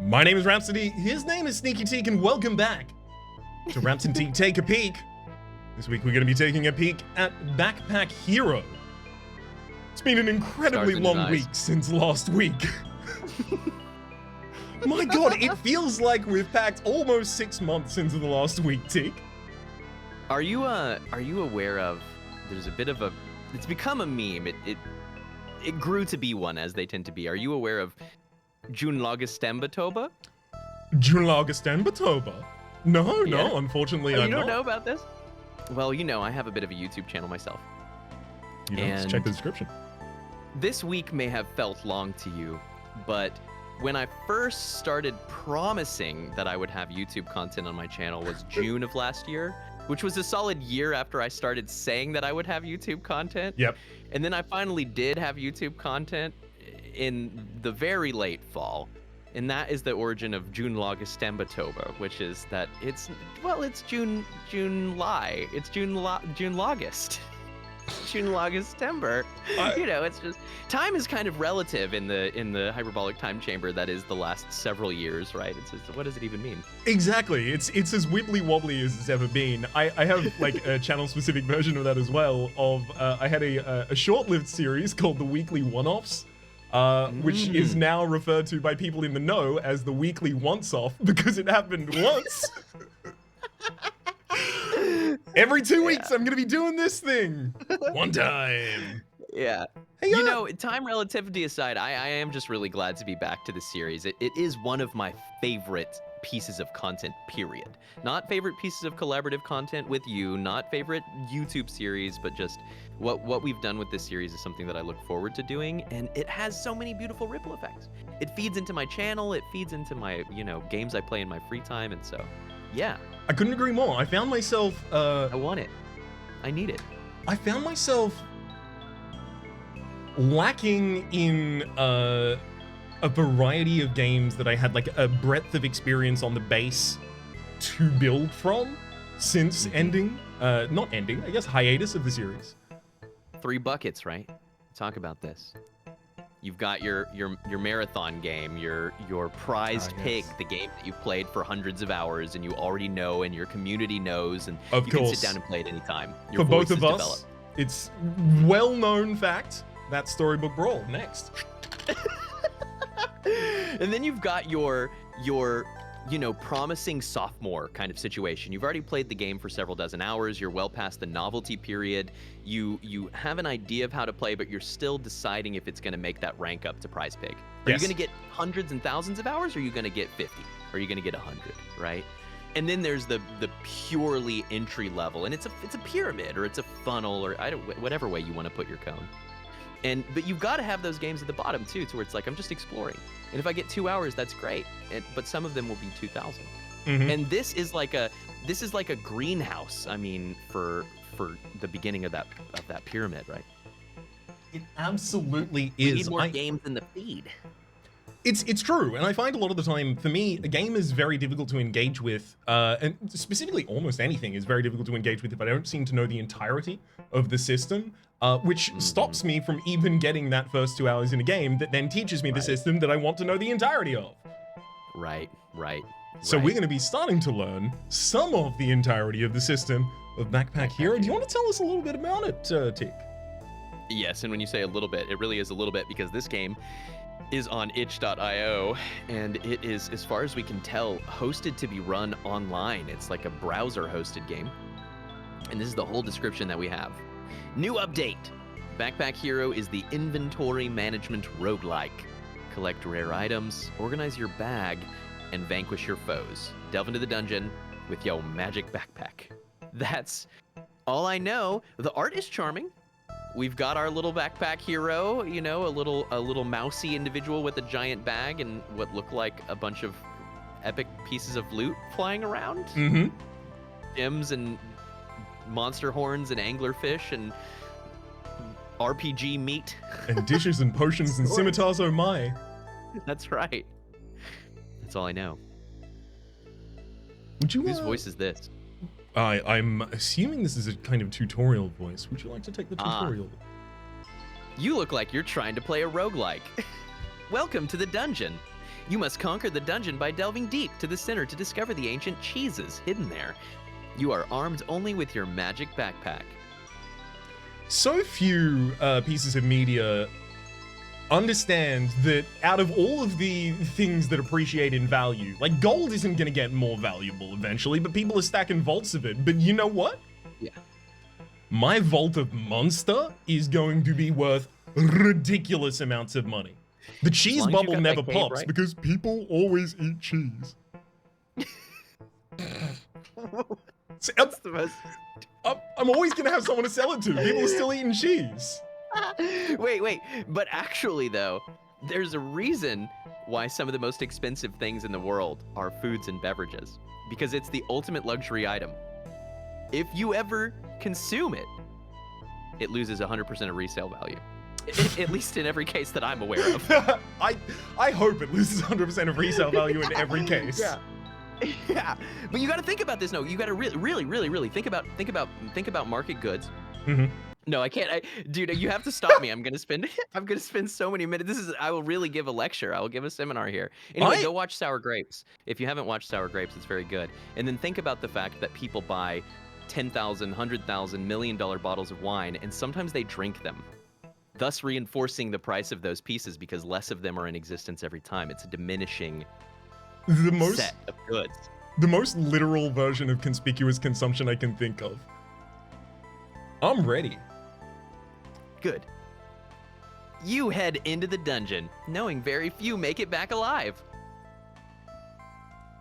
My name is Rhapsody, his name is Sneaky Teak, and welcome back to Rhaps Teak Take a Peek. This week we're going to be taking a peek at Backpack Hero. It's been an incredibly long week since last week. My god, it feels like we've packed almost 6 months into the last week, Teak. Are you aware of, there's a bit of a, it's become a meme, it grew to be one, as they tend to be. Are you aware of Junlagestemba? Junlagestemba? No, Yeah. no, unfortunately Oh, I'm you don't not. know about this? Well, you know, I have a bit of a YouTube channel myself. You know, let's check the description. This week may have felt long to you, but when I first started promising that I would have YouTube content on my channel was June of last year, which was a solid year after I started saying that I would have YouTube content. Yep. And then I finally did have YouTube content in the very late fall. And that is the origin of Junlagestemba, which is that it's June Logist. Junlagestember. You know, it's just time is kind of relative in the hyperbolic time chamber that is the last several years, right? It's just, what does it even mean? Exactly. It's as wibbly wobbly as it's ever been. I have like a channel specific version of that as well. I had a short-lived series called the Weekly One-Offs, which is now referred to by people in the know as the Weekly Once-Off because it happened once. Every 2 weeks, I'm gonna be doing this thing. One time. Yeah. Hey, you know, time relativity aside, I am just really glad to be back to the series. It is one of my favorite pieces of content, period. Not favorite pieces of collaborative content with you, not favorite YouTube series, but just what we've done with this series is something that I look forward to doing, and it has so many beautiful ripple effects. It feeds into my channel, it feeds into my, you know, games I play in my free time, and so, yeah. I couldn't agree more. I found myself, I want it. I need it. I found myself lacking in a variety of games that I had like a breadth of experience on the base to build from since not ending, I guess hiatus of the series. 3 buckets, right? Talk about this. You've got your marathon game, your prized pick, the game that you've played for hundreds of hours and you already know and your community knows, and of you course. can sit down and play it anytime. For both of us, it's well-known fact that Storybook Brawl. Next. And then you've got your you know, promising sophomore kind of situation. You've already played the game for several dozen hours. You're well past the novelty period. You have an idea of how to play, but you're still deciding if it's going to make that rank up to prize pick. Are you going to get hundreds and thousands of hours, or are you going to get 50? Or are you going to get 100, right? And then there's the purely entry level, and it's a pyramid, or it's a funnel, or whatever way you want to put your cone. But you've got to have those games at the bottom too, to where it's like, I'm just exploring. And if I get 2 hours, that's great. But some of them will be 2,000. And this is like a greenhouse. I mean, for the beginning of that pyramid, right? It absolutely is. We need more games in the feed. It's true, and I find a lot of the time, for me, a game is very difficult to engage with, and specifically almost anything is very difficult to engage with if I don't seem to know the entirety of the system, which stops me from even getting that first 2 hours in a game that then teaches me the system that I want to know the entirety of. Right. So we're going to be starting to learn some of the entirety of the system of Backpack Hero. Do you want to tell us a little bit about it, Teak? Yes, and when you say a little bit, it really is a little bit, because this game is on itch.io, and it is, as far as we can tell, hosted to be run online. It's like a browser-hosted game. And this is the whole description that we have. New update! Backpack Hero is the inventory management roguelike. Collect rare items, organize your bag, and vanquish your foes. Delve into the dungeon with your magic backpack. That's all I know. The art is charming. We've got our little backpack hero, you know, a little mousy individual with a giant bag and what look like a bunch of epic pieces of loot flying around. Gems and monster horns and anglerfish and RPG meat. And dishes and potions and scimitars, oh my. That's right. That's all I know. Would you? Whose voice is this? I'm assuming this is a kind of tutorial voice. Would you like to take the tutorial? You look like you're trying to play a roguelike. Welcome to the dungeon. You must conquer the dungeon by delving deep to the center to discover the ancient cheeses hidden there. You are armed only with your magic backpack. So few pieces of media understand that out of all of the things that appreciate in value, like gold isn't going to get more valuable eventually, but people are stacking vaults of it. But you know what? Yeah. My vault of Monster is going to be worth ridiculous amounts of money. The cheese long as you bubble got never that cave, pops right? because people always eat cheese. So, That's the most... I'm always going to have someone to sell it to. People are still eating cheese. Wait. But actually, though, there's a reason why some of the most expensive things in the world are foods and beverages. Because it's the ultimate luxury item. If you ever consume it, it loses 100% of resale value. At least in every case that I'm aware of. I hope it loses 100% of resale value in every case. Yeah. Yeah, but you got to think about this. No, you got to really think about market goods. Mm-hmm. No, I can't. Dude, you have to stop me. I'm gonna spend so many minutes. I will really give a lecture. I will give a seminar here. Anyway, go watch Sour Grapes. If you haven't watched Sour Grapes, it's very good. And then think about the fact that people buy 10,000, 100,000, $1 million bottles of wine, and sometimes they drink them, thus reinforcing the price of those pieces because less of them are in existence every time. It's a diminishing set of goods. The most literal version of conspicuous consumption I can think of. I'm ready. Good. You head into the dungeon, knowing very few make it back alive.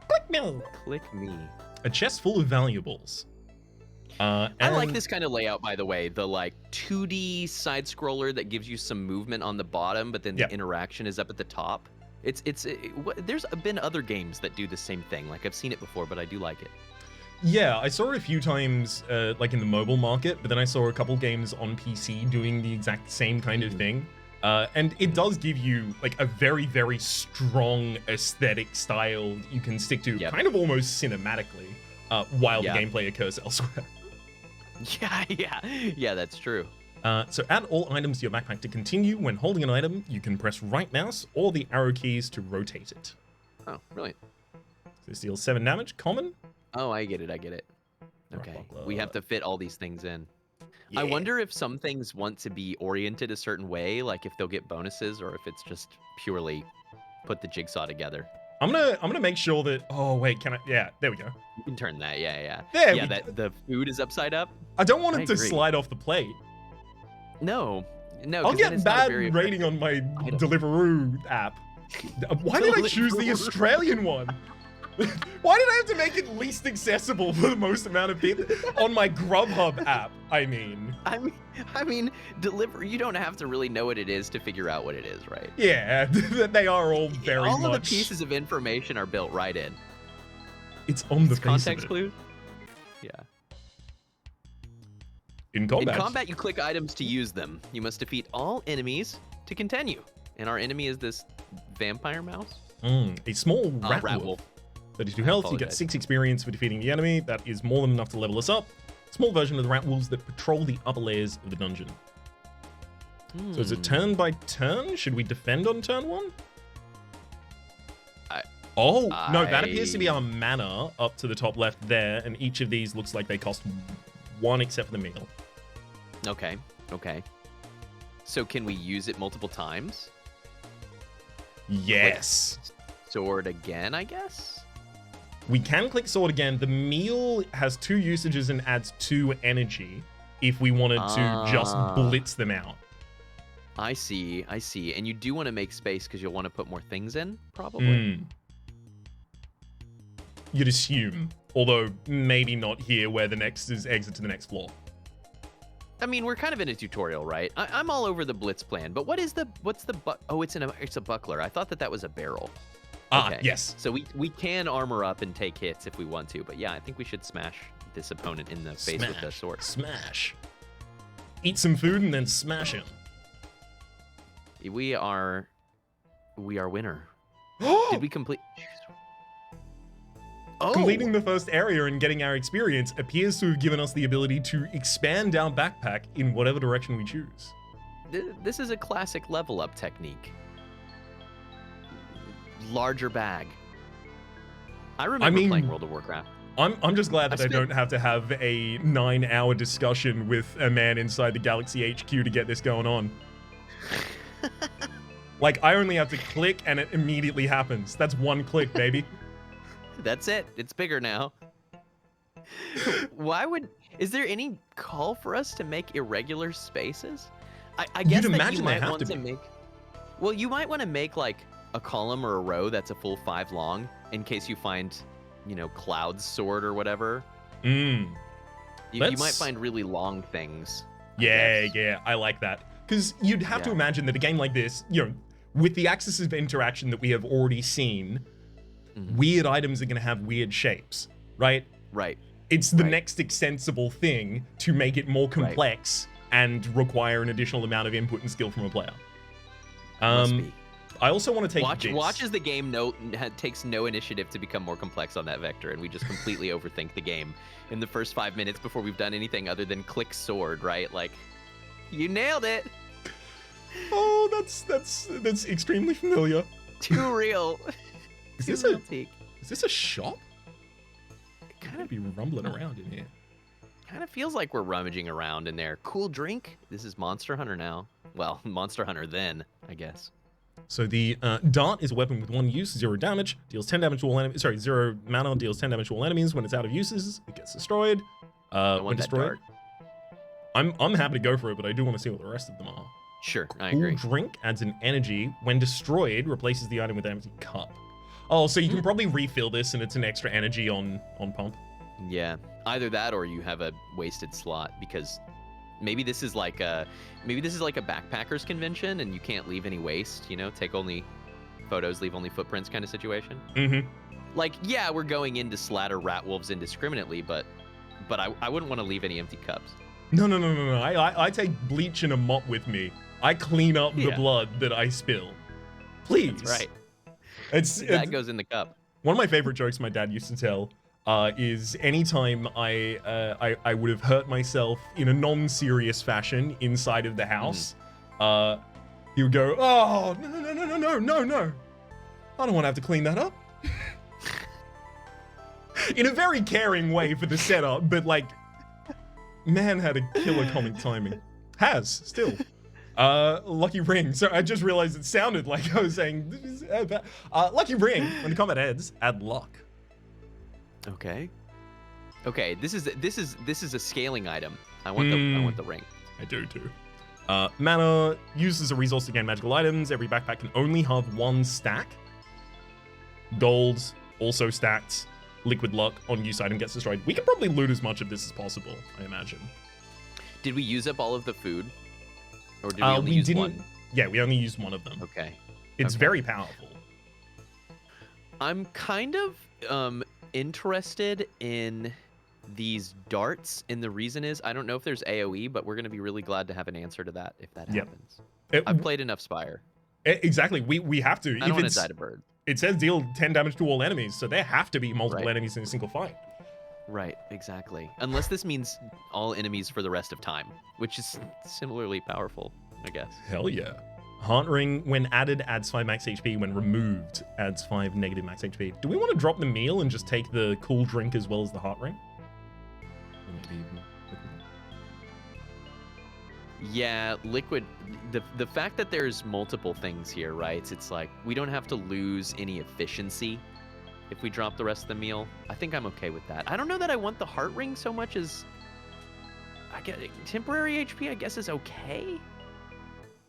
Click me. Click me. A chest full of valuables. I like this kind of layout, by the way. The like 2D side scroller that gives you some movement on the bottom, but then the interaction is up at the top. There's been other games that do the same thing. Like I've seen it before, but I do like it. Yeah, I saw it a few times, like in the mobile market, but then I saw a couple games on PC doing the exact same kind of thing. And it does give you like a very, very strong aesthetic style you can stick to, kind of almost cinematically, while the gameplay occurs elsewhere. Yeah, that's true. So add all items to your backpack to continue. When holding an item, you can press right mouse or the arrow keys to rotate it. Oh, brilliant. This deals 7 damage, common. Oh, I get it. Okay, we have to fit all these things in. Yeah. I wonder if some things want to be oriented a certain way, like if they'll get bonuses or if it's just purely put the jigsaw together. I'm gonna make sure that. Oh wait, can I? Yeah, there we go. You can turn that. Yeah. That the food is upside up. I don't want it to slide off the plate. No. I'll get bad rating on my Deliveroo app. Why did I choose the Australian one? Why did I have to make it least accessible for the most amount of people on my Grubhub app? I mean, Deliveroo. You don't have to really know what it is to figure out what it is, right? Yeah, they are all very much. All of the pieces of information are built right in. It's on the face context of it. clues. Yeah. In combat, you click items to use them. You must defeat all enemies to continue. And our enemy is this vampire mouse. A small rat wolf. 32 health, you get 6 experience for defeating the enemy. That is more than enough to level us up. Small version of the rat wolves that patrol the upper layers of the dungeon. So is it turn by turn? Should we defend on turn 1? No, that appears to be our mana up to the top left there, and each of these looks like they cost 1 except for the meal. Okay. So can we use it multiple times? Yes. Like, sword again, I guess? We can click sword again. The meal has 2 usages and adds 2 energy if we wanted to just blitz them out. I see. And you do want to make space because you'll want to put more things in, probably? You'd assume. Although, maybe not here where the next is exit to the next floor. I mean, we're kind of in a tutorial, right? I'm all over the blitz plan, but what's the it's a buckler. I thought that was a barrel. Okay. Yes. So we can armor up and take hits if we want to, but yeah, I think we should smash this opponent in the face with the sword. Smash. Eat some food and then smash him. We are winner. Did we complete? Completing the first area and getting our experience appears to have given us the ability to expand our backpack in whatever direction we choose. This is a classic level up technique. larger bag. I remember playing World of Warcraft. I'm just glad that I don't have to have a 9-hour discussion with a man inside the Galaxy HQ to get this going on. Like, I only have to click and it immediately happens. That's one click, baby. That's it. It's bigger now. Is there any call for us to make irregular spaces? I guess that you might want to make. Well, you might want to make like a column or a row that's a full 5 long in case you find, Cloud's sword or whatever. You might find really long things. Yeah, I like that. Because you'd have to imagine that a game like this, with the axis of interaction that we have already seen, weird items are going to have weird shapes, right? Right. It's the next extensible thing to make it more complex and require an additional amount of input and skill from a player. I also want to take watch as the game takes no initiative to become more complex on that vector, and we just completely overthink the game in the first 5 minutes before we've done anything other than click sword, right? Like, you nailed it. Oh, that's extremely familiar. Too real. Is this a shop? It kind of be rumbling around in here. Kind of feels like we're rummaging around in there. Cool drink. This is Monster Hunter now. Well, Monster Hunter then, I guess. So the dart is a weapon with 1 use, 0 damage, deals 10 damage to all enemies. Sorry, 0 mana, deals 10 damage to all enemies. When it's out of uses, it gets destroyed. When destroyed, I'm happy to go for it, but I do want to see what the rest of them are. Sure, I agree. Drink adds an energy. When destroyed, replaces the item with an empty cup. Oh, so you can probably refill this, and it's an extra energy on pump. Yeah, either that or you have a wasted slot, because maybe this is like a backpackers convention and you can't leave any waste, take only photos, leave only footprints kind of situation. Like, yeah, we're going in to slatter rat wolves indiscriminately, but I wouldn't want to leave any empty cups. No. I take bleach and a mop with me. I clean up the blood that I spill. Please. That's right. That goes in the cup. One of my favorite jokes my dad used to tell is anytime I would have hurt myself in a non-serious fashion inside of the house, he would go, "Oh, no. I don't want to have to clean that up." In a very caring way for the setup, but like, man had a killer comic timing. Still. Lucky ring. So I just realized it sounded like I was saying, lucky ring. When the combat ends, add luck. Okay. This is a scaling item. I want the ring. I do too. Mana used as a resource to gain magical items. Every backpack can only have 1 stack. Gold also stacked. Liquid luck on use item gets destroyed. We can probably loot as much of this as possible, I imagine. Did we use up all of the food? Or did we only use one? Yeah, we only used 1 of them. Okay. It's very powerful. I'm kind of interested in these darts, and the reason is I don't know if there's AoE, but we're going to be really glad to have an answer to that if that happens. I've played enough Spire. Exactly. We have to. I don't want to die to bird. It says deal 10 damage to all enemies, so there have to be multiple enemies in a single fight. Right, exactly. Unless this means all enemies for the rest of time, which is similarly powerful, I guess. Hell yeah. Heart ring, when added, adds 5 max HP. When removed, adds 5 negative max HP. Do we want to drop the meal and just take the cool drink as well as the heart ring? Yeah, liquid. The fact that there's multiple things here, right? It's like we don't have to lose any efficiency if we drop the rest of the meal. I think I'm okay with that. I don't know that I want the heart ring so much as I get temporary HP. I guess is okay.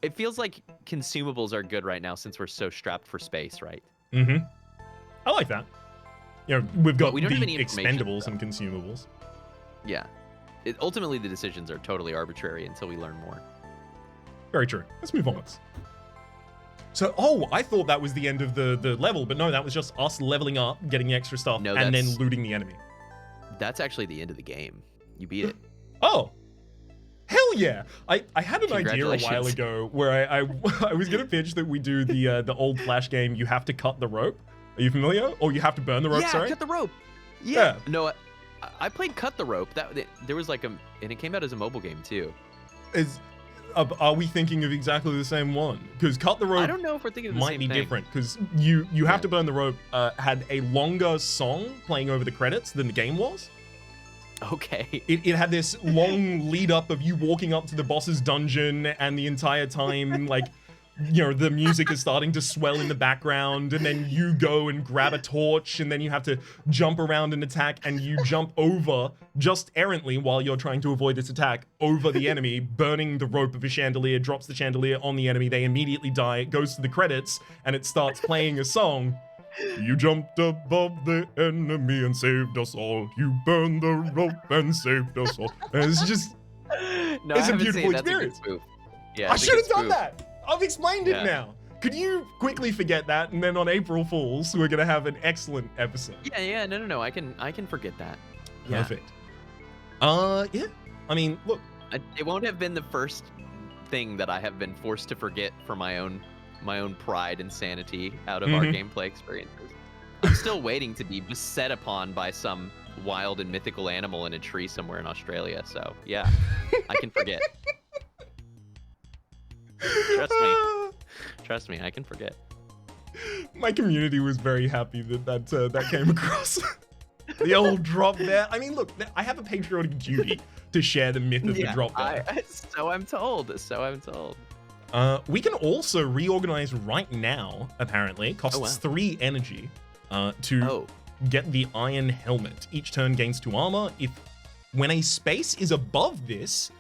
It feels like consumables are good right now since we're so strapped for space, right? I like that. We've got we don't have the any expendables and consumables. Yeah. Ultimately, the decisions are totally arbitrary until we learn more. Very true. Let's move on. So, I thought that was the end of the level, but no, that was just us leveling up, getting the extra stuff, and then looting the enemy. That's actually the end of the game. You beat it. Oh! Hell yeah! I had an idea a while ago where I was going to pitch that we do the old Flash game, you have to cut the rope. Are you familiar? Or you have to burn the rope, sorry? Yeah, cut the rope! Yeah. No, I played Cut the Rope. There was and it came out as a mobile game too. Are we thinking of exactly the same one? Because Cut the Rope I don't know if we're thinking of the might same be thing. different, because you have to burn the rope had a longer song playing over the credits than the game was. Okay. It had this long lead up of you walking up to the boss's dungeon, and the entire time, like, you know, the music is starting to swell in the background, and then you go and grab a torch, and then you have to jump around and attack, and you jump over, just errantly while you're trying to avoid this attack, over the enemy, burning the rope of a chandelier, drops the chandelier on the enemy, they immediately die, it goes to the credits, and it starts playing a song. You jumped above the enemy and saved us all. You burned the rope and saved us all. And it's just, No, it's I a haven't beautiful seen it. That's a good experience. spoof. Yeah, I it's a should good have done spoof. that. I've explained it now. Could you quickly forget that, and then on April Fools, we're gonna have an excellent episode. Yeah, no. I can forget that. Yeah. Perfect. Yeah. I mean, look. It won't have been the first thing that I have been forced to forget for my own pride and sanity out of our gameplay experiences. I'm still waiting to be beset upon by some wild and mythical animal in a tree somewhere in Australia. So yeah, I can forget. Trust me, I can forget. My community was very happy that came across. The old drop there. I mean, look, I have a patriotic duty to share the myth of the drop there. So I'm told. We can also reorganize right now, apparently. Costs 3 energy to get the iron helmet. Each turn gains 2 armor. When a space is above this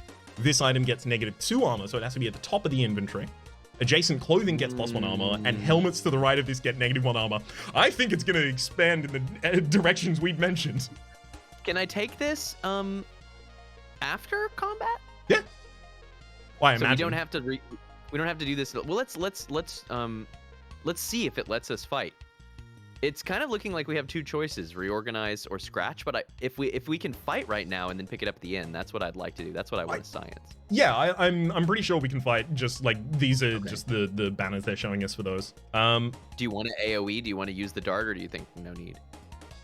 item gets -2 armor, so it has to be at the top of the inventory. Adjacent clothing gets +1 armor, and helmets to the right of this get -1 armor. I think it's going to expand in the directions we'd mentioned. Can I take this after combat? Yeah. Well, I so imagine. we don't have to do this. Well, let's see if it lets us fight. It's kind of looking like we have 2 choices: reorganize or scratch. But if we can fight right now and then pick it up at the end, that's what I'd like to do. That's what I want to science. Yeah, I'm pretty sure we can fight. Just like these are just the banners they're showing us for those. Do you want to AOE? Do you want to use the dart, or do you think no need?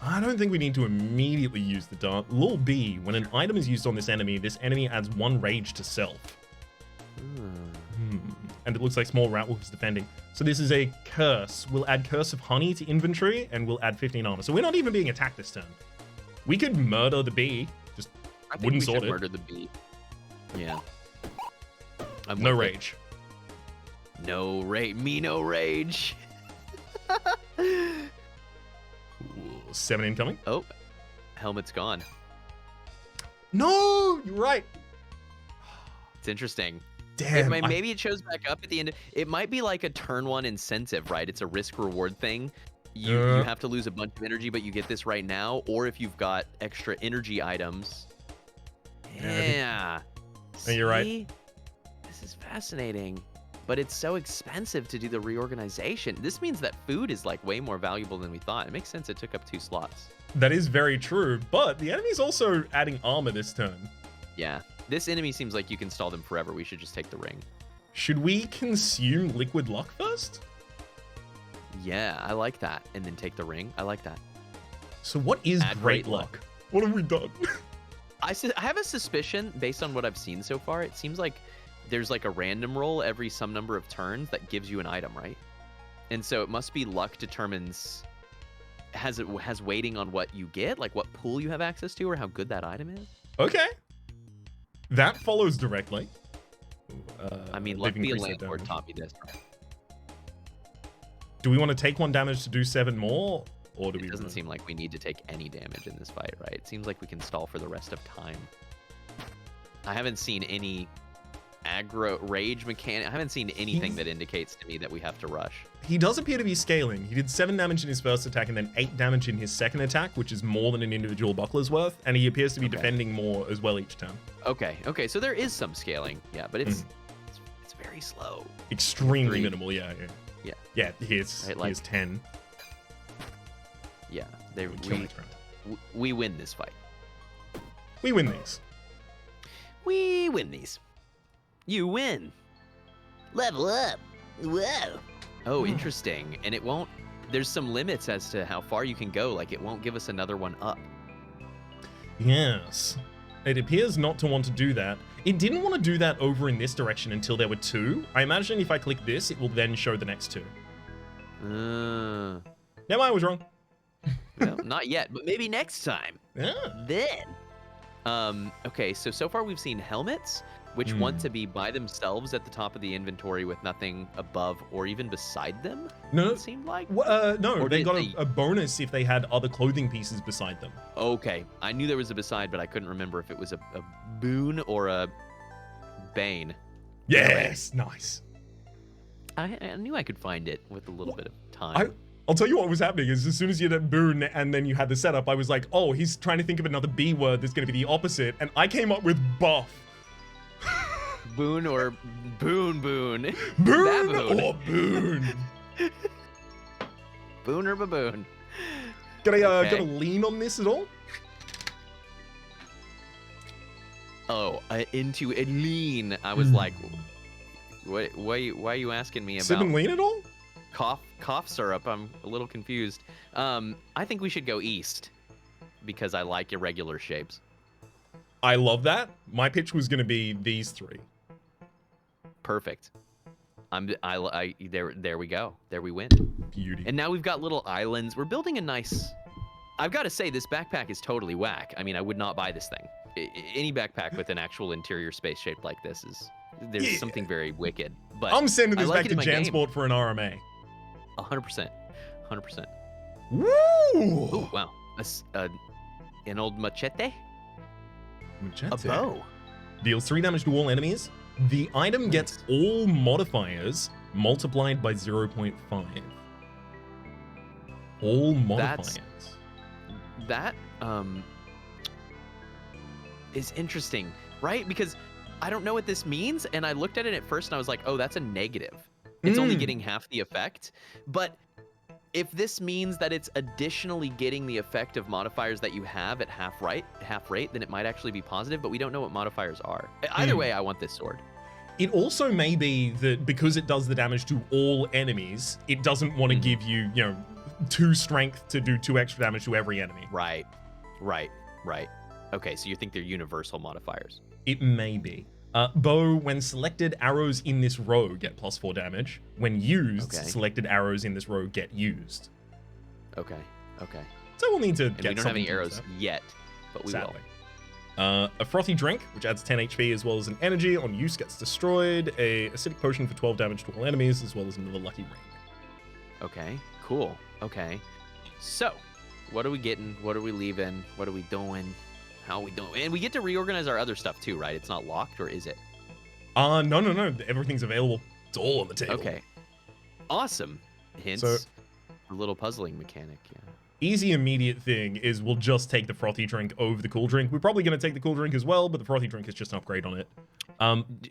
I don't think we need to immediately use the dart. Lil B, when an item is used on this enemy adds 1 rage to self. And it looks like small rat wolf is defending. So this is a curse. We'll add Curse of Honey to inventory, and we'll add 15 armor. So we're not even being attacked this turn. We could murder the bee. Just wouldn't sort it. Murder the bee. Yeah. No rage. No rage. Me no rage. Ooh, 7 incoming. Oh, helmet's gone. No, you're right. It's interesting. Damn. Maybe it shows back up at the end. It might be like a turn 1 incentive, right? It's a risk reward thing. You have to lose a bunch of energy, but you get this right now. Or if you've got extra energy items. Yeah. You're right. This is fascinating. But it's so expensive to do the reorganization. This means that food is like way more valuable than we thought. It makes sense it took up 2 slots. That is very true, but the enemy's also adding armor this turn. Yeah. This enemy seems like you can stall them forever. We should just take the ring. Should we consume liquid luck first? Yeah, I like that. And then take the ring. I like that. So what is Add great luck? What have we done? I have a suspicion, based on what I've seen so far, it seems like there's like a random roll every some number of turns that gives you an item, right? And so it must be luck determines, has weighting on what you get, like what pool you have access to or how good that item is. Okay. That follows directly. I mean, Luck Be a Landlord taught me this. Do we want to take 1 damage to do 7 more? Or do it doesn't seem like we need to take any damage in this fight, right? It seems like we can stall for the rest of time. I haven't seen any aggro rage mechanic. I haven't seen anything that indicates to me that we have to rush. He does appear to be scaling. He did 7 damage in his first attack and then 8 damage in his second attack, which is more than an individual buckler's worth. And he appears to be defending more as well each turn. Okay. So there is some scaling. Yeah, but it's very slow. Extremely minimal. Yeah. Here's 10. Yeah, we win this fight. We win these. We win these. You win. Level up. Whoa. Oh, interesting. And it won't. There's some limits as to how far you can go. Like it won't give us another one up. Yes. It appears not to want to do that. It didn't want to do that over in this direction until there were 2. I imagine if I click this, it will then show the next 2. Never mind, I was wrong. Well, not yet, but maybe next time. Yeah. Then. Okay, so far we've seen helmets, which want to be by themselves at the top of the inventory with nothing above or even beside them. No, it seemed like. No, Or they did got they- a bonus if they had other clothing pieces beside them. Okay, I knew there was a beside, but I couldn't remember if it was a boon or a bane. Yes, nice. I knew I could find it with a little bit of time. I'll tell you what was happening is as soon as you had boon and then you had the setup, I was like, oh, he's trying to think of another B word that's going to be the opposite, and I came up with buff. Boon or boon. Boon Baboon. or boon. Boon or baboon. Gotta lean on this at all? Oh, into a lean. I was like, why are you asking me Sip about and lean at all? cough syrup? I'm a little confused. I think we should go east because I like irregular shapes. I love that. My pitch was gonna be these 3. Perfect. There we go. There we win. Beauty. And now we've got little islands. We're building a nice. I've got to say, this backpack is totally whack. I mean, I would not buy this thing. Any backpack with an actual interior space shaped like this there's something very wicked. But I'm sending this I like back it to in my game. Jansport for an RMA. 100%. 100%. Woo! Oh wow. An old machete. A bow. Deals 3 damage to all enemies. The item gets all modifiers multiplied by 0.5. All modifiers. That is interesting, right? Because I don't know what this means, and I looked at it at first and I was like, oh, that's a negative. It's only getting half the effect. But if this means that it's additionally getting the effect of modifiers that you have at half rate, then it might actually be positive, but we don't know what modifiers are. Either way, I want this sword. It also may be that because it does the damage to all enemies, it doesn't want to give you, 2 strength to do 2 extra damage to every enemy. Right. Okay, so you think they're universal modifiers? It may be. Bow, when selected arrows in this row get +4 damage. When used, selected arrows in this row get used. Okay. So we'll need to And get we don't have any something arrows yet, but we sadly. will. A frothy drink, which adds 10 HP as well as an energy. On use, gets destroyed. A acidic potion for 12 damage to all enemies, as well as another lucky ring. Okay, cool. Okay. So, what are we getting? What are we leaving? What are we doing? How are we doing? And we get to reorganize our other stuff too, right? It's not locked, or is it? No. Everything's available. It's all on the table. Okay. Awesome. Hence, So- a little puzzling mechanic, yeah. Easy, immediate thing is we'll just take the frothy drink over the cool drink. We're probably going to take the cool drink as well, but the frothy drink is just an upgrade on it.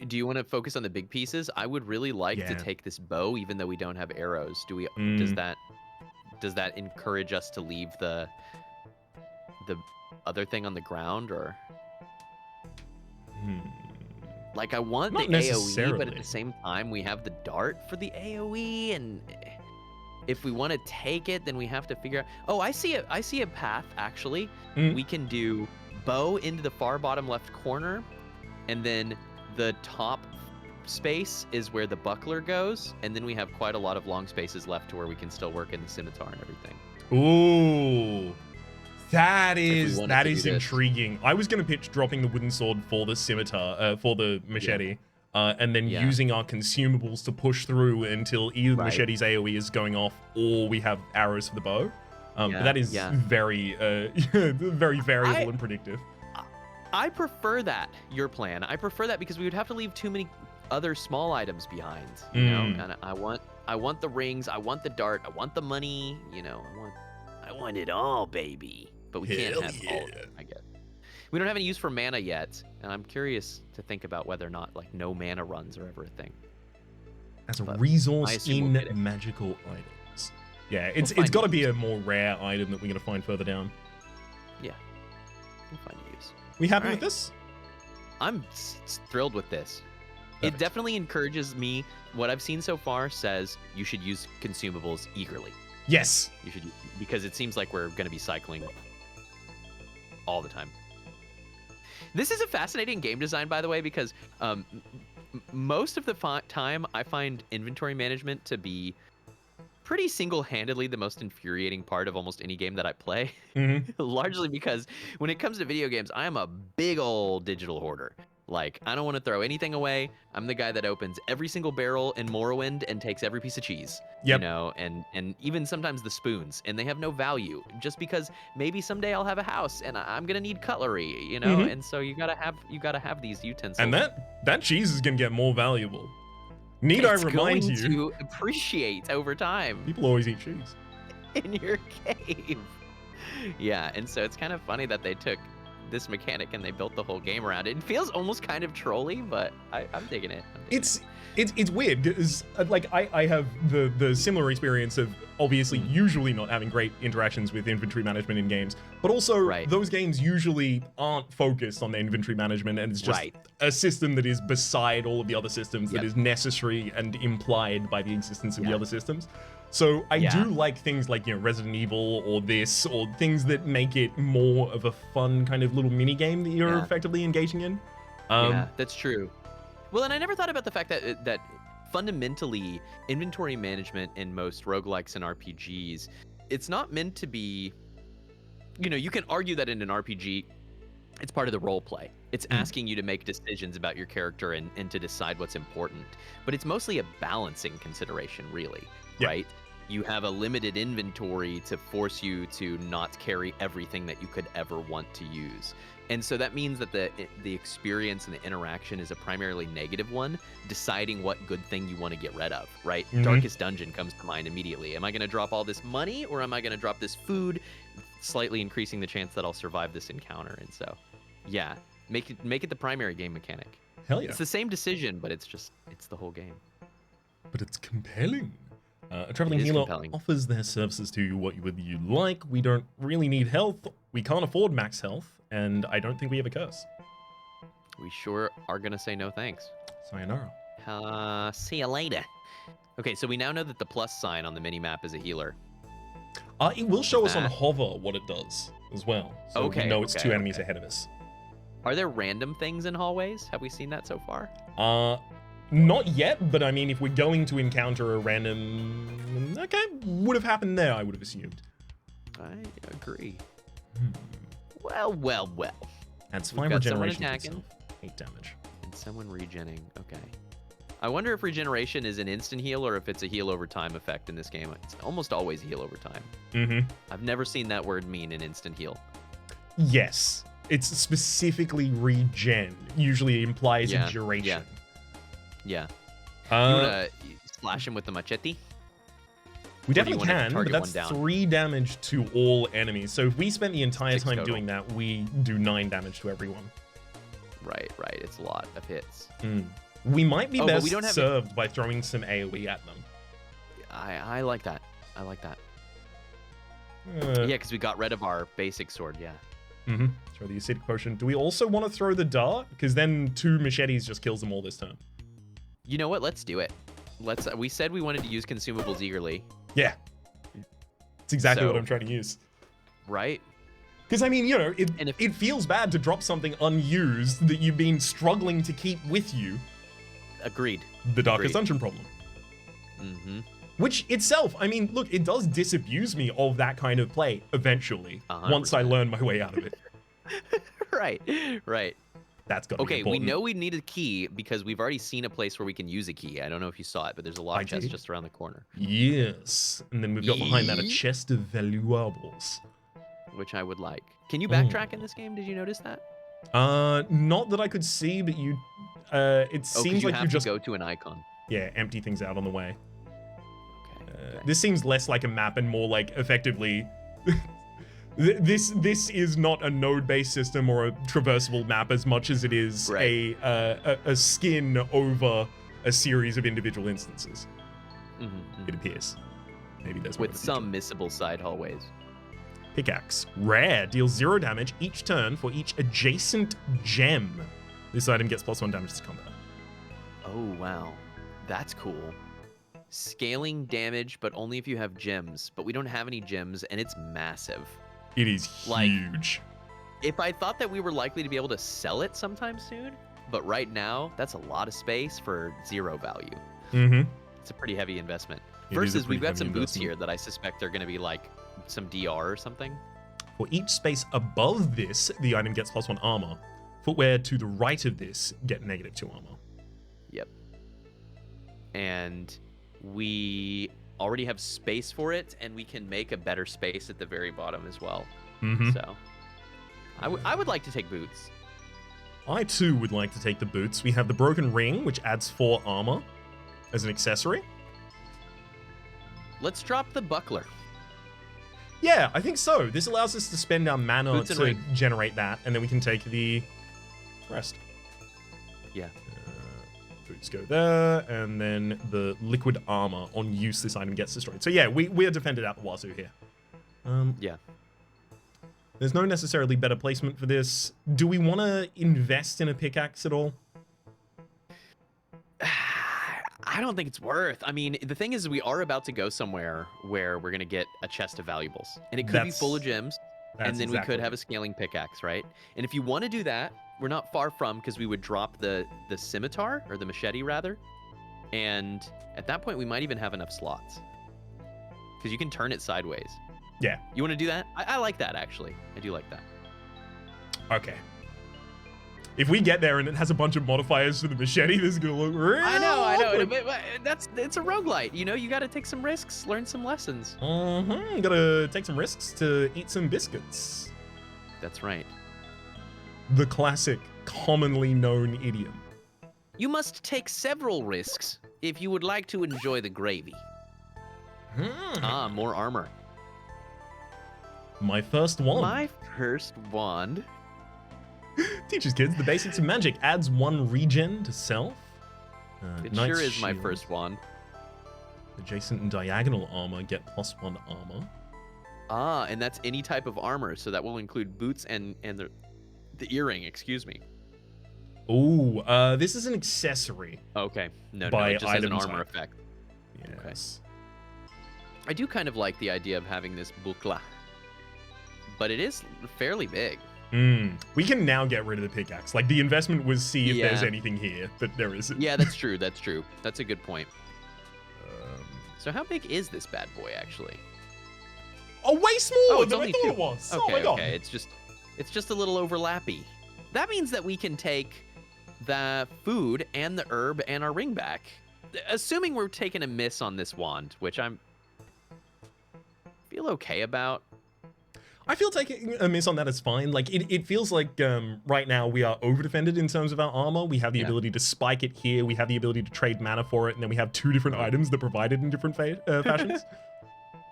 Do you want to focus on the big pieces? I would really like to Yeah. take this bow, even though we don't have arrows. Do we? Does that encourage us to leave the other thing on the ground, or? Like, I want Not the AOE, but necessarily. at the same time, we have the dart for the AOE, and if we want to take it, then we have to figure out. Oh, I see a path actually. We can do bow into the far bottom left corner, and then the top space is where the buckler goes, and then we have quite a lot of long spaces left to where we can still work in the scimitar and everything. Ooh. That we is wanted to do this. intriguing. I was going to pitch dropping the wooden sword for the scimitar, for the machete, and then using our consumables to push through until either the machete's AoE is going off or we have arrows for the bow. But that is very, very variable and predictive. I prefer that, your plan. I prefer that because we would have to leave too many other small items behind, you know? And I want the rings, I want the dart, I want the money, I want it all, baby. But we can't have all of it, I guess. We don't have any use for mana yet, and I'm curious to think about whether or not like no mana runs are ever a thing. As a But I resource assume in we'll get it. magical items. Yeah, it's find got to use. be a more rare item that we're going to find further down. Yeah, we'll find use. We happy All with right. this? I'm thrilled with this. Perfect. It definitely encourages me. What I've seen so far says you should use consumables eagerly. Yes. You should, because it seems like we're going to be cycling all the time. This is a fascinating game design, by the way, because most of the time I find inventory management to be pretty single-handedly the most infuriating part of almost any game that I play. Largely because when it comes to video games, I am a big old digital hoarder. Like, I don't want to throw anything away. I'm the guy that opens every single barrel in Morrowind and takes every piece of cheese. Yep. You know, and even sometimes the spoons, and they have no value just because maybe someday I'll have a house and I'm gonna need cutlery, you know, and so you gotta have these utensils. And that cheese is gonna get more valuable. Need I remind you? It's going to appreciate over time. People always eat cheese. In your cave. Yeah, and so it's kind of funny that they took this mechanic and they built the whole game around it. It feels almost kind of trolly, but I'm digging it. It's weird because like I have the similar experience of obviously usually not having great interactions with inventory management in games, but also those games usually aren't focused on the inventory management, and it's just a system that is beside all of the other systems that is necessary and implied by the existence of the other systems. So I do like things like, you know, Resident Evil or this, or things that make it more of a fun kind of little mini game that you're effectively engaging in. Yeah, that's true. Well, and I never thought about the fact that fundamentally inventory management in most roguelikes and RPGs, it's not meant to be, you know, you can argue that in an RPG, it's part of the role play. It's asking you to make decisions about your character and to decide what's important. But it's mostly a balancing consideration, really, right? You have a limited inventory to force you to not carry everything that you could ever want to use. And so that means that the experience and the interaction is a primarily negative one, deciding what good thing you want to get rid of, right? Darkest Dungeon comes to mind immediately. Am I going to drop all this money, or am I going to drop this food, slightly increasing the chance that I'll survive this encounter? And so, yeah, make it the primary game mechanic. Hell yeah. It's the same decision, but it's the whole game. But it's compelling. A traveling healer offers their services to you whether you like. We don't really need health. We can't afford max health. And I don't think we have a curse. We sure are going to say no thanks. Sayonara. See you later. Okay, so we now know that the plus sign on the mini-map is a healer. It will show us on hover what it does as well. So we know it's two enemies ahead of us. Are there random things in hallways? Have we seen that so far? Not yet, but I mean, if we're going to encounter a random... Okay, would have happened there, I would have assumed. I agree. Well. That's 5 regeneration to itself. 8 damage. And someone regenning. Okay. I wonder if regeneration is an instant heal or if it's a heal over time effect in this game. It's almost always heal over time. I've never seen that word mean an instant heal. Yes. It's specifically regen. Usually implies a duration. Yeah. You want to slash him with the machete? We definitely can, but that's 3 damage to all enemies. So if we spent the entire time doing that, we do 9 damage to everyone. Right. It's a lot of hits. We might be best served by throwing some AoE at them. I like that. Yeah, because we got rid of our basic sword, Throw the acidic potion. Do we also want to throw the dart? Because then 2 machetes just kills them all this turn. You know what? Let's do it. We said we wanted to use consumables eagerly. Yeah. It's exactly what I'm trying to use. Right? Because, I mean, you know, it feels bad to drop something unused that you've been struggling to keep with you. Agreed. The Darkest Dungeon problem. Which itself, I mean, look, it does disabuse me of that kind of play eventually, 100%. Once I learn my way out of it. Right. That's got to be important. We know we need a key because we've already seen a place where we can use a key. I don't know if you saw it, but there's a large chest just around the corner. Yes. And then we've got behind that a chest of valuables. Which I would like. Can you backtrack in this game? Did you notice that? Not that I could see, but you... it seems like you just... go to an icon. Yeah, empty things out on the way. Okay. This seems less like a map and more like, effectively... This is not a node-based system or a traversable map as much as it is a skin over a series of individual instances. It appears. Maybe there's with some missable side hallways. Pickaxe. Rare. Deals 0 damage each turn for each adjacent gem. This item gets +1 damage to combat. Oh, wow. That's cool. Scaling damage, but only if you have gems. But we don't have any gems, and it's massive. It is huge. If I thought that we were likely to be able to sell it sometime soon, but right now, that's a lot of space for 0 value. Mm-hmm. It's a pretty heavy investment. It is a Versus, we've pretty got some heavy boots investment. here that I suspect are going to be like some DR or something. For each space above this, the item gets +1 armor. Footwear to the right of this get -2 armor. Yep. And we already have space for it, and we can make a better space at the very bottom as well. Mm-hmm. So I would like to take boots. I too would like to take the boots. We have the broken ring, which adds 4 armor as an accessory. Let's drop the buckler. Yeah, I think so. This allows us to spend our mana Boots and to ring. generate that, and then we can take the rest. Yeah. Boots go there, and then the liquid armor on use, this item gets destroyed. So yeah, we are defended out the wazoo here. Yeah. There's no necessarily better placement for this. Do we want to invest in a pickaxe at all? I don't think it's worth. I mean, the thing is, we are about to go somewhere where we're going to get a chest of valuables. And it could be full of gems. And then we could have a scaling pickaxe, right? And if you want to do that, we're not far from, because we would drop the scimitar, or the machete rather. And at that point, we might even have enough slots. Because you can turn it sideways. Yeah. You want to do that? I like that, actually. I do like that. Okay. If we get there and it has a bunch of modifiers for the machete, this is going to look real I know. awkward. But it's a roguelite. You know, you got to take some risks, learn some lessons. Mm-hmm. Gotta take some risks to eat some biscuits. That's right. The classic, commonly known idiom. You must take several risks if you would like to enjoy the gravy. Ah, more armor. My first wand. My first wand. Teaches kids the basics of magic. Adds 1 regen to self. It Knight's sure is my Shield. first wand. Adjacent and diagonal armor get +1 armor. Ah, and that's any type of armor, so that will include boots and the earring, excuse me. Ooh, this is an accessory. Okay. No, By it just has an item armor type. effect. Yes. I do kind of like the idea of having this buckla. But it is fairly big. We can now get rid of the pickaxe. Like, the investment was see if there's Yeah. anything here, but there isn't. Yeah, that's true. That's true. That's a good point. Um, So how big is this bad boy, actually? oh, way smaller it's than I only thought 2. it was. Okay, Oh my god. okay. It's just a little overlappy. That means that we can take the food and the herb and our ring back. Assuming we're taking a miss on this wand, which I feel okay about. I feel taking a miss on that is fine. Like, it feels like right now we are over-defended in terms of our armor. We have the ability to spike it here. We have the ability to trade mana for it. And then we have 2 different items that provide it in different fashions.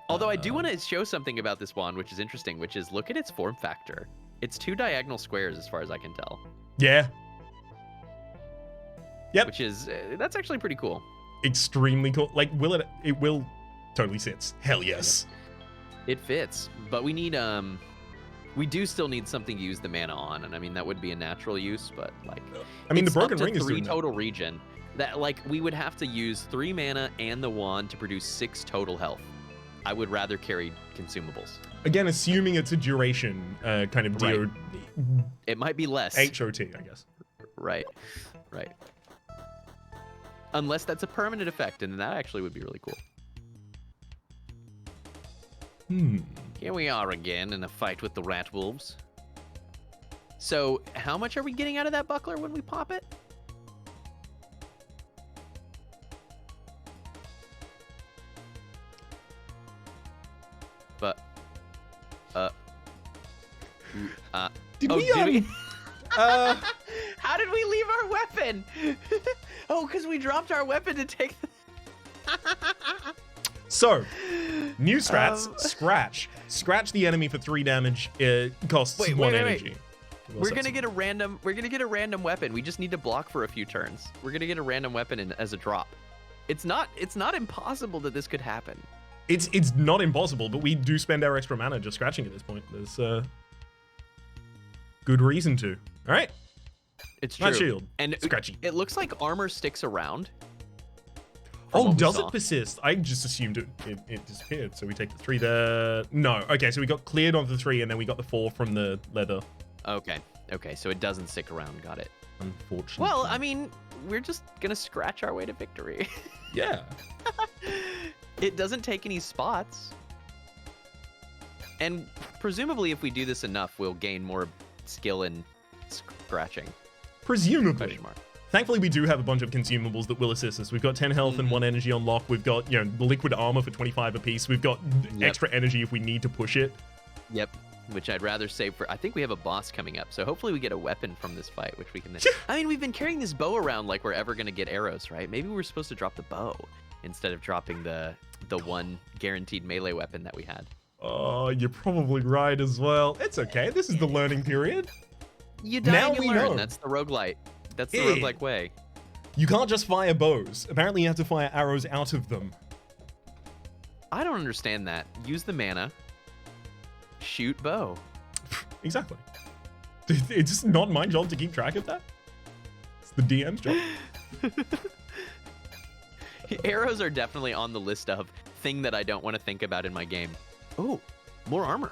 Although I do want to show something about this wand, which is interesting, which is look at its form factor. It's 2 diagonal squares as far as I can tell. Yeah. Yep. Which is, that's actually pretty cool. Extremely cool. Like, it will totally sits. Hell yes. It fits, but we need, we do still need something to use the mana on, and I mean, that would be a natural use, but like, I mean, the it's up broken to ring is 3 doing that. total regen. That, like, we would have to use 3 mana and the wand to produce 6 total health. I would rather carry consumables. Again, assuming it's a duration kind of Right. DO, It might be less. HOT, I guess. Right, right. Unless that's a permanent effect, and that actually would be really cool. Here we are again in a fight with the rat wolves. So, how much are we getting out of that buckler when we pop it? But, Did oh, we, did we? How did we leave our weapon? Oh, because we dropped our weapon to take the... So, new strats, scratch. Scratch the enemy for 3 damage. It costs Wait, 1 wait. energy. We're gonna get a random weapon. We just need to block for a few turns. We're gonna get a random weapon as a drop. It's not impossible that this could happen. It's not impossible, but we do spend our extra mana just scratching at this point. There's good reason to. All right. It's true. Not shield. And Scratchy. it looks like armor sticks around. Oh, does it persist? I just assumed it disappeared. So we take the 3 there. No. Okay, so we got cleared on the 3, and then we got the 4 from the leather. Okay. Okay, so it doesn't stick around. Got it. Unfortunately. Well, I mean, we're just gonna scratch our way to victory. Yeah. It doesn't take any spots. And presumably if we do this enough, we'll gain more skill in scratching. Presumably. Question mark. Thankfully, we do have a bunch of consumables that will assist us. We've got 10 health and 1 energy on lock. We've got, liquid armor for 25 apiece. We've got extra energy if we need to push it. Yep. Which I'd rather save for. I think we have a boss coming up, so hopefully we get a weapon from this fight, which we can then. I mean, we've been carrying this bow around like we're ever gonna get arrows, right? Maybe we're supposed to drop the bow instead of dropping the one guaranteed melee weapon that we had. Oh, you're probably right as well. It's okay. This is the learning period. You die Now and you we learn. know. That's the roguelite. That's the Yeah. roguelike way. You can't just fire bows. Apparently, you have to fire arrows out of them. I don't understand that. Use the mana. Shoot bow. Exactly. It's just not my job to keep track of that. It's the DM's job. Arrows are definitely on the list of thing that I don't want to think about in my game. Oh, more armor.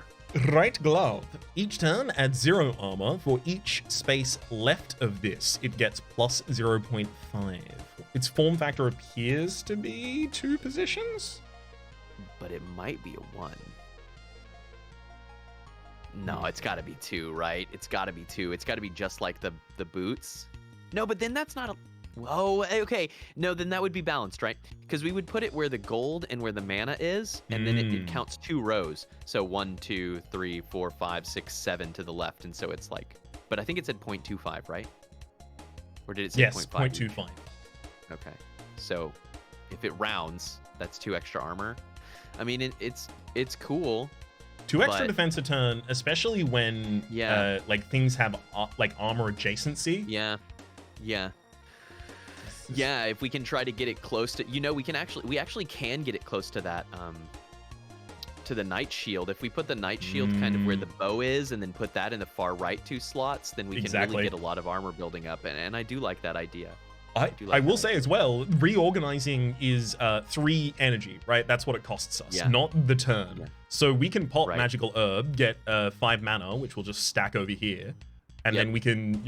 Right glove. Each turn adds 0 armor. For each space left of this, it gets plus 0.5. Its form factor appears to be 2 positions. But it might be a 1. No, it's got to be 2, right? It's got to be 2. It's got to be just like the boots. No, but then that's not a... Oh, okay. No, then that would be balanced, right? Because we would put it where the gold and where the mana is, and then it counts 2 rows. So 1, 2, 3, 4, 5, 6, 7 to the left, and so it's like... But I think it said 0.25, right? Or did it say 0.5? Yes, 0.25. Okay. So if it rounds, that's 2 extra armor. I mean, it's cool. 2 extra but- defense a turn, especially when things have armor adjacency. Yeah. Yeah. Yeah, if we can try to get it close to, we actually can get it close to that, to the Knight Shield. If we put the Knight Shield kind of where the bow is and then put that in the far right 2 slots, then we can really get a lot of armor building up. And I do like that idea. I will say as well, reorganizing is 3 energy, right? That's what it costs us, not the turn. Yeah. So we can pop Magical Herb, get 5 mana, which will just stack over here. And then we can,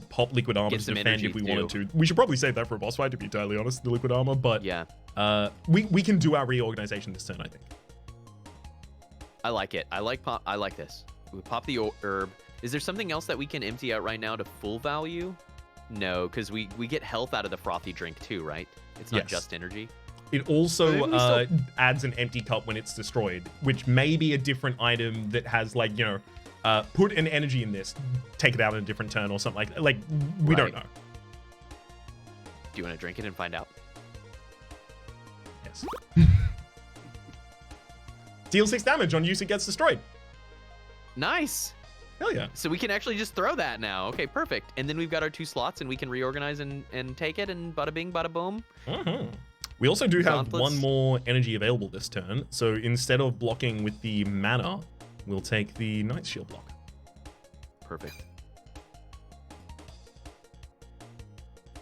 pop Liquid Armor to defend if we wanted to. We should probably save that for a boss fight, to be entirely honest, the Liquid Armor. But we can do our reorganization this turn, I think. I like it. I like this. We pop the herb. Is there something else that we can empty out right now to full value? No, because we get health out of the frothy drink too, right? It's not just energy. It also adds an empty cup when it's destroyed, which may be a different item that has put an energy in this, take it out in a different turn or something like we don't know. Do you want to drink it and find out? Yes. Deal 6 damage on use, it gets destroyed. Nice. Hell yeah. So we can actually just throw that now. Okay, perfect. And then we've got our 2 slots and we can reorganize and take it and bada bing, bada boom. We also do have Gauntlets. 1 more energy available this turn. So instead of blocking with the mana, we'll take the Knight's Shield block. Perfect.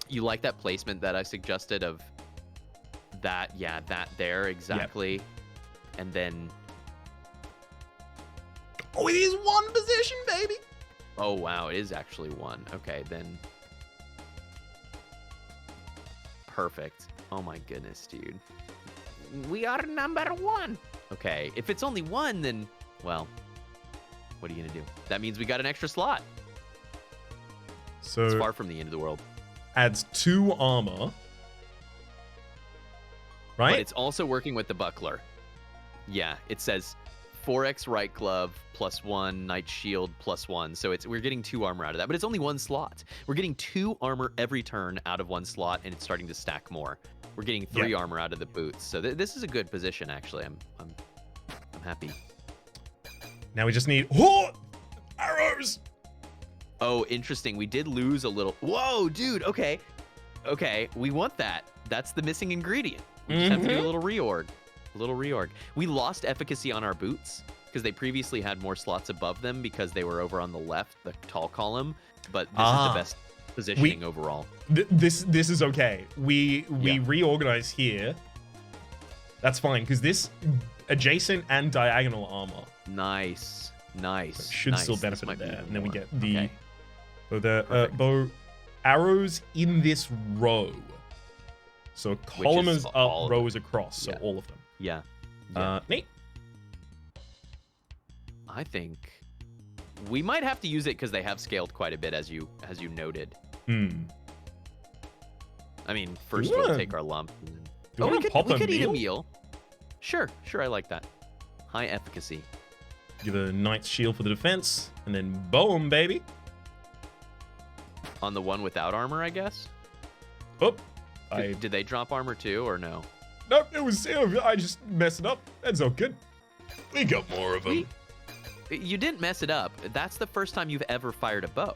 You like that placement that I suggested of that? Yeah, that there, exactly. Yep. And then... Oh, it is 1 position, baby! Oh, wow, it is actually 1. Okay, then... Perfect. Oh my goodness, dude. We are number 1! Okay, if it's only 1, then... Well, what are you gonna do? That means we got an extra slot. So it's far from the end of the world. Adds 2 armor. Right? But it's also working with the buckler. Yeah, it says 4x right glove +1, Knight Shield +1. So we're getting 2 armor out of that, but it's only 1 slot. We're getting 2 armor every turn out of 1 slot, and it's starting to stack more. We're getting 3 armor out of the boots. So this is a good position, actually. I'm happy. Now we just need arrows. Oh, interesting. We did lose a little. Whoa, dude. Okay. We want that. That's the missing ingredient. We just have to do a little reorg. We lost efficacy on our boots because they previously had more slots above them because they were over on the left, the tall column. But this is the best positioning overall. This is okay. We reorganize here. That's fine because this adjacent and diagonal armor. Nice. Nice. Should nice. still This benefit might be there. even And then we more. get the Okay. the bow arrows in this row. So column is all up, of row them. is across. So Yeah. all of them. Yeah. Neat. I think we might have to use it because they have scaled quite a bit, as you noted. Hmm. I mean, first we we'll wanna- take our lump. And then... Do we wanna pop we a could eat a meal? meal. Sure, I like that. High efficacy. Give a knight's shield for the defense, and then boom, baby. On the one without armor, I guess. Oh, Did they drop armor too, or no? no, I just messed it up. That's all good. We got more of them. You didn't mess it up. That's the first time you've ever fired a bow.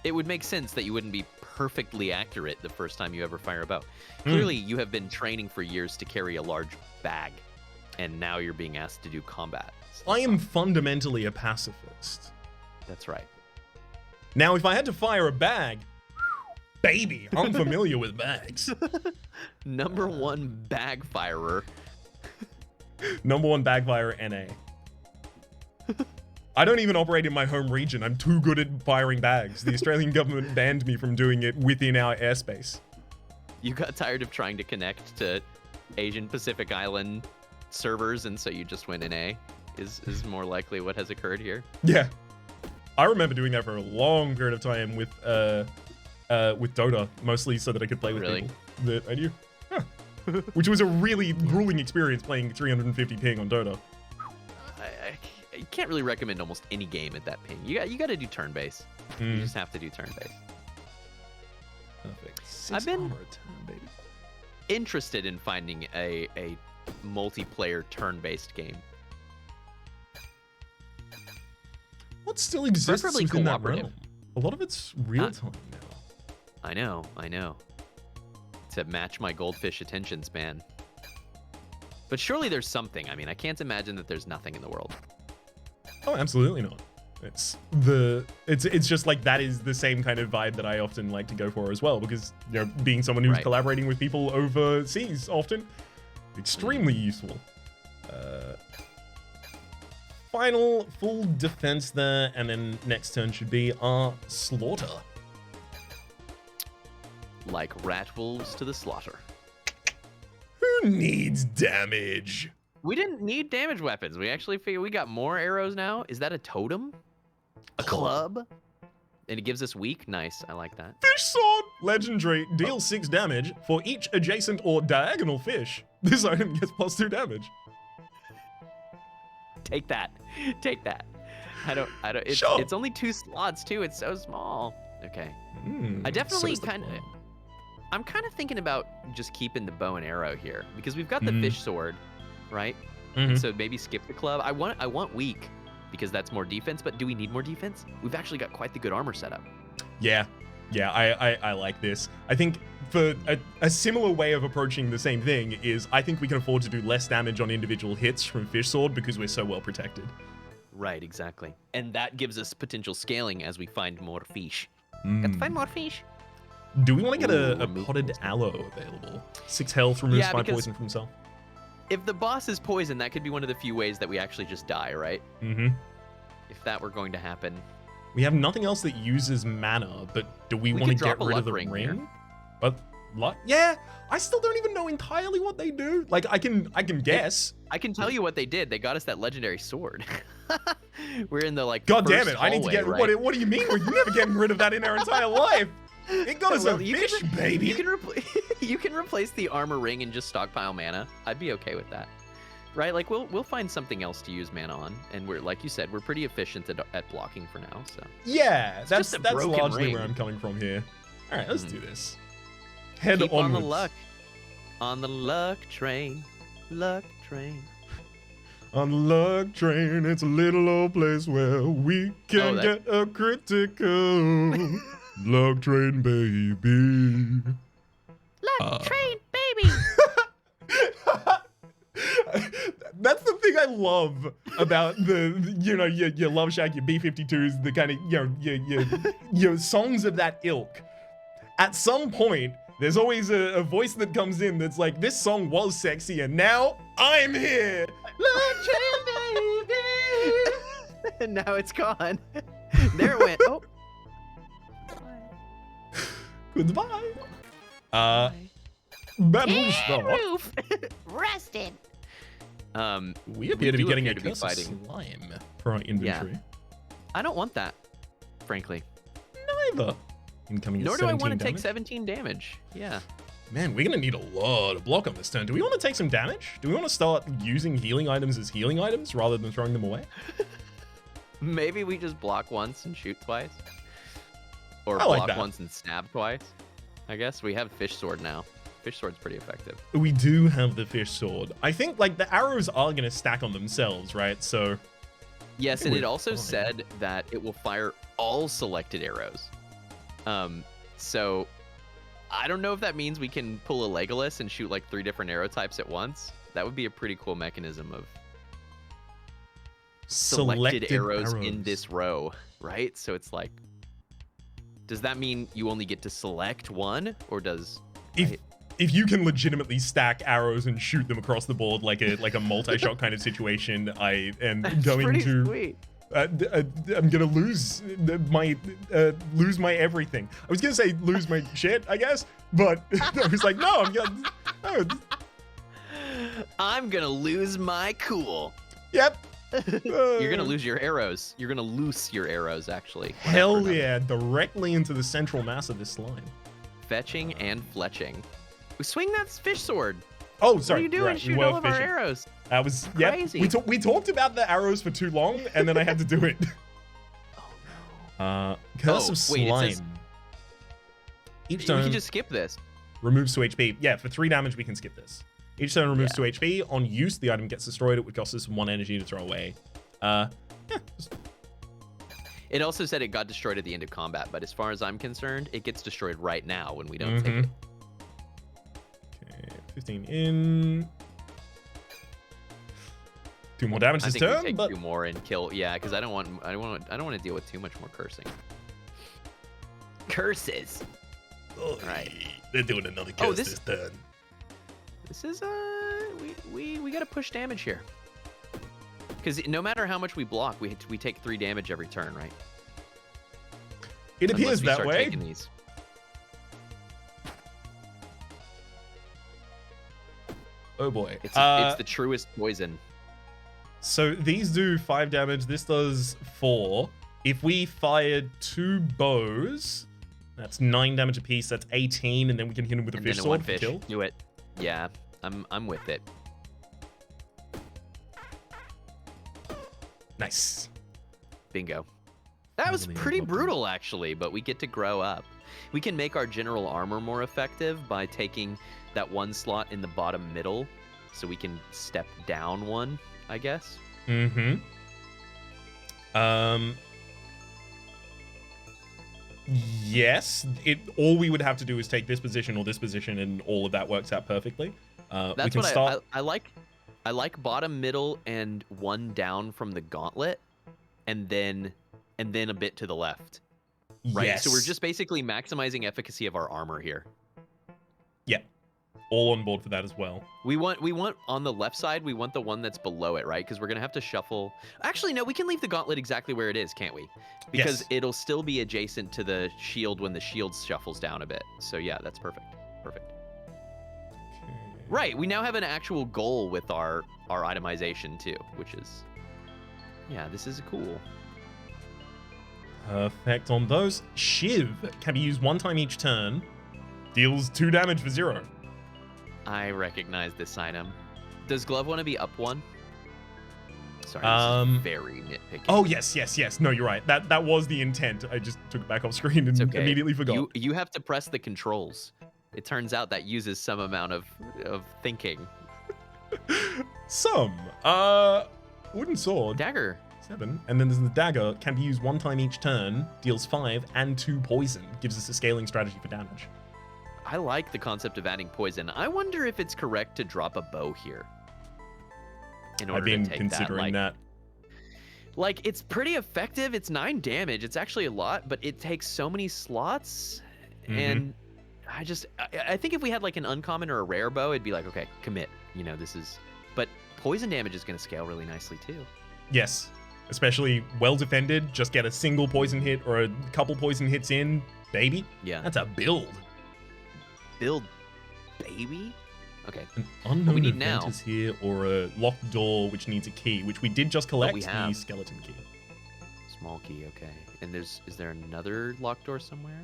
It would make sense that you wouldn't be perfectly accurate the first time you ever fire a bow. Clearly, you have been training for years to carry a large bag, and now you're being asked to do combat. So I am fundamentally a pacifist. That's right. Now, if I had to fire a bag, baby, I'm familiar with bags. Number one bag firer. Number one bag firer, NA. I don't even operate in my home region. I'm too good at firing bags. The Australian government banned me from doing it within our airspace. You got tired of trying to connect to Asian Pacific Island servers, and so you just went in A. Is more likely what has occurred here. Yeah. I remember doing that for a long period of time with Dota, mostly so that I could play with people that I knew. Huh. Which was a really grueling experience playing 350 ping on Dota. I can't really recommend almost any game at that ping. You got to do turn-based. You just have to do turn-based. Perfect. I've been- armor a turn, baby. Interested in finding a multiplayer turn-based game. What still exists Preferably within that cooperative. realm? A lot of it's real time now. I know. To match my goldfish attention span. But surely there's something. I mean, I can't imagine that there's nothing in the world. Oh, absolutely not. It's just like that is the same kind of vibe that I often like to go for as well, because being someone who's Right. collaborating with people overseas often, extremely useful. Final full defense there, and then next turn should be our slaughter. Like rat wolves to the slaughter. Who needs damage? We didn't need damage weapons. We actually figured we got more arrows now. Is that a totem? A club? And it gives us weak? Nice, I like that. Fish sword! Legendary, deal 6 damage for each adjacent or diagonal fish. This item gets +2 damage. Take that. Take that. I don't, Sure. it's only 2 slots too. It's so small. Okay. I So definitely is the kind of, bow. I'm kind of thinking about just keeping the bow and arrow here because we've got the Mm. fish sword, right? Mhm. So maybe skip the club. I want weak because that's more defense, but do we need more defense? We've actually got quite the good armor setup. Yeah, I like this. I think for a similar way of approaching the same thing is I think we can afford to do less damage on individual hits from Fish Sword because we're so well protected. Right, exactly. And that gives us potential scaling as we find more fish. Mm. Got to find more fish. Do we want to get a remove potted poison. aloe available? 6 health, removes Yeah, 5 because- poison from himself. If the boss is poison, that could be one of the few ways that we actually just die, right? Mm-hmm. If that were going to happen. We have nothing else that uses mana, but do we We want to could drop get a rid of luck the ring ring? here. But luck? Yeah, I still don't even know entirely what they do. Like I can guess. I can tell you what they did. They got us that legendary sword. We're in the like. God damn first it! I need to hallway, get right? What do you mean? We're never getting rid of that in our entire life. It got us Well, a you fish, can baby. You can replace the armor ring and just stockpile mana. I'd be okay with that. Right? Like we'll find something else to use mana on, and we're like you said, we're pretty efficient at blocking for now. So Yeah, that's just a that's broken largely ring. where I'm coming from here. All right, let's do this. Head keep on onwards. the luck, on the luck train, luck train. On the luck train, it's a little old place where we can that- get a critical luck train, baby. Luck train, baby. That's the thing I love about your Love Shack, your B-52s, the kind of your songs of that ilk. At some point, there's always a voice that comes in that's like, this song was sexy and now I'm here. Luck train, baby. And now it's gone. There it went. Oh. Goodbye. Bye. Battle Tin start. roof. Rusted. We appear to be do getting a appear to be curse of fighting. slime for our inventory. I don't want that, frankly. Neither. Incoming Nor is do I 17 want to take damage. 17 damage. Yeah. Man, we're gonna need a lot of block on this turn. Do we want to take some damage? Do we want to start using healing items as healing items rather than throwing them away? Maybe we just block once and shoot twice. Or I like block that. once and stab twice. I guess we have fish sword now. Fish sword's pretty effective. We do have the fish sword. I think like the arrows are gonna stack on themselves, right? So Yes, think and it we're also fine. said that it will fire all selected arrows. So I don't know if that means we can pull a Legolas and shoot like 3 different arrow types at once. That would be a pretty cool mechanism of selected arrows in this row, right? So it's like, does that mean you only get to select one, or does If you can legitimately stack arrows and shoot them across the board like a multi-shot kind of situation, I am going pretty to. sweet. I'm gonna lose my everything. I was gonna say lose my shit, I guess, but I was like, no, I'm gonna lose my cool. Yep. You're gonna lose your arrows. You're gonna loose your arrows, actually. Hell Whatever. yeah, directly into the central mass of this slime. Fetching and fletching. Swing that fish sword. Oh, sorry. What are you doing? Right, we Shoot were all of our fishing. arrows. I was, yeah. Crazy. We talked about the arrows for too long, and then I had to do it. Curse of wait, it slime. says- Each We turn can just skip this. removes 2 HP. Yeah, for 3 damage, we can skip this. Each turn removes Yeah. 2 HP. On use, the item gets destroyed. It would cost us 1 energy to throw away. Yeah, It also said it got destroyed at the end of combat, but as far as I'm concerned, it gets destroyed right now when we don't take it. Okay, 15 in. 2 more damage I this think we turn, take but 2 more and kill. Yeah, because I don't want to deal with too much more cursing. Curses. oh, Right. they're doing another curse this- this turn. This is we got to push damage here. Because no matter how much we block, we take 3 damage every turn, right? It Unless appears we that start way. taking these. Oh boy. It's the truest poison. So these do 5 damage. This does 4. If we fired 2 bows, that's 9 damage apiece. That's 18, and then we can hit him with a And fish then sword one for fish. kill. Do it. Yeah, I'm with it. Nice. Bingo. That was Finally pretty unlocked it. brutal, actually, but we get to grow up. We can make our general armor more effective by taking that 1 slot in the bottom middle, so we can step down 1, I guess. Mm-hmm. Yes. All we would have to do is take this position or this position, and all of that works out perfectly. We That's can what start. I like. I like bottom, middle, and 1 down from the gauntlet, and then a bit to the left. Right. Yes. So we're just basically maximizing efficacy of our armor here. Yeah. All on board for that as well. We want on the left side, we want the one that's below it, right? Because we're gonna have to shuffle. Actually, no, we can leave the gauntlet exactly where it is, can't we? Because Yes. it'll still be adjacent to the shield when the shield shuffles down a bit. So yeah, that's perfect. Perfect. Right. We now have an actual goal with our itemization too, which is, yeah, this is cool. Perfect on those. Shiv can be used 1 time each turn. Deals 2 damage for 0. I recognize this item. Does Glove want to be up 1? Sorry, this is very nitpicky. Oh, yes. No, you're right. That was the intent. I just took it back off screen and It's okay. immediately forgot. You have to press the controls. It turns out that uses some amount of thinking. Some. Wooden sword. Dagger. 7. And then there's the dagger. Can be used 1 time each turn. Deals 5 and 2 poison. Gives us a scaling strategy for damage. I like the concept of adding poison. I wonder if it's correct to drop a bow here. In order I've been to take considering that. that. Like, it's pretty effective. It's 9 damage. It's actually a lot, but it takes so many slots. And I think if we had like an uncommon or a rare bow, it'd be like, okay, commit. You know, this is. But poison damage is going to scale really nicely too. Yes. especially well defended, just get a single poison hit or a couple poison hits in, baby. Yeah. That's a build. Build, baby. Okay. An unknown we need event now. is here, or a locked door which needs a key, which we did just collect, we the have. skeleton key. Small key, okay. And is there another locked door somewhere?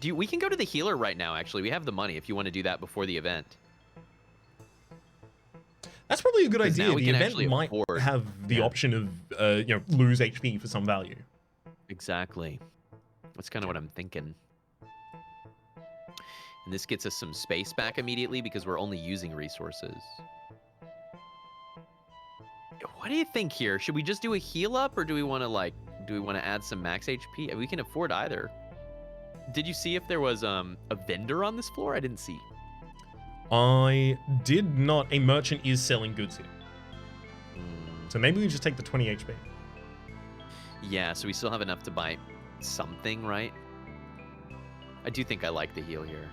We can go to the healer right now, actually. We have the money if you want to do that before the event. That's probably a good 'Cause now idea. we The can event actually might afford- have the yeah. option of, lose HP for some value. Exactly. That's kind of what I'm thinking. And this gets us some space back immediately because we're only using resources. What do you think here? Should we just do a heal up, or do we want to add some max HP? We can afford either. Did you see if there was a vendor on this floor? I didn't see. I did not. A merchant is selling goods here. So maybe we just take the 20 HP. Yeah, so we still have enough to buy something, right? I do think I like the heal here.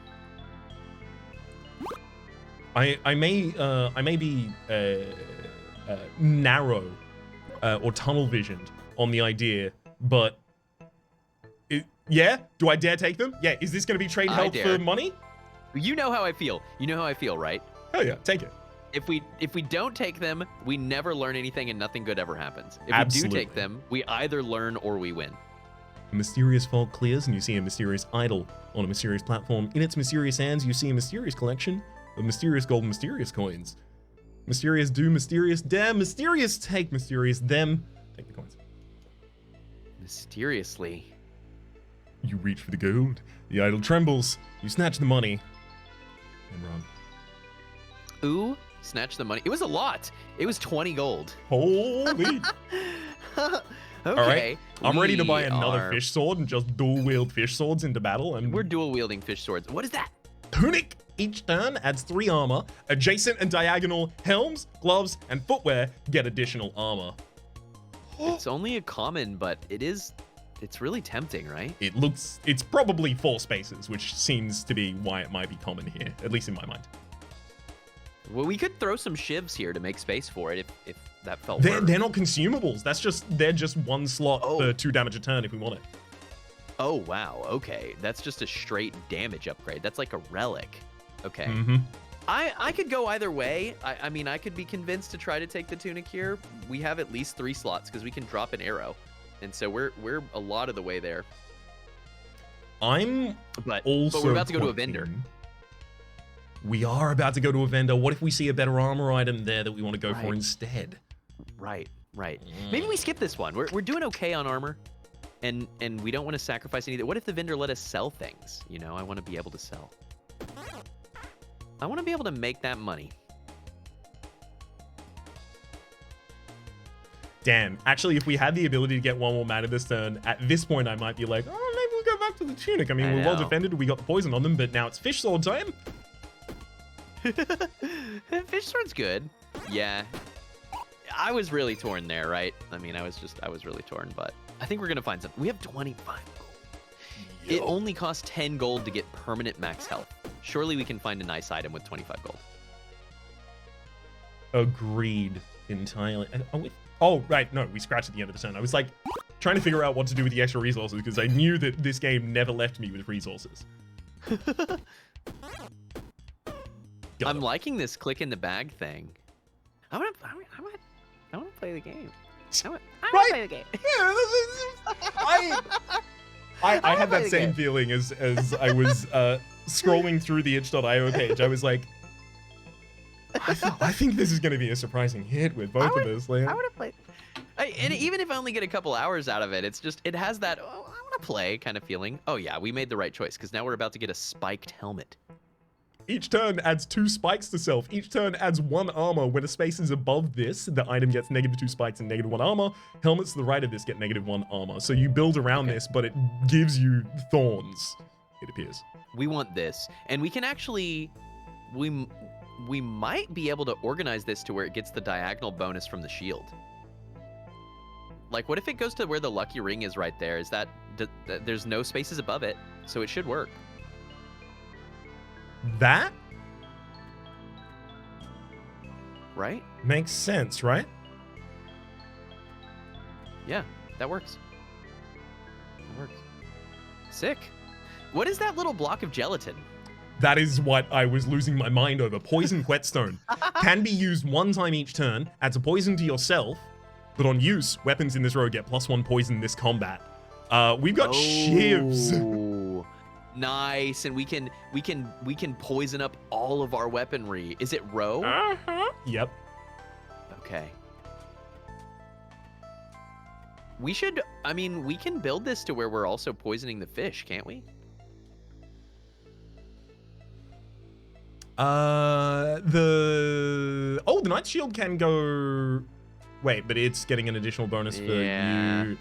I may be narrow or tunnel visioned on the idea, but yeah, do I dare take them? Yeah, is this going to be trade I health dare. for money? You know how I feel. You know how I feel, right? Hell yeah, take it. If we don't take them, we never learn anything and nothing good ever happens. If Absolutely. we do take them, we either learn or we win. A mysterious fog clears and you see a mysterious idol on a mysterious platform. In its mysterious hands, you see a mysterious collection of mysterious gold and mysterious coins. Mysterious do, mysterious damn, mysterious take, mysterious them. Take the coins. Mysteriously. You reach for the gold. The idol trembles. You snatch the money and run. Ooh, snatch the money. It was a lot. It was 20 gold. Holy. Okay. All right. I'm ready to buy we another are- fish sword and just dual wield fish swords into battle. And We're dual wielding fish swords. What is that? tunic. Each turn adds 3 armor. Adjacent and diagonal helms, gloves, and footwear get additional armor. It's only a common, but it's really tempting, right? It's probably 4 spaces, which seems to be why it might be common here, at least in my mind. Well, we could throw some shivs here to make space for it if that felt They're worse. not consumables. They're just 1 slot for 2 damage a turn if we want it. Oh, wow. Okay. That's just a straight damage upgrade. That's like a relic. Okay. Mm-hmm. I could go either way. I mean, I could be convinced to try to take the tunic here. We have at least 3 slots because we can drop an arrow. And so we're a lot of the way there. I'm But also we're about to go to a vendor. thinking- We are about to go to a vendor. What if we see a better armor item there that we want to go for Right. instead? Right. Maybe we skip this one. We're doing okay on armor. And we don't want to sacrifice anything. What if the vendor let us sell things? You know, I want to be able to sell. I want to be able to make that money. Damn. Actually, if we had the ability to get 1 more mana this turn, at this point I might be like, oh, maybe we'll go back to the tunic. I mean, I we're well know. defended. We got the poison on them, but now it's fish sword time. Fish sword's good. Yeah. I was really torn there, right? I mean, I was really torn, but I think we're going to find something. We have 25 gold. It only costs 10 gold to get permanent max health. Surely we can find a nice item with 25 gold. Agreed entirely. Oh, right. No, we scratched at the end of the turn. I was like trying to figure out what to do with the extra resources because I knew that this game never left me with resources. I'm liking this click in the bag thing. I want to play the game. I want Right. to play the game. I had play that the same game. feeling as I was scrolling through the itch.io page. I was like, I think this is going to be a surprising hit with both of us. Like, I want to play. And even if I only get a couple hours out of it, it's just, it has that, oh, I want to play kind of feeling. Oh yeah, we made the right choice because now we're about to get a spiked helmet. each turn adds 2 spikes to self. Each turn adds 1 armor. When a space is above this, the item gets -2 spikes and -1 armor. Helmets to the right of this get -1 armor. So you build around this, but it gives you thorns, it appears. We want this, and we can actually, we might be able to organize this to where it gets the diagonal bonus from the shield. Like, what if it goes to where the lucky ring is right there? Is that, there's no spaces above it, so it should work. That Right? makes sense, right? Yeah, that works. That works. Sick. What is that little block of gelatin? That is what I was losing my mind over. Poison whetstone can be used one time each turn, adds a poison to yourself, but on use, weapons in this row get +1 poison this combat. We've got shivs. Oh, nice, and we can poison up all of our weaponry. Is it row? Yep. Okay. We should. I mean, we can build this to where we're also poisoning the fish, can't we? The Knight's Shield can go. Wait, but it's getting an additional bonus for you.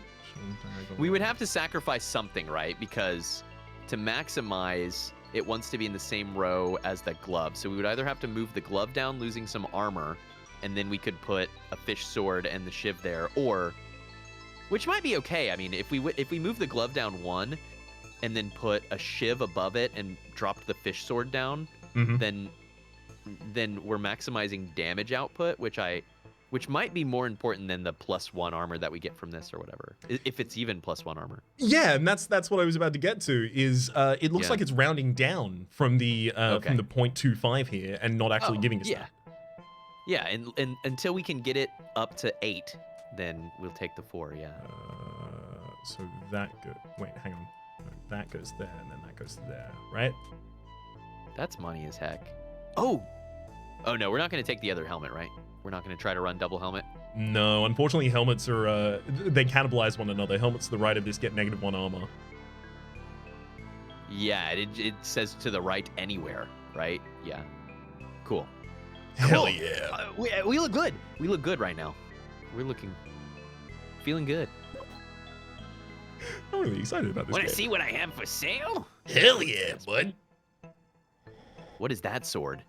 We would have to sacrifice something, right? Because to maximize, it wants to be in the same row as the glove. So we would either have to move the glove down, losing some armor, and then we could put a fish sword and the shiv there, or, which might be okay. I mean, if we move the glove down 1, and then put a shiv above it and dropped the fish sword down, then we're maximizing damage output, which might be more important than the +1 armor that we get from this or whatever, if it's even +1 armor. Yeah, and that's what I was about to get to. Is it looks like it's rounding down from the 0.25 here and not actually giving us that. Yeah, and until we can get it up to 8, then we'll take the 4. Yeah. So that wait, hang on. No, that goes there, and then that goes there, right? That's money as heck. Oh no, we're not going to take the other helmet, right? We're not going to try to run double helmet? No, unfortunately, helmets are, they cannibalize one another. Helmets to the right of this get -1 armor. Yeah, it says to the right anywhere, right? Yeah. Cool. Hell yeah. We look good. We look good right now. We're feeling good. I'm really excited about this. Want to see what I have for sale? Hell yeah, bud. What is that sword?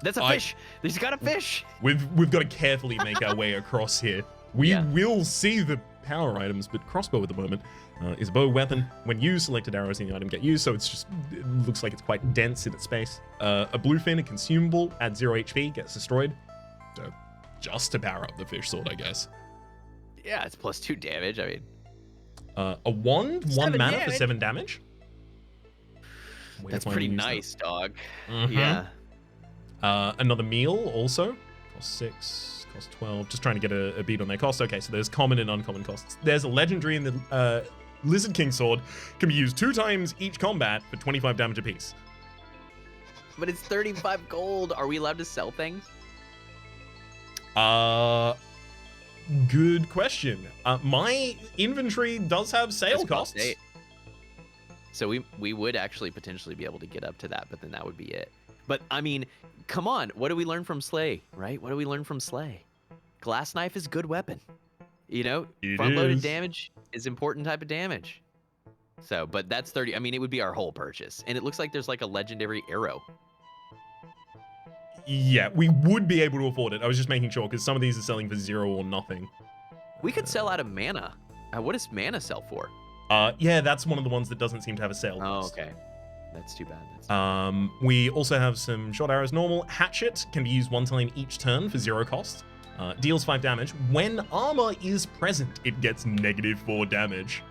That's a fish. He's got a fish. We've got to carefully make our way across here. We will see the power items, but crossbow at the moment is a bow weapon. When used, selected arrows in the item get used, so it looks like it's quite dense in its space. A bluefin, a consumable, adds 0 HP, gets destroyed. So just to power up the fish sword, I guess. Yeah, it's +2 damage. I mean, a wand, 1 mana for 7 damage. That's pretty nice, dog. Mm-hmm. Yeah. Another meal also cost 6, cost 12. Just trying to get a beat on their cost. Okay, so there's common and uncommon costs. There's a legendary in the Lizard King sword, can be used 2 times each combat for 25 damage apiece. But it's 35 gold. Are we allowed to sell things? Good question. My inventory does have sale costs. 8. So we would actually potentially be able to get up to that, but then that would be it. But I mean, come on, what do we learn from Slay, right? What do we learn from Slay? Glass knife is a good weapon. You know, front-loaded damage is important type of damage. So, but that's 30. I mean, it would be our whole purchase. And it looks like there's like a legendary arrow. Yeah, we would be able to afford it. I was just making sure, because some of these are selling for 0 or nothing. We could sell out of mana. What does mana sell for? Yeah, that's one of the ones that doesn't seem to have a sale cost. Oh, okay. That's too bad. We also have some short arrows normal. Hatchet can be used 1 time each turn for 0 cost. Deals 5 damage. When armor is present, it gets -4 damage.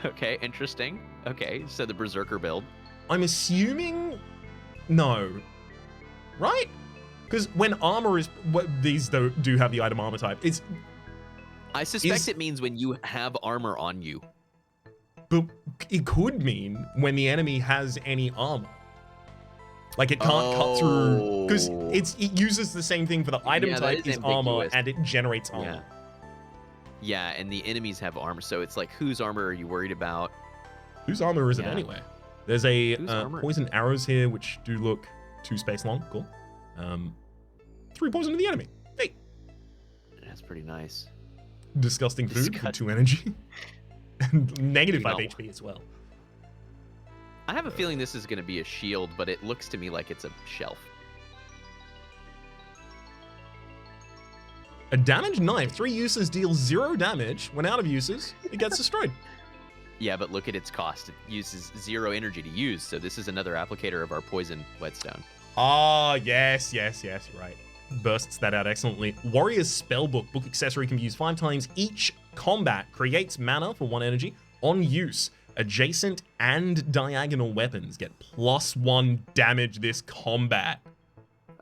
Okay, interesting. Okay, so the Berserker build. I'm assuming... No. Right? Because when armor is... These do have the item armor type. I suspect it means when you have armor on you. But it could mean when the enemy has any armor. Like it can't cut through, because it uses the same thing for the item type is armor, and it generates armor. Yeah, and the enemies have armor, so it's like, whose armor are you worried about? Whose armor is it anyway? There's a poison arrows here, which do look 2 space long. Cool. 3 poison to the enemy. Hey. That's pretty nice. Disgusting food for 2 energy. And -5 HP as well. I have a feeling this is going to be a shield, but it looks to me like it's a shelf. A damaged knife. 3 uses deals 0 damage. When out of uses, it gets destroyed. Yeah, but look at its cost. It uses 0 energy to use, so this is another applicator of our poison whetstone. Ah, yes, you're right. bursts that out excellently. Warrior's Spellbook. Book accessory can be used 5 times each combat. Creates mana for 1 energy. On use, adjacent and diagonal weapons get +1 damage this combat.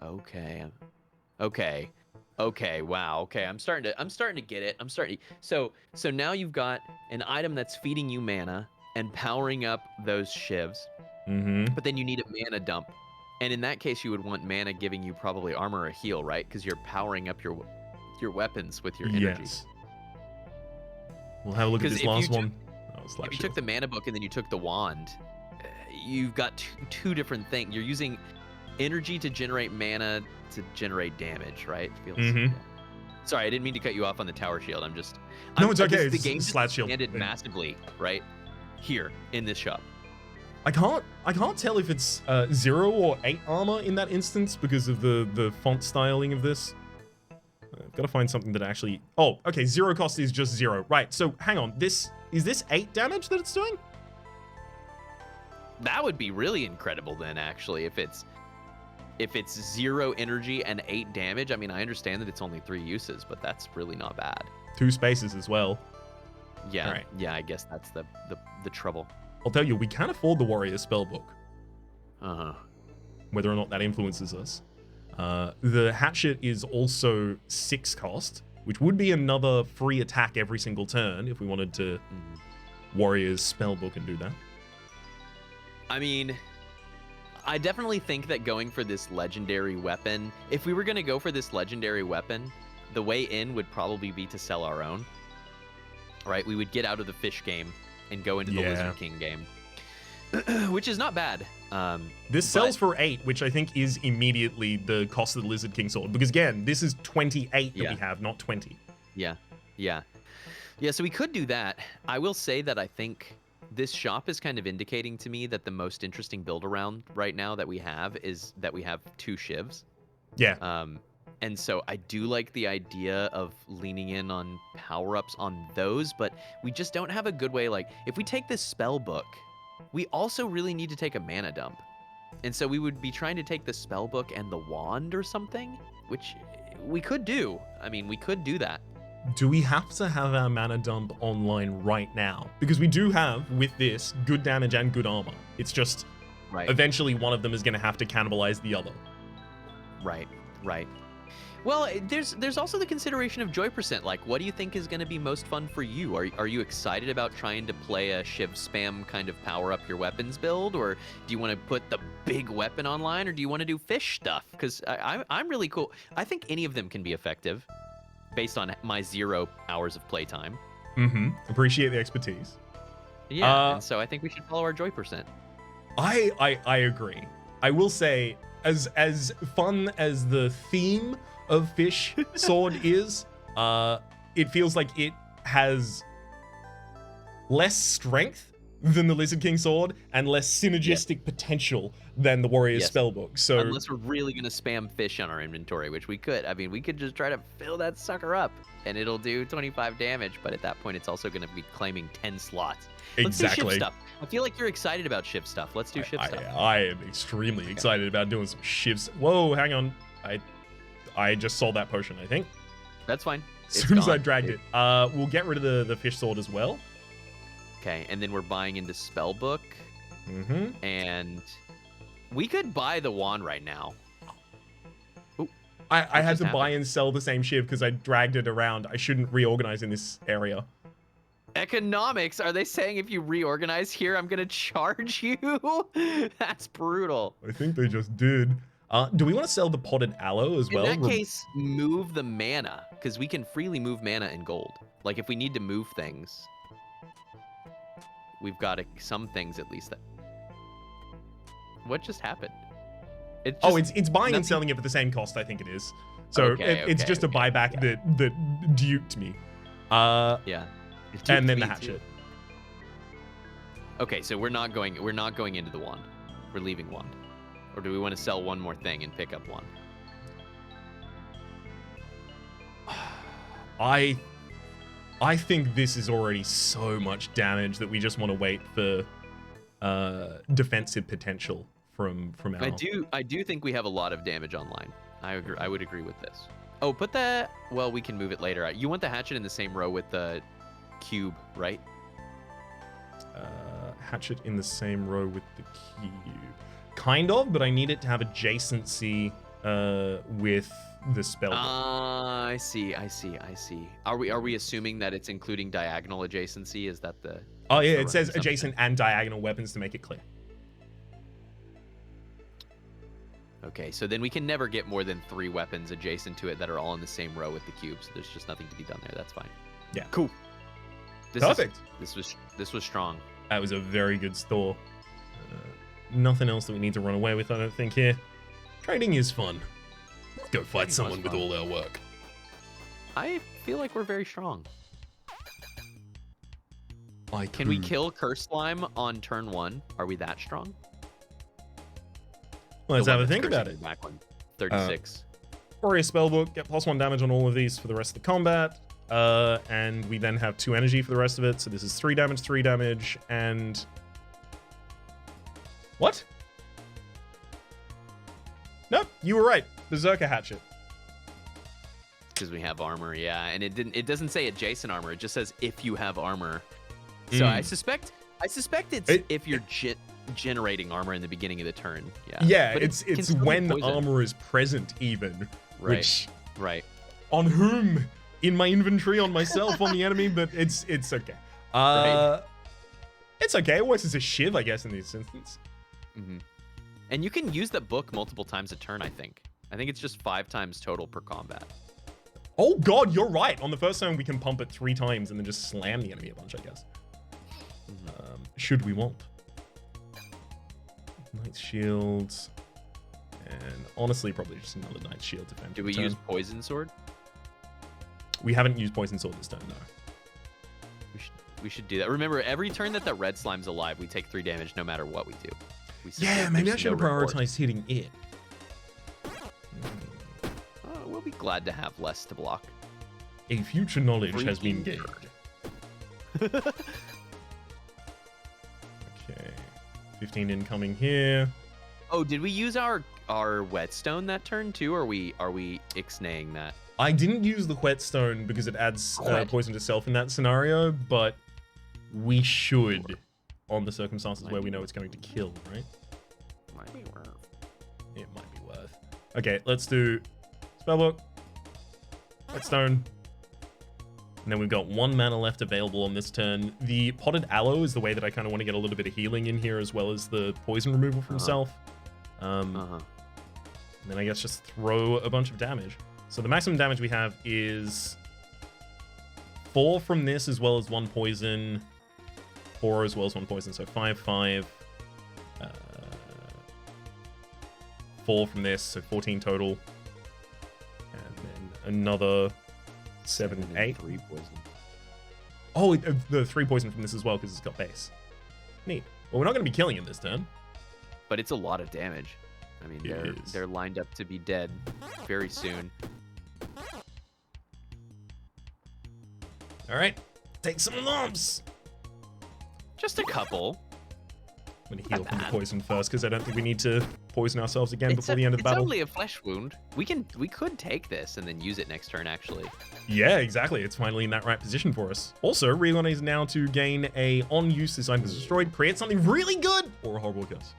Okay. Wow. Okay. I'm starting to get it. So now you've got an item that's feeding you mana and powering up those shivs. Mm-hmm. But then you need a mana dump. And in that case, you would want mana giving you probably armor or heal, right? Because you're powering up your weapons with your energy. Yes. We'll have a look at this last one. If you took the mana book and then you took the wand, you've got two different things. You're using energy to generate mana to generate damage, right? Mm-hmm. Sorry, I didn't mean to cut you off on the tower shield. No, it's okay. The game Slat shield expanded massively, right? Here in this shop. I can't tell if it's 0 or 8 armor in that instance because of the font styling of this. I've got to find something that actually... Oh, okay, 0 cost is just 0. Right, so hang on. Is this 8 damage that it's doing? That would be really incredible then, actually, if it's 0 energy and 8 damage. I mean, I understand that it's only 3 uses, but that's really not bad. 2 spaces as well. Yeah, right. Yeah, I guess that's the trouble. I'll tell you, we can afford the Warrior Spellbook. Uh-huh. Whether or not that influences us. The Hatchet is also 6 cost, which would be another free attack every single turn if we wanted to Warrior's Spellbook and do that. I mean, I definitely think that going for this legendary weapon, if we were going to go for this legendary weapon, the way in would probably be to sell our own. Right? We would get out of the fish game and go into the Lizard King game, which is not bad. This sells for 8, which I think is immediately the cost of the Lizard King sword. Because again, this is 28 that we have, not 20. Yeah. So we could do that. I will say that I think this shop is kind of indicating to me that the most interesting build around right now that we have is that we have 2 shivs. Yeah. And so I do like the idea of leaning in on power-ups on those, but we just don't have a good way. Like, if we take this spell book, we also really need to take a mana dump. And so we would be trying to take the spell book and the wand or something, which we could do. I mean, we could do that. Do we have to have our mana dump online right now? Because we do have, with this, good damage and good armor. It's just, eventually one of them is going to have to cannibalize the other. Right. Well, there's also the consideration of joy percent. Like, what do you think is going to be most fun for you? Are you excited about trying to play a shiv spam kind of power up your weapons build, or do you want to put the big weapon online, or do you want to do fish stuff? Because I'm really cool. I think any of them can be effective, based on my 0 hours of playtime. Mm-hmm. Appreciate the expertise. Yeah, and so I think we should follow our joy percent. I agree. I will say, as fun as the theme of Fish Sword is, it feels like it has less strength than the Lizard King Sword and less synergistic potential than the Warrior's Spellbook. So unless we're really going to spam fish on our inventory, which we could. I mean, we could just try to fill that sucker up and it'll do 25 damage, but at that point it's also going to be claiming 10 slots. Let's do shiv stuff. I feel like you're excited about shiv stuff. Let's do shiv stuff. I am extremely excited about doing some shivs. Whoa, hang on. I just sold that potion, I think. That's fine. As soon as I dragged it. We'll get rid of the fish sword as well. Okay, and then we're buying into Spellbook. Mm-hmm. And we could buy the wand right now. Ooh, I had to buy and sell the same shiv because I dragged it around. I shouldn't reorganize in this area. Economics? Are they saying if you reorganize here, I'm going to charge you? That's brutal. I think they just did. Do we want to sell the potted aloe as well? In that case, move the mana, because we can freely move mana in gold. Like, if we need to move things, we've got some things at least that... What just happened? It's buying and selling it for the same cost, I think it is. So it's just a buyback that duped me. Yeah. And then the hatchet. Okay, so we're not going into the wand. We're leaving wand. Or do we want to sell one more thing and pick up one? I think this is already so much damage that we just want to wait for defensive potential from our... I do think we have a lot of damage online. I agree. I would agree with this. Oh, put that. Well, we can move it later. You want the hatchet in the same row with the cube, right? Hatchet in the same row with the cube. Kind of, but I need it to have adjacency with the spell. I see. Are we assuming that it's including diagonal adjacency? Is that the? Oh yeah, it says adjacent and diagonal weapons to make it clear. Okay, so then we can never get more than 3 weapons adjacent to it that are all in the same row with the cubes. There's just nothing to be done there. That's fine. Yeah. Cool. Perfect. This was strong. That was a very good store. Nothing else that we need to run away with, I don't think, here. Trading is fun. Let's go fight someone with all our work. I feel like we're very strong. Can Hmm. we kill Curse Slime on turn 1? Are we that strong? Well, let's The have one a that's think about cursing it. the back one. 36. Warrior Spellbook, get +1 damage on all of these for the rest of the combat. And we then have 2 energy for the rest of it. So this is 3 damage, and... What? Nope, you were right. Berserker Hatchet. Because we have armor, yeah. And it doesn't say adjacent armor. It just says if you have armor. So I suspect it's if you're generating armor in the beginning of the turn. Yeah. Yeah, But it's can still be when poison. armor is present, even. Right. Which, Right. on whom? In my inventory, on myself, on the enemy, but it's okay. Right. It's okay. It works as a shiv, I guess, in this instance. Mm-hmm. And you can use the book multiple times a turn, I think. I think it's just 5 times total per combat. Oh god, you're right. On the first turn, we can pump it 3 times and then just slam the enemy a bunch, I guess. Should we want. Knight's Shields. And honestly, probably just another Knight's Shield defense. Do we use Poison Sword? We haven't used Poison Sword this turn, no. We should do that. Remember, every turn that the red slime's alive, we take 3 damage no matter what we do. Yeah, maybe I should have reward. prioritized hitting it. We'll be glad to have less to block. A future knowledge has been Freaking gained. Okay. 15 incoming here. Oh, did we use our whetstone that turn too, or are we ixnaying that? I didn't use the whetstone because it adds poison to self in that scenario, but we should on the circumstances where we know it's going to kill, right? Might be worth. It might be worth. Okay, let's do Spellbook, Whetstone, and then we've got 1 mana left available on this turn. The Potted Aloe is the way that I kind of want to get a little bit of healing in here, as well as the poison removal from self. And then I guess just throw a bunch of damage. So the maximum damage we have is 4 from this, as well as 1 poison, 4 as well as 1 poison, so 5, 5. 4 from this, so 14 total. And then another 7, 8. 3 poison. Oh, the 3 poison from this as well, because it's got base. Neat. Well, we're not going to be killing him this turn. But it's a lot of damage. I mean, they're lined up to be dead very soon. All right, take some lumps. Just a couple. I'm going to heal from the poison first, because I don't think we need to poison ourselves again before the end of the It's battle. only a flesh wound. We could take this and then use it next turn, actually. Yeah, exactly. It's finally in that right position for us. Also, Regon is now to gain a on use this item is destroyed, create something really good, or a horrible curse.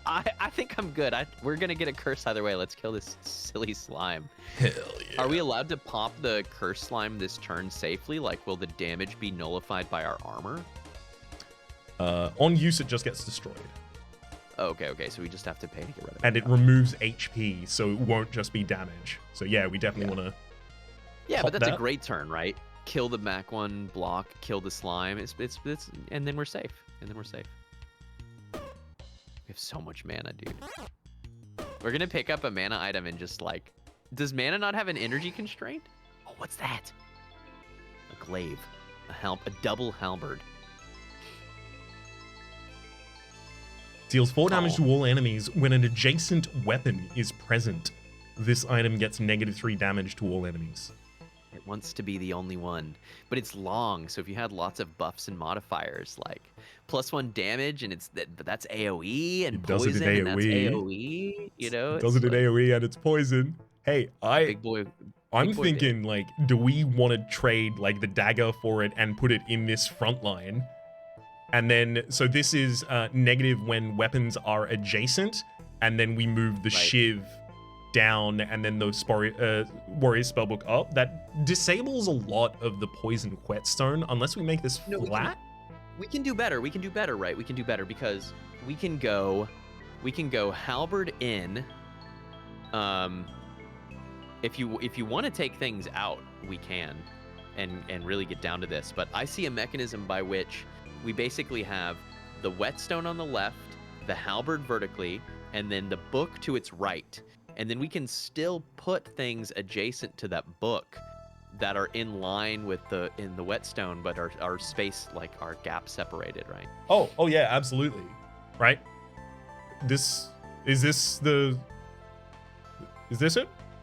I think I'm good. We're gonna get a curse either way. Let's kill this silly slime. Hell yeah. Are we allowed to pop the curse slime this turn safely? Like, will the damage be nullified by our armor? On use, it just gets destroyed. Oh, okay. So we just have to pay to get rid of it. And it removes HP, so it won't just be damage. So yeah, we definitely want to. Yeah, but that's that. a great turn, right? Kill the back one, block, kill the slime. It's and then we're safe. We have so much mana, dude. We're gonna pick up a mana item and just like, does mana not have an energy constraint? Oh, what's that? A glaive, a double halberd. Deals 4 damage to all enemies when an adjacent weapon is present. This item gets -3 damage to all enemies. It wants to be the only one, but it's long. So if you had lots of buffs and modifiers, like +1 damage, and but that's AOE and It does it in poison, and that's AoE. AOE. You know, It does it's it in like AoE and it's poison. Hey, big boy. I'm Big boy big. thinking, like, do we want to trade, like, the dagger for it and put it in this front line? And then, so this is negative when weapons are adjacent, and then we move the shiv down, and then the warrior spellbook up. That disables a lot of the poison whetstone, unless we make this flat. We can do better. We can do better, right? We can do better because we can go halberd in. If you want to take things out, we can, and really get down to this. But I see a mechanism by which we basically have the whetstone on the left, the halberd vertically, and then the book to its right. And then we can still put things adjacent to that book that are in line with the whetstone, but are space, like our gap separated, right? Oh yeah, absolutely. Right? Is this it?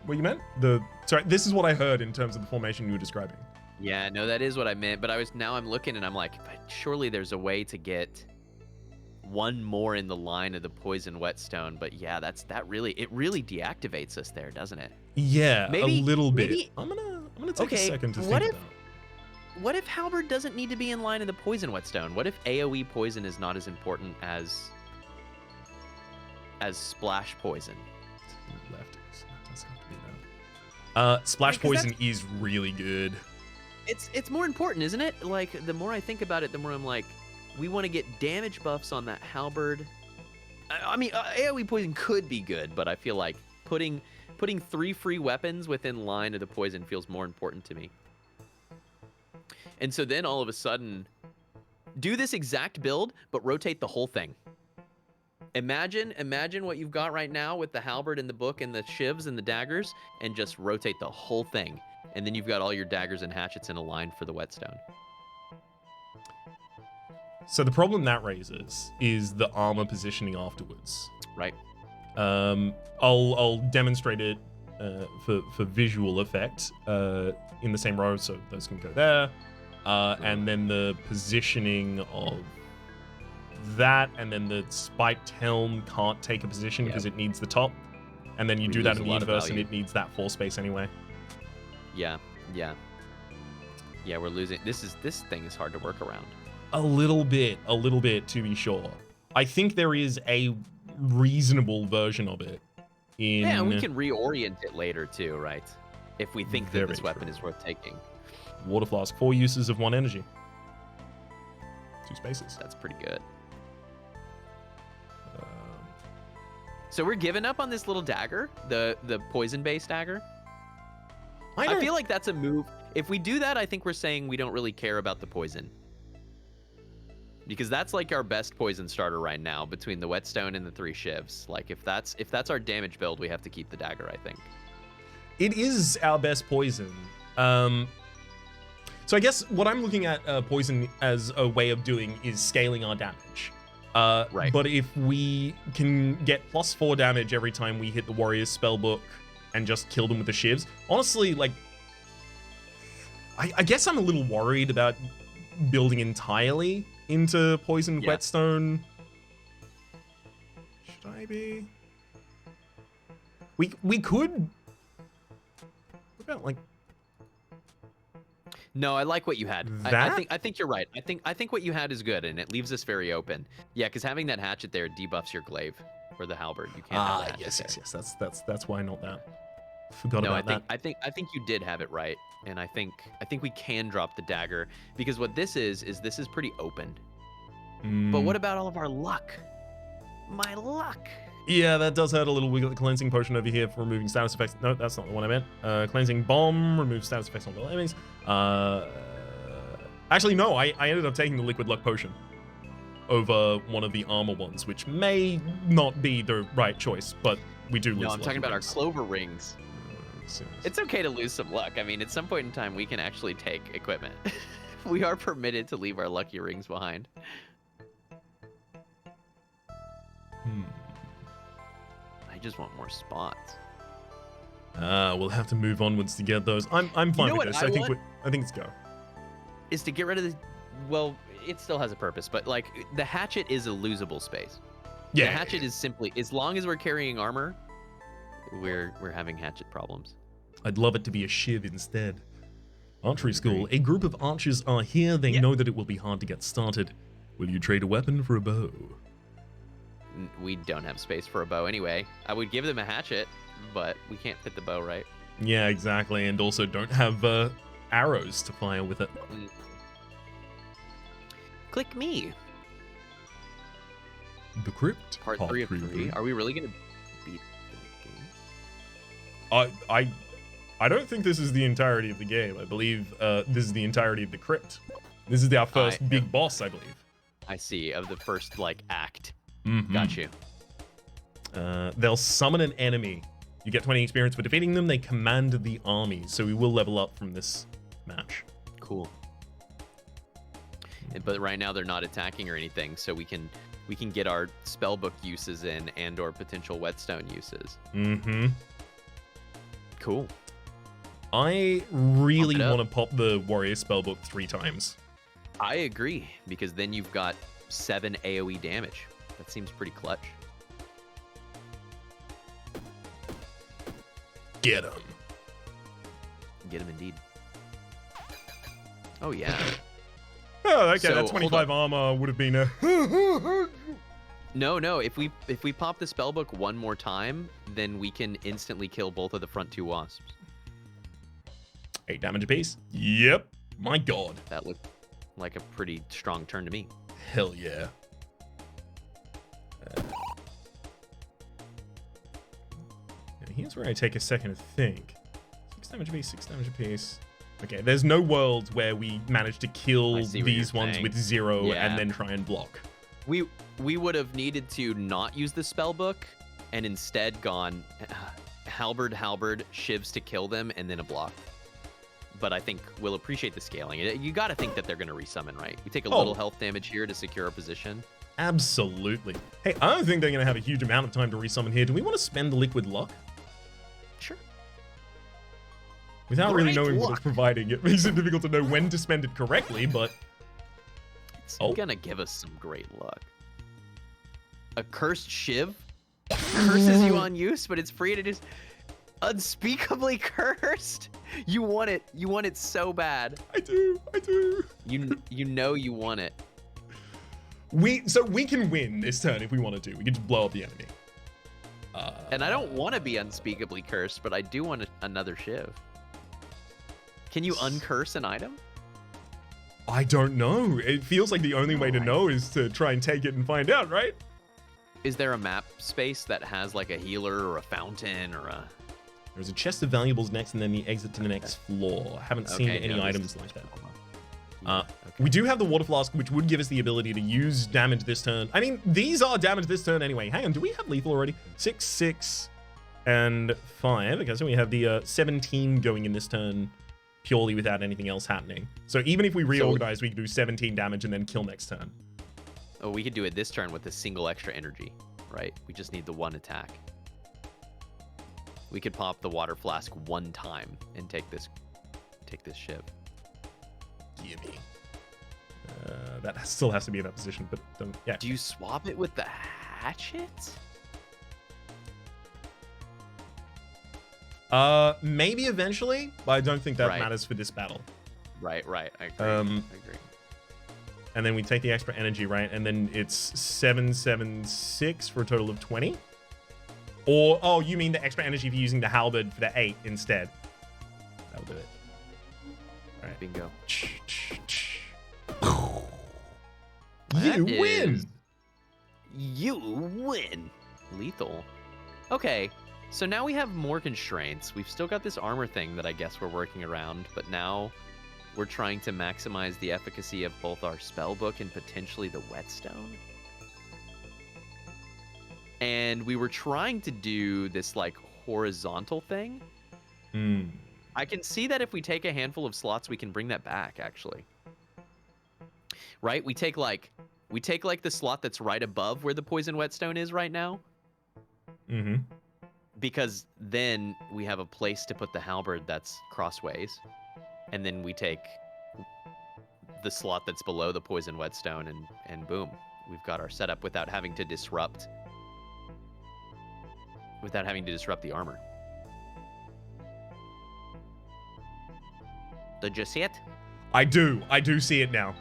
What you meant? Sorry, this is what I heard in terms of the formation you were describing. Yeah, no, that is what I meant. But I'm looking and I'm like, but surely there's a way to get one more in the line of the poison whetstone. But yeah, it really deactivates us there, doesn't it? Yeah, Maybe, a little bit. Maybe, I'm gonna take a second to think about. What if halberd doesn't need to be in line of the poison whetstone? What if AoE poison is not as important as splash poison? Splash poison is really good. It's more important, isn't it? Like, the more I think about it, the more I'm like, we want to get damage buffs on that halberd. I mean, AoE poison could be good, but I feel like putting 3 free weapons within line of the poison feels more important to me. And so then all of a sudden, do this exact build, but rotate the whole thing. Imagine what you've got right now with the halberd and the book and the shivs and the daggers, and just rotate the whole thing. And then you've got all your daggers and hatchets in a line for the whetstone. So the problem that raises is the armor positioning afterwards. Right. I'll demonstrate it for visual effect in the same row, so those can go there. And then the positioning of that, and then the spiked helm can't take a position because it needs the top. And then you do that in the universe, and it needs that 4 space anyway. Yeah, we're losing. This thing is hard to work around. A little bit to be sure. I think there is a reasonable version of it. Yeah, we can reorient it later too, right? If we think that this weapon is worth taking. Water flask, 4 uses of 1 energy. 2 spaces. That's pretty good. So we're giving up on this little dagger, the poison-based dagger? I feel like that's a move. If we do that, I think we're saying we don't really care about the poison. Because that's like our best poison starter right now between the whetstone and the 3 shivs. Like, if that's our damage build, we have to keep the dagger, I think. It is our best poison. So I guess what I'm looking at poison as a way of doing is scaling our damage. Right. But if we can get +4 damage every time we hit the warrior's spellbook and just kill them with the shivs, honestly, like, I guess I'm a little worried about building entirely into poison whetstone. Should I be? We could. What about, like? No, I like what you had. That? I think you're right. I think what you had is good, and it leaves us very open. Yeah, because having that hatchet there debuffs your glaive or the halberd. You can't have that. Yes. That's why not that. Forgot about that. I think you did have it right, and I think we can drop the dagger because what this is pretty open. But what about all of our luck? My luck. Yeah, that does hurt a little. We got the cleansing potion over here for removing status effects. No, that's not the one I meant. Cleansing bomb removes status effects on all enemies. Actually, no, I ended up taking the liquid luck potion over one of the armor ones, which may not be the right choice, but we do lose. No, I'm talking about our clover rings. It's okay to lose some luck. I mean, at some point in time, we can actually take equipment. We are permitted to leave our lucky rings behind. Hmm. I just want more spots. We'll have to move onwards to get those. I'm fine know with what this. I I think want? it's go. Is to get rid of the. Well, it still has a purpose, but like the hatchet is a losable space. Yeah. The hatchet is simply, as long as we're carrying armor, we're having hatchet problems. I'd love it to be a shiv instead. Archery school. A group of archers are here. They know that it will be hard to get started. Will you trade a weapon for a bow? We don't have space for a bow anyway. I would give them a hatchet, but we can't fit the bow, right? Yeah, exactly. And also don't have arrows to fire with it. Click me. The crypt. Part 3 of 3. Are we really going to beat the game? I don't think this is the entirety of the game. I believe this is the entirety of the crypt. This is our first big boss, I believe. I see, of the first, like, act. Mm-hmm. Got you. They'll summon an enemy. You get 20 experience for defeating them. They command the army, so we will level up from this match. Cool. But right now they're not attacking or anything, so we can get our spellbook uses in and or potential whetstone uses. Mm-hmm. Cool. I really want to pop the warrior spellbook 3 times. I agree, because then you've got 7 AoE damage. That seems pretty clutch. Get him. Get him indeed. Oh yeah. Oh, okay. So, That 25 armor would have been a. No. If we pop the spellbook one more time, then we can instantly kill both of the front 2 wasps. 8 damage apiece. Yep. My God. That looked like a pretty strong turn to me. Hell yeah. Here's where I take a second to think. 6 damage apiece, 6 damage apiece. Okay, there's no world where we manage to kill these ones with 0 and then try and block. We would have needed to not use the spellbook and instead gone halberd, shivs to kill them, and then a block. But I think we'll appreciate the scaling. You got to think that they're going to resummon, right? We take a little health damage here to secure our position. Absolutely. Hey, I don't think they're going to have a huge amount of time to resummon here. Do we want to spend the liquid luck? Sure. Without really knowing what it's providing, it makes it difficult to know when to spend it correctly, but... It's gonna give us some great luck. A cursed shiv curses you on use, but it's free to just... Unspeakably cursed? You want it. You want it so bad. I do. You know you want it. So we can win this turn if we want to. We can just blow up the enemy. And I don't want to be unspeakably cursed, but I do want another shiv. Can you uncurse an item? I don't know. It feels like the only way to know is to try and take it and find out, right? Is there a map space that has like a healer or a fountain or a... There's a chest of valuables next and then the exit to the next floor. I haven't seen any items like that. We do have the water flask, which would give us the ability to use damage this turn. I mean, these are damage this turn anyway. Hang on, do we have lethal already? 6, 6, and 5. Okay, so we have the 17 going in this turn purely without anything else happening. So even if we reorganize, we can do 17 damage and then kill next turn. Oh, we could do it this turn with a single extra energy, right? We just need the 1 attack. We could pop the water flask 1 time and take this shiv. Gimme. That still has to be in that position, but yeah. Do you swap it with the hatchet? Maybe eventually, but I don't think that matters for this battle. Right. I agree. And then we take the extra energy, right? And then it's 7, 7, 6 for a total of 20. Or, oh, you mean the extra energy for using the halberd for the 8 instead? That'll do it. All right. Bingo. You win! You win! Lethal. Okay, so now we have more constraints. We've still got this armor thing that I guess we're working around, but now we're trying to maximize the efficacy of both our spellbook and potentially the whetstone. And we were trying to do this like horizontal thing. I can see that if we take a handful of slots, we can bring that back actually. Right? We take like the slot that's right above where the poison whetstone is right now. because then we have a place to put the halberd that's crossways, and then we take the slot that's below the poison whetstone, and boom, we've got our setup without having to disrupt the armor. Did you see it? I do see it now.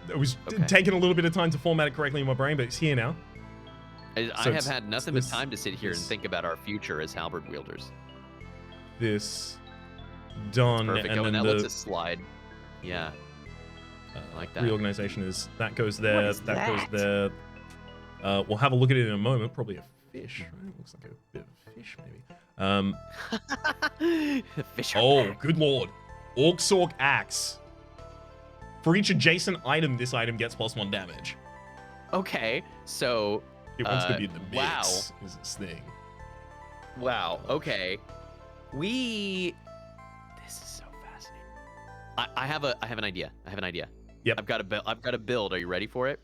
It was Okay. taking a little bit of time to format it correctly in my brain, but it's here now. I So have had nothing but this- time to sit here and this- think about our future as halberd wielders. This done, Perfect. and Oh, and then that lets the us slide. Yeah. like that. reorganization is that goes there, is that goes that? there. We'll have a look at it in a moment. Probably a fish. Right? Looks like a bit of a fish, maybe. Fish are Oh, back. good lord. Orc Axe. For each adjacent item, this item gets +1 damage. Okay, so It wants to be in the mix, wow. is its thing. wow. Okay, this is so fascinating. I have an idea. Yep. I've got a build. Are you ready for it?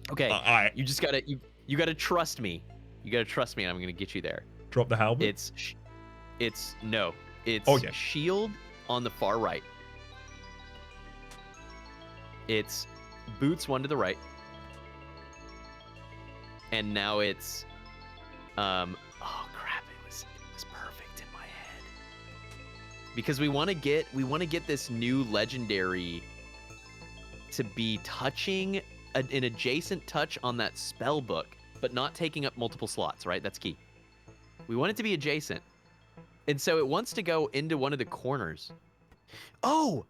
Okay. I You just gotta you gotta trust me. You gotta trust me, and I'm gonna get you there. drop the halberd. It's Oh, yeah. shield on the far right. It's boots one to the right. And now it's oh crap, it was perfect in my head. Because we want to get this new legendary to be touching an adjacent touch on that spell book, but not taking up multiple slots, right? That's key. We want it to be adjacent. And so it wants to go into one of the corners. Oh!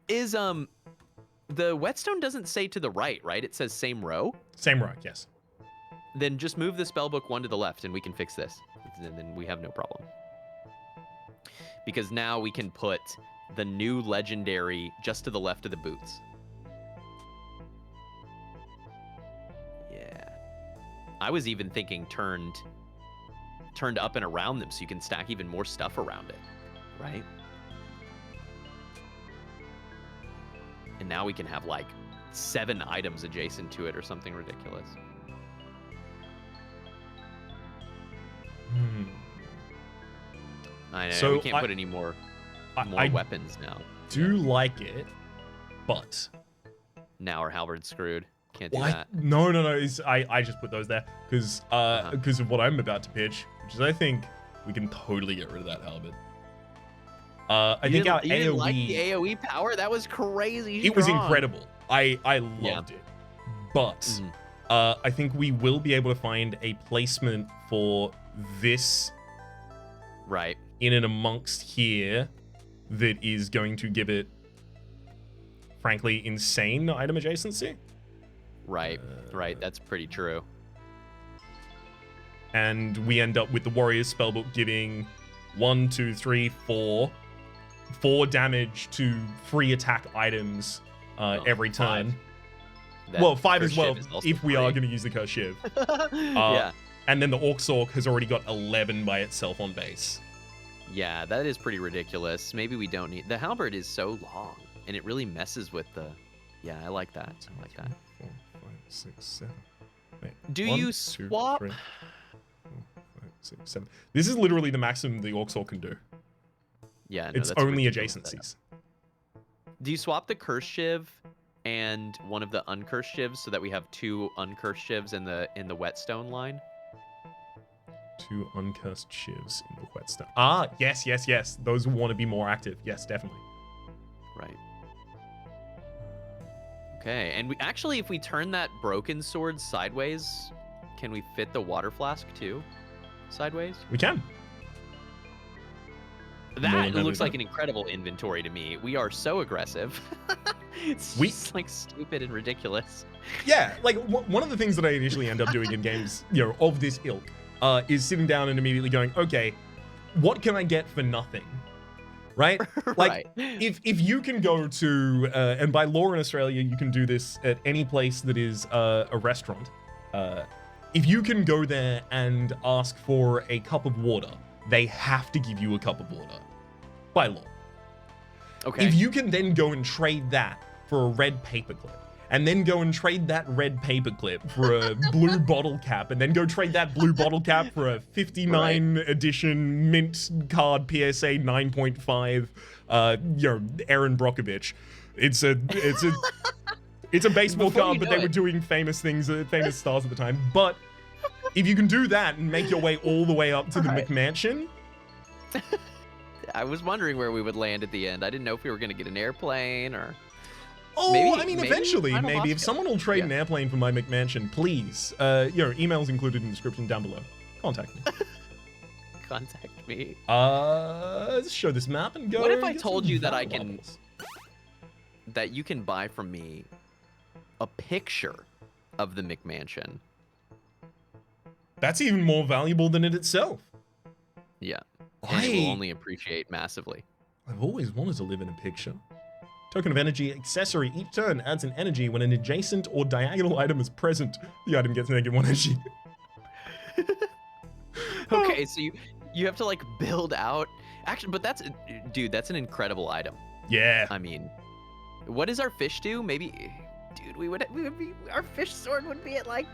Is the whetstone doesn't say to the right, right? It says same row. Same row, yes. Then just move the spellbook one to the left and we can fix this. And then we have no problem. Because now we can put the new legendary just to the left of the boots. Yeah. I was even thinking turned up and around them so you can stack even more stuff around it, right? And now we can have like 7 items adjacent to it or something ridiculous. I know, So we can't put any more I weapons now. do like it, but Now our halberd's screwed. Can't do why? that. No. I just put those there because of what I'm about to pitch, which is I think we can totally get rid of that halberd. I think our you didn't like the AOE, AOE power? That was crazy. it was strong. incredible. I loved it, but Mhm. I think we will be able to find a placement for this Right. in and amongst here that is going to give it, frankly, insane item adjacency. Right. Right. That's pretty true. And we end up with the Warrior's Spellbook giving 1, 2, 3, 4 damage to free attack items every turn. 5. That Well, 5 Curse as well, Shiv is also if we are free. going to use the Curse Shiv. Yeah. And then the Orc has already got 11 by itself on base. Yeah, that is pretty ridiculous. Maybe we don't need... The halberd is so long, and it really messes with the... Yeah, I like that. I like that. 4, 5, 6, 7. Wait, Do 1, you 2, swap? 3, 4, 5, 6, 7. This is literally the maximum the Orc can do. Yeah, no, It's that's only ridiculous. adjacencies. Do you swap the Curse Shiv and one of the Uncursed Shivs so that we have 2 Uncursed Shivs in the Whetstone line? 2 uncursed shivs in the whetstone. Yes. Those who want to be more active. Yes, definitely. Right. Okay, and we actually, if we turn that broken sword sideways, can we fit the water flask too? Sideways? We can. That than looks happy like to. an incredible inventory to me. We are so aggressive. It's just like stupid and ridiculous. Yeah, like one of the things that I initially end up doing in games, of this ilk, is sitting down and immediately going, okay, what can I get for nothing? Right? Like, Right. if you can go to, and by law in Australia, you can do this at any place that is a restaurant. If you can go there and ask for a cup of water, they have to give you a cup of water by law. Okay. If you can then go and trade that for a red paperclip, and then go and trade that red paperclip for a blue bottle cap, and then go trade that blue bottle cap for a 59 edition mint card PSA 9.5, Aaron Brockovich. It's a baseball Before card, you but know they were it. doing famous things, famous stars at the time. But if you can do that and make your way all the way up to the Alright. McMansion, I was wondering where we would land at the end. I didn't know if we were going to get an airplane or... oh, Maybe- I mean, maybe eventually, Final maybe if Boss someone will trade an Yeah. airplane for my McMansion, please. Emails included in the description down below. Contact me. Contact me. Let's show this map and go. What if I get told some you that I value can- levels. That you can buy from me a picture of the McMansion. That's even more valuable than it itself. Yeah. And it will I- only appreciate massively. I've always wanted to live in a picture. Token of energy accessory. Each turn adds an energy when an adjacent or diagonal item is present. The item gets -1 energy. Okay, so you have to like build out. Actually, but that's dude, that's an incredible item. Yeah. I mean, what does our fish do? Maybe, dude, we would be our fish sword would be at like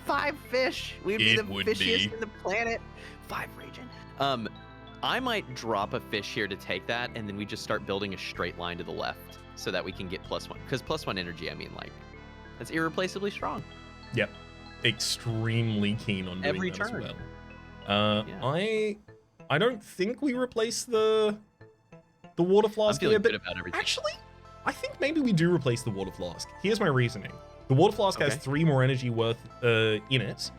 5 fish. We'd be It the would fishiest be. in the planet. 5 region. I might drop a fish here to take that, and then we just start building a straight line to the left so that we can get +1. Because +1 energy, I mean, like, that's irreplaceably strong. Yep. Extremely keen on doing Every that turn. as well. Yeah. I don't think we replace the water I'm flask feeling here, but good about everything. actually, I think maybe we do replace the water flask. Here's my reasoning. The water flask has Okay. 3 more energy worth in it,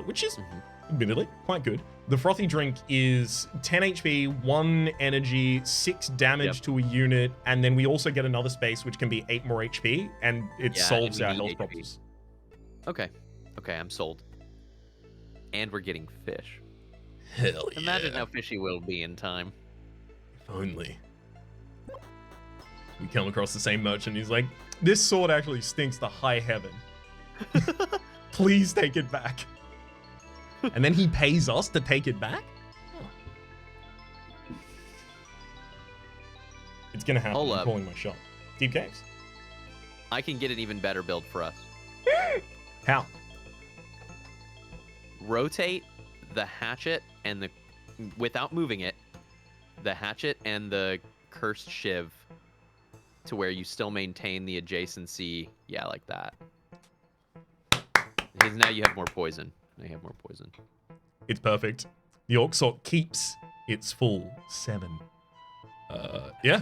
which is Mhm. admittedly quite good. The frothy drink is 10 HP, 1 energy, 6 damage Yep. to a unit, and then we also get another space which can be 8 more HP, and it Yeah, solves and we our need health HP. problems. Okay. Okay, I'm sold. And we're getting fish. Hell Imagine how fishy we'll be in time. If only. We come across the same merchant, he's like, this sword actually stinks to high heaven. Please take it back. And then he pays us to take it back? Huh. It's gonna happen. Hold I'm up. calling my shot. Deep caves? I can get an even better build for us. How? Rotate the hatchet and the, without moving it, the hatchet and the cursed shiv to where you still maintain the adjacency. Yeah, like that. Because now you have more poison. Now you have more poison. It's perfect. The Orc Sword keeps its full 7. Yeah.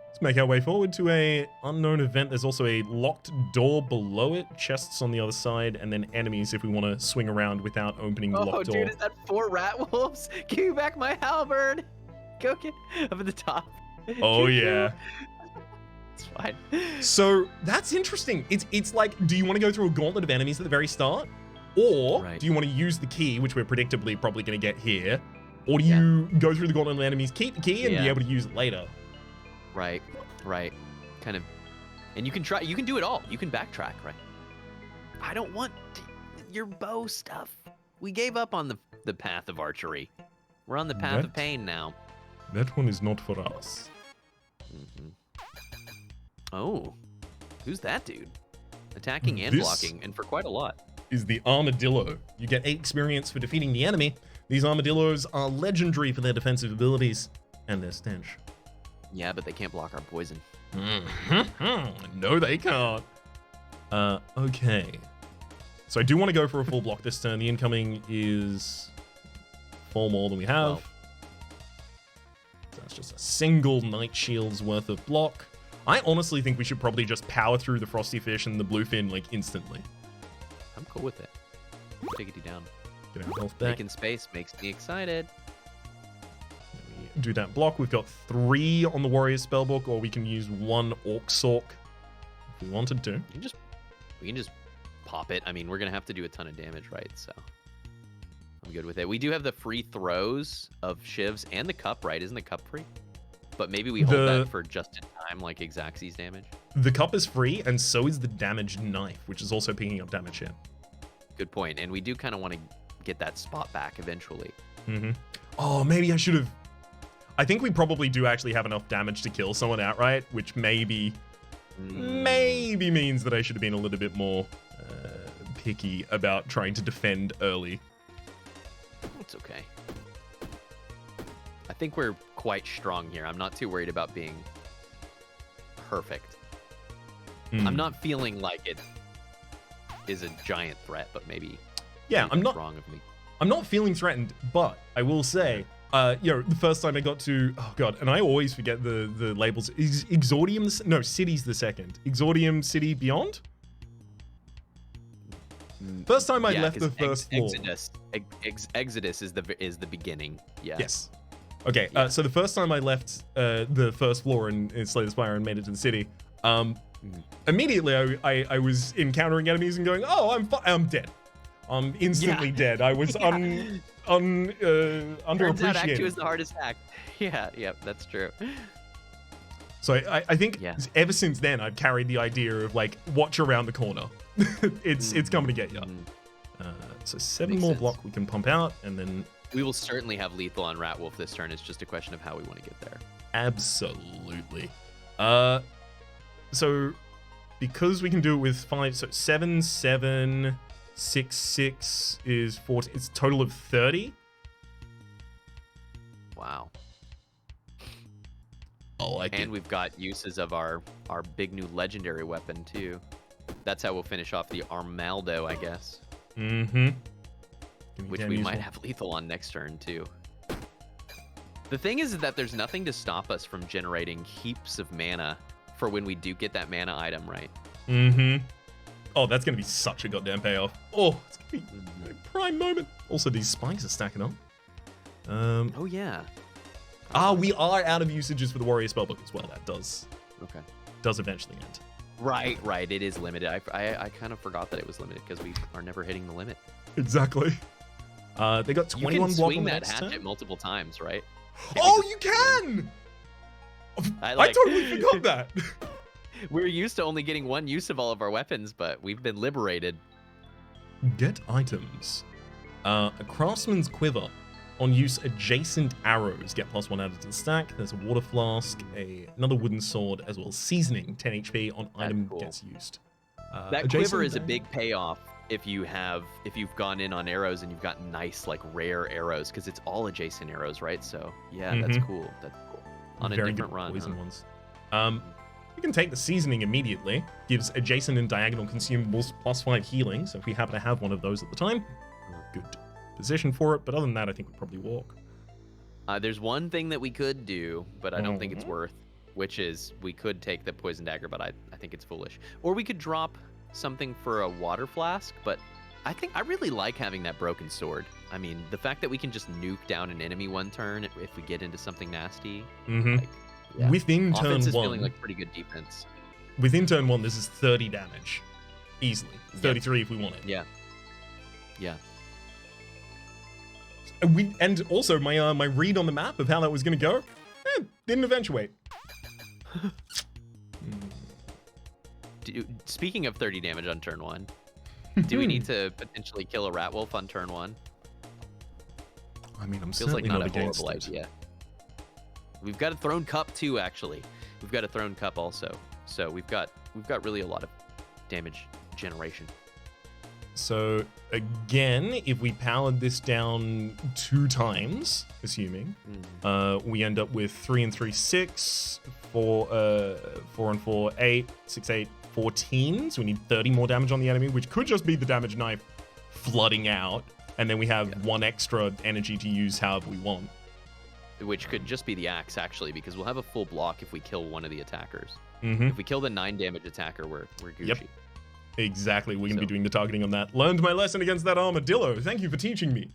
Let's make our way forward to a unknown event. There's also a locked door below it, chests on the other side, and then enemies if we want to swing around without opening the Oh, locked door. dude, is that 4 rat wolves? Give me back my halberd. Go get up at the top. Oh, Choo-choo. yeah. It's fine. So that's interesting. It's like, do you want to go through a gauntlet of enemies at the very start? Or Right. do you want to use the key, which we're predictably probably going to get here? Or do you go through the gauntlet of enemies, keep the key, and be Yeah. able to use it later? Right, right. Kind of. And you can try, you can do it all. You can backtrack, right? I don't want your bow stuff. We gave up on the path of archery. We're on the path of That- pain now. That one is not for us. Hmm. Oh, who's that dude? Attacking and This- blocking, and for quite a lot. Is the Armadillo. You get 8 experience for defeating the enemy. These Armadillos are legendary for their defensive abilities and their stench. Yeah, but they can't block our poison. No, they can't. Okay. So I do want to go for a full block this turn. The incoming is 4 more than we have. 12. So that's just a single Night Shield's worth of block. I honestly think we should probably just power through the Frosty Fish and the Bluefin like instantly. I'm cool with it. Take it down. Get our health back. Making space makes me excited. We do that block. We've got 3 on the Warrior's Spellbook, or we can use 1 Orc Sork if we wanted to. We can just pop it. I mean, we're gonna have to do a ton of damage, right? So I'm good with it. We do have the free throws of shivs and the cup, right? Isn't the cup free? But maybe we hold that for just in time, like Xaxes damage. The cup is free, and so is the damaged knife, which is also picking up damage here. Good point. And we do kind of want to get that spot back eventually. Mm-hmm. Oh, maybe I should have... I think we probably do actually have enough damage to kill someone outright, which maybe... maybe means that I should have been a little bit more picky about trying to defend early. It's okay. I think we're quite strong here. I'm not too worried about being perfect. I'm not feeling like it is a giant threat, but maybe I'm not wrong of me. I'm not feeling threatened, but I will say, the first time I got to, oh god, and I always forget the labels. Is Exordium City's the second. Exordium City Beyond? First time I left the first floor. Exodus is the beginning. Yeah. Yes. Okay, so the first time I left the first floor in Slay the Spire and made it to the city, immediately I was encountering enemies and going, oh, I'm dead. I'm instantly dead. I was underappreciated. Turns out Act 2 is the hardest act. Yeah, that's true. So I think ever since then, I've carried the idea of like, watch around the corner. it's coming to get you. So 7 more block we can pump out, and then we will certainly have lethal on Ratwolf this turn. It's just a question of how we want to get there. Absolutely. So because we can do it with 5, so 7, 7, 6, 6 is 40. It's a total of 30. Wow. I like it. And we've got uses of our big new legendary weapon too. That's how we'll finish off the Armaldo, I guess. Which we might have lethal on next turn too. The thing is that there's nothing to stop us from generating heaps of mana for when we do get that mana item right. Oh, that's gonna be such a goddamn payoff. Oh, it's gonna be a prime moment. Also, these spikes are stacking up. Oh yeah. We are out of usages for the Warrior Spellbook as well. That does eventually end. Right. It is limited. I kind of forgot that it was limited because we are never hitting the limit. Exactly. They got 21 block on the next turn. You can swing that hatchet multiple times, right? Oh, you can! I totally forgot that. We're used to only getting one use of all of our weapons, but we've been liberated. Get items. A Craftsman's Quiver. On use, adjacent arrows get +1 added to the stack. There's a water flask, another wooden sword, as well as seasoning. 10 HP on item gets used. That quiver is a big payoff if you've gone in on arrows and you've got nice, like, rare arrows, because it's all adjacent arrows, right? So yeah, that's cool. That's cool. On a different run. Poison ones. We can take the seasoning immediately. Gives adjacent and diagonal consumables +5 healing. So if we happen to have one of those at the time, good position for it. But other than that, I think we'd probably walk. There's one thing that we could do, but I don't think it's worth, which is we could take the poison dagger, but I think it's foolish. Or we could drop something for a water flask, but I think I really like having that broken sword. I mean, the fact that we can just nuke down an enemy one turn if we get into something nasty. Within turn offense is 1, feeling like pretty good defense. Within turn 1, this is 30 damage, easily. 33 if we want it. Yeah. And also my read on the map of how that was going to go, didn't eventuate. Speaking of 30 damage on turn 1, do we need to potentially kill a Ratwolf on turn 1? I mean, I'm Feels certainly like not not a against horrible it. idea. We've got a Throne Cup too, actually. We've got a Throne Cup also. So we've got really a lot of damage generation. So again, if we powered this down 2 times, assuming, we end up with 3 and 3, 6, 4 and 4, 8, 6, 8, 14. So we need 30 more damage on the enemy, which could just be the damage knife flooding out. And then we have 1 extra energy to use however we want. Which could just be the axe, actually, because we'll have a full block if we kill one of the attackers. Mm-hmm. If we kill the 9 damage attacker, we're Gucci. Yep. Exactly. We're going to be doing the targeting on that. Learned my lesson against that armadillo. Thank you for teaching me.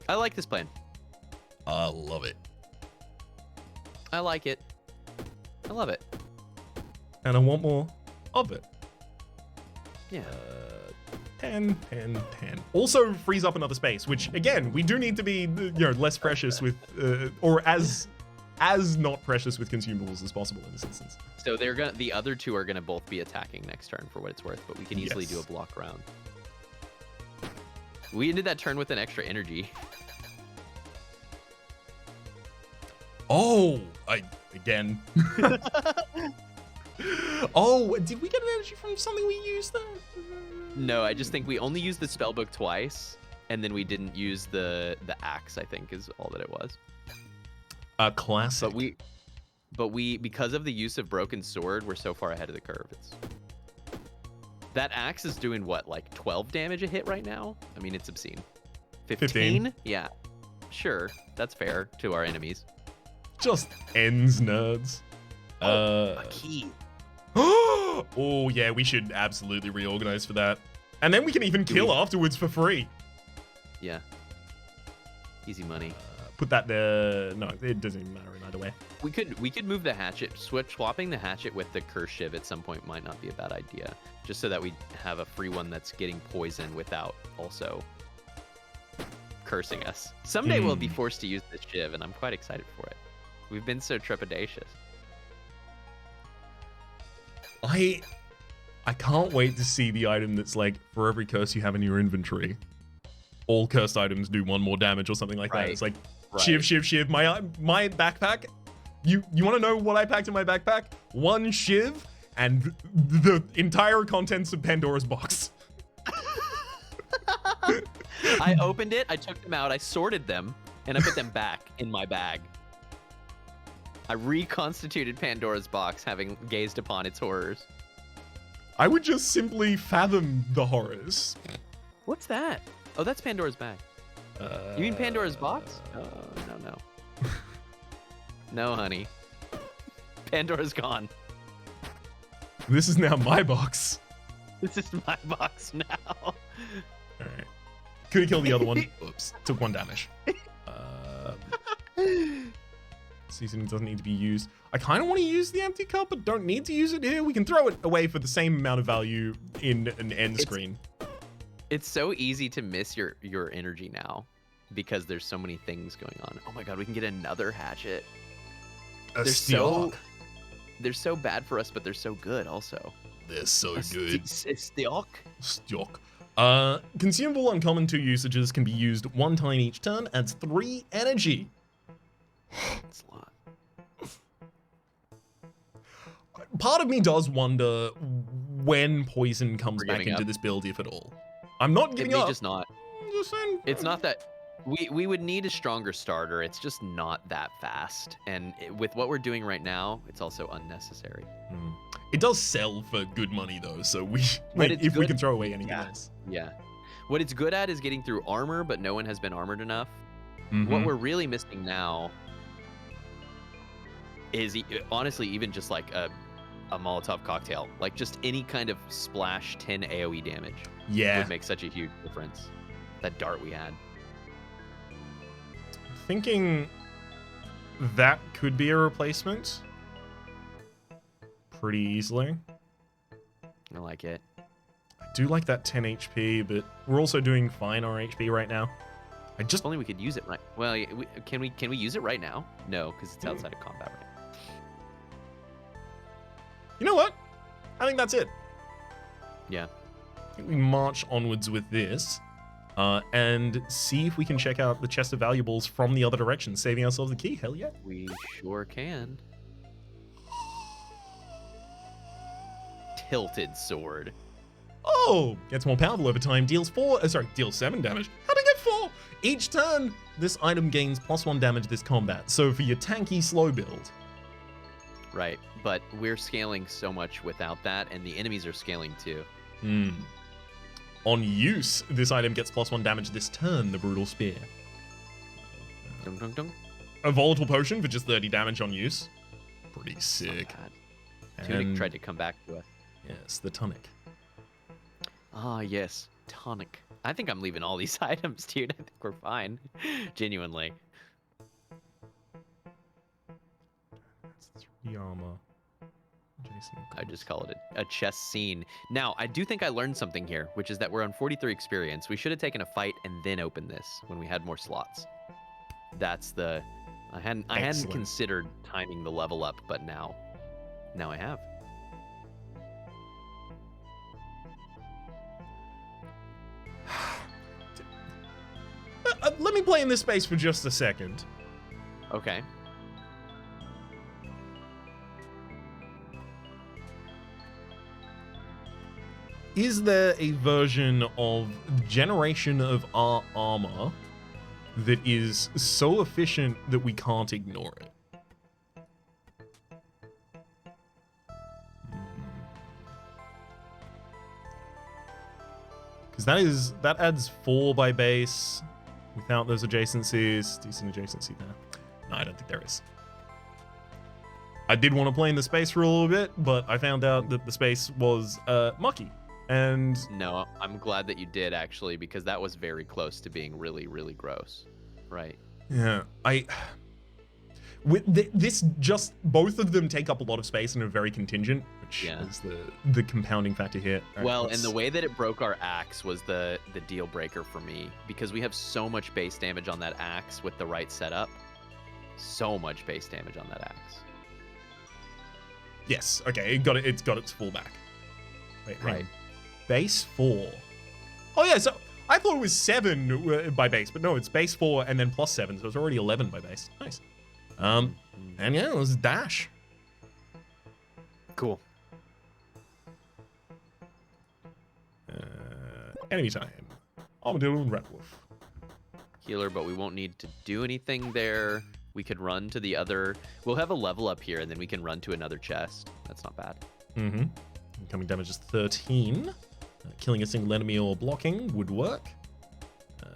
I like this plan. I love it. I like it. I love it. And I want more of it. Yeah. 10, 10, 10. Also frees up another space, which again, we do need to be, less precious with, or as not precious with consumables as possible in this instance. So the other 2 are gonna both be attacking next turn for what it's worth, but we can easily do a block round. We ended that turn with an extra energy. Oh, again. Oh, did we get an energy from something we used there? No, I just think we only used the spellbook twice, and then we didn't use the axe, I think, is all that it was. Classic. But we because of the use of broken sword, we're so far ahead of the curve. That axe is doing what, like 12 damage a hit right now? I mean, it's obscene. 15? Yeah. Sure, that's fair to our enemies. Just ends, nerds. A key. Oh, yeah, we should absolutely reorganize for that. And then we can even kill afterwards for free. Yeah. Easy money. Put that there. No, it doesn't even matter in either way. We could move the hatchet. Swapping the hatchet with the curse shiv at some point might not be a bad idea. Just so that we have a free one that's getting poison without also cursing us. Someday we'll be forced to use this shiv, and I'm quite excited for it. We've been so trepidatious. I can't wait to see the item that's like, for every curse you have in your inventory, all cursed items do 1 more damage or something like that. It's like, shiv, shiv, shiv. My backpack, you want to know what I packed in my backpack? 1 shiv and the entire contents of Pandora's box. I opened it, I took them out, I sorted them, and I put them back in my bag. I reconstituted Pandora's box, having gazed upon its horrors. I would just simply fathom the horrors. What's that? Oh, that's Pandora's bag. You mean Pandora's box? Oh, no. No, honey. Pandora's gone. This is now my box. This is my box now. All right. Could have killed the other one. Oops. Took 1 damage. Seasoning doesn't need to be used. I kind of want to use the empty cup, but don't need to use it here. We can throw it away for the same amount of value in an end screen. It's so easy to miss your energy now because there's so many things going on. Oh my god, we can get another hatchet. They're so bad for us, but they're so good also. They're so good. Stiok. Consumable uncommon 2 usages can be used 1 time each turn. Adds 3 energy. That's a lot. Part of me does wonder when poison comes back into this build, if at all. I'm not giving up. Just not. It's not that we would need a stronger starter. It's just not that fast, and with what we're doing right now, it's also unnecessary. It does sell for good money though, so we if we can throw away anything else. Yeah. What it's good at is getting through armor, but no one has been armored enough. What we're really missing now is honestly even just like a Molotov cocktail, like just any kind of splash 10 AoE damage. Yeah, would make such a huge difference. That dart we had. Thinking that could be a replacement pretty easily. I like it. I do like that 10 HP, but we're also doing fine on HP right now. If only we could use it right. Well, can we use it right now? No, because it's outside of combat right now. You know what? I think that's it. Yeah. I think we march onwards with this and see if we can check out the chest of valuables from the other direction, saving ourselves the key. Hell yeah. We sure can. Tilted sword. Oh, gets more powerful over time. Deals 7 damage. How'd I get 4? Each turn, this item gains +1 damage this combat. So for your tanky slow build. Right, but we're scaling so much without that, and the enemies are scaling too. On use, this item gets +1 damage this turn, the Brutal Spear. Dun, dun, dun. A volatile potion for just 30 damage on use. Pretty sick. Tunic tried to come back to us. Yes, the tonic. Ah, yes, tonic. I think I'm leaving all these items, dude. I think we're fine. Genuinely. Yama. Jason. I just call it a chess scene. Now, I do think I learned something here, which is that we're on 43 experience. We should have taken a fight and then opened this when we had more slots. That's the... I hadn't considered timing the level up, but now I have. Let me play in this space for just a second. Okay. is there a version of generation of our armor that is so efficient that we can't ignore it? Because that adds 4 by base without those adjacencies. Decent adjacency there. No, I don't think there is. I did want to play in the space for a little bit, but I found out that the space was mucky. And no, I'm glad that you did, actually, because that was very close to being really, really gross. Right. Yeah, both of them take up a lot of space and are very contingent, which is the compounding factor here. Right, well, and the way that it broke our axe was the deal breaker for me, because we have so much base damage on that axe with the right setup. So much base damage on that axe. Yes. Okay. It's got its full back. Wait, right. Base 4. Oh yeah. So I thought it was 7 by base, but no, it's base 4 and then plus 7, so it's already 11 by base. Nice. And yeah, it was dash. Cool. Enemy time. Armadillo and Red Wolf. Healer, but we won't need to do anything there. We could run to the other. We'll have a level up here, and then we can run to another chest. That's not bad. Mm-hmm. Incoming damage is 13. Killing a single enemy or blocking would work.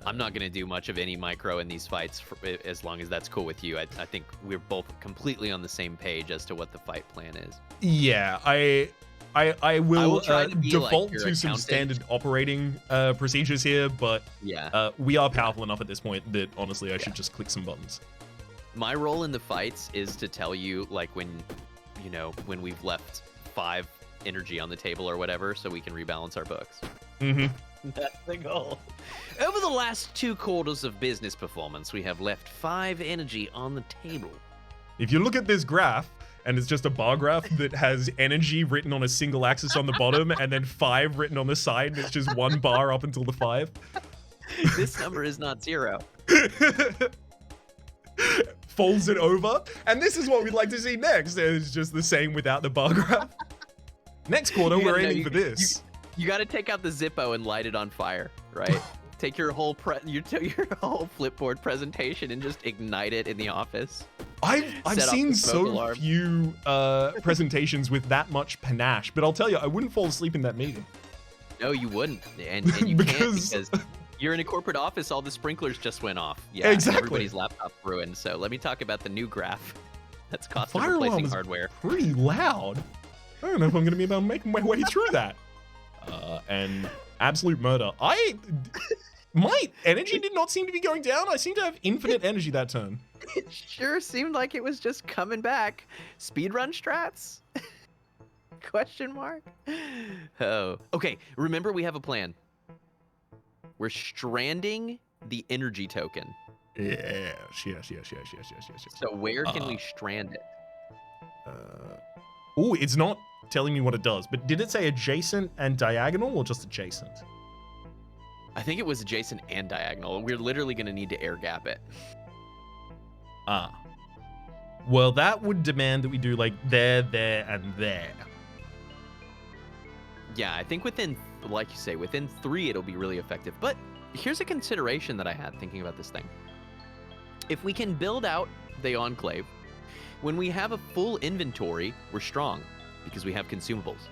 I'm not going to do much of any micro in these fights as long as that's cool with you. I think we're both completely on the same page as to what the fight plan is. Yeah, I will default like to some standard operating procedures here, but yeah, we are powerful enough at this point that honestly I should just click some buttons. My role in the fights is to tell you, like, when we've left 5 energy on the table or whatever, so we can rebalance our books. Mm-hmm. That's the goal. Over the last 2 quarters of business performance, we have left 5 energy on the table. If you look at this graph, and it's just a bar graph that has energy written on a single axis on the bottom, and then 5 written on the side, and it's just 1 bar up until the 5. This number is not 0. Folds it over, and this is what we'd like to see next. It's just the same without the bar graph. Next quarter, we're aiming for this. You got to take out the Zippo and light it on fire, right? Take your whole your whole Flipboard presentation and just ignite it in the office. I've seen so few presentations with that much panache, but I'll tell you, I wouldn't fall asleep in that meeting. No, you wouldn't, and you can't because you're in a corporate office. All the sprinklers just went off. Yeah, exactly. Everybody's laptop ruined. So let me talk about the new graph. That's cost of replacing hardware. Pretty loud. I don't know if I'm going to be able to make my way through that. And absolute murder. My energy did not seem to be going down. I seem to have infinite energy that turn. It sure seemed like it was just coming back. Speedrun strats? Question mark? Oh. Okay, remember we have a plan. We're stranding the energy token. Yes. So where can we strand it? Oh, it's not telling me what it does, but did it say adjacent and diagonal or just adjacent? I think it was adjacent and diagonal. We're literally going to need to air gap it. Well, that would demand that we do like there, and there. Yeah, I think within, like you say, within 3 it'll be really effective. But here's a consideration that I had thinking about this thing. If we can build out the Enclave, when we have a full inventory, we're strong because we have consumables.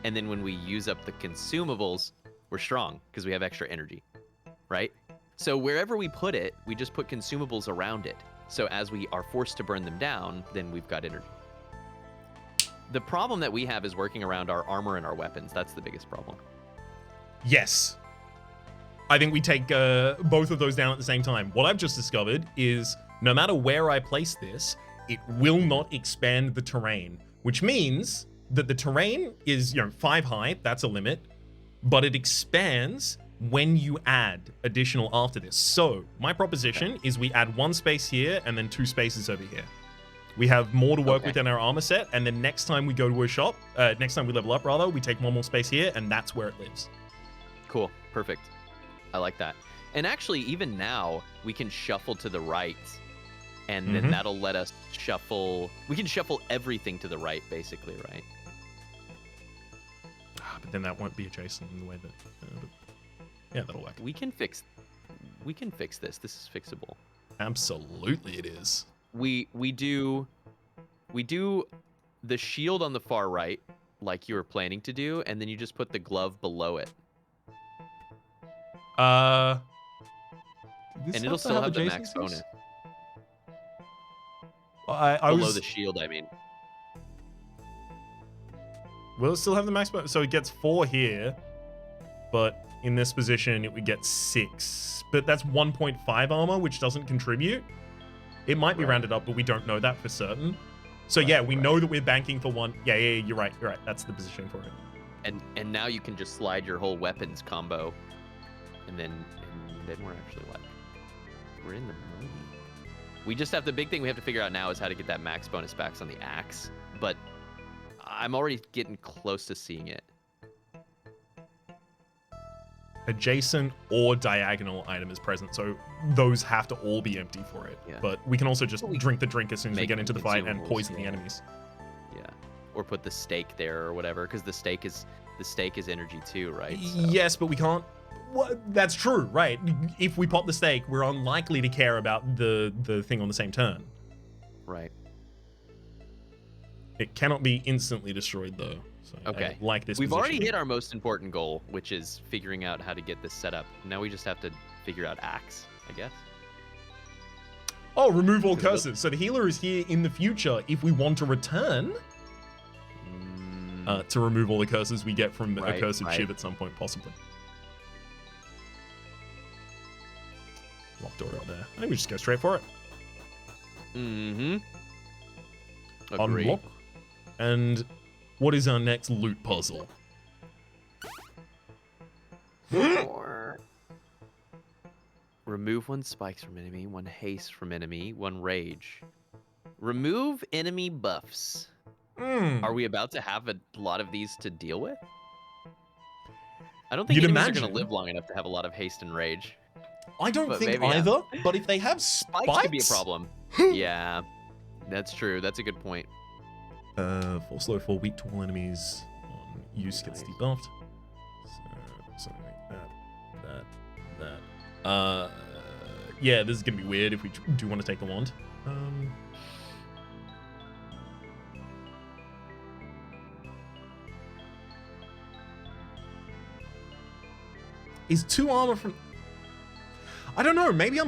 And then when we use up the consumables, we're strong because we have extra energy, right? So wherever we put it, we just put consumables around it. So as we are forced to burn them down, then we've got energy. The problem that we have is working around our armor and our weapons. That's the biggest problem. Yes. I think we take both of those down at the same time. What I've just discovered is no matter where I place this, it will not expand the terrain, which means that the terrain is 5 high, that's a limit, but it expands when you add additional after this. So my proposition is we add 1 space here and then 2 spaces over here. We have more to work with in our armor set, and then next time we go to a shop, next time we level up rather, we take 1 more space here, and that's where it lives. Cool, perfect. I like that. And actually, even now, we can shuffle to the right, and then that'll let us shuffle. We can shuffle everything to the right, basically, right? but then that won't be adjacent in the way that. But yeah, that'll work. We can fix this. This is fixable. Absolutely, it is. We do the shield on the far right, like you were planning to do, and then you just put the glove below it. And it'll still have the max bonus. Below the shield, I mean. Will it still have the max bonus? So it gets 4 here, but in this position it would get 6. But that's 1.5 armor, which doesn't contribute. It might be rounded up, but we don't know that for certain. So yeah, we know that we're banking for 1. Yeah, you're right. You're right. That's the position for it. And now you can just slide your whole weapons combo, and then we're actually like, we're in the money. We just have the big thing we have to figure out now is how to get that max bonus backs on the axe. But I'm already getting close to seeing it. Adjacent or diagonal item is present, so those have to all be empty for it. Yeah. But we can also just drink the drink as soon as we get into the fight and consumables, poison the enemies. Yeah, or put the stake there or whatever, because the stake is energy too, right? So. Yes, but we can't. Well, that's true, right? If we pop the stake, we're unlikely to care about the thing on the same turn. Right. It cannot be instantly destroyed though. So Okay. Like this. We've already hit our most important goal, which is figuring out how to get this set up. Now we just have to figure out axe, I guess. Oh, remove all curses. So the healer is here in the future if we want to return to remove all the curses we get from a cursed ship at some point, possibly. Locked door out there. I think we just go straight for it. Mm-hmm. Unlock. And what is our next loot puzzle? Remove 1 spikes from enemy, 1 haste from enemy, 1 rage. Remove enemy buffs. Are we about to have a lot of these to deal with? I don't think enemies are going to live long enough to have a lot of haste and rage. I don't think either, but if they have spikes... could be a problem. Yeah, that's true. That's a good point. 4 slow, 4 weak to all enemies. Use gets debuffed. So, something like that. Yeah, this is going to be weird if we do want to take the wand. Is 2 armor from... I don't know. Maybe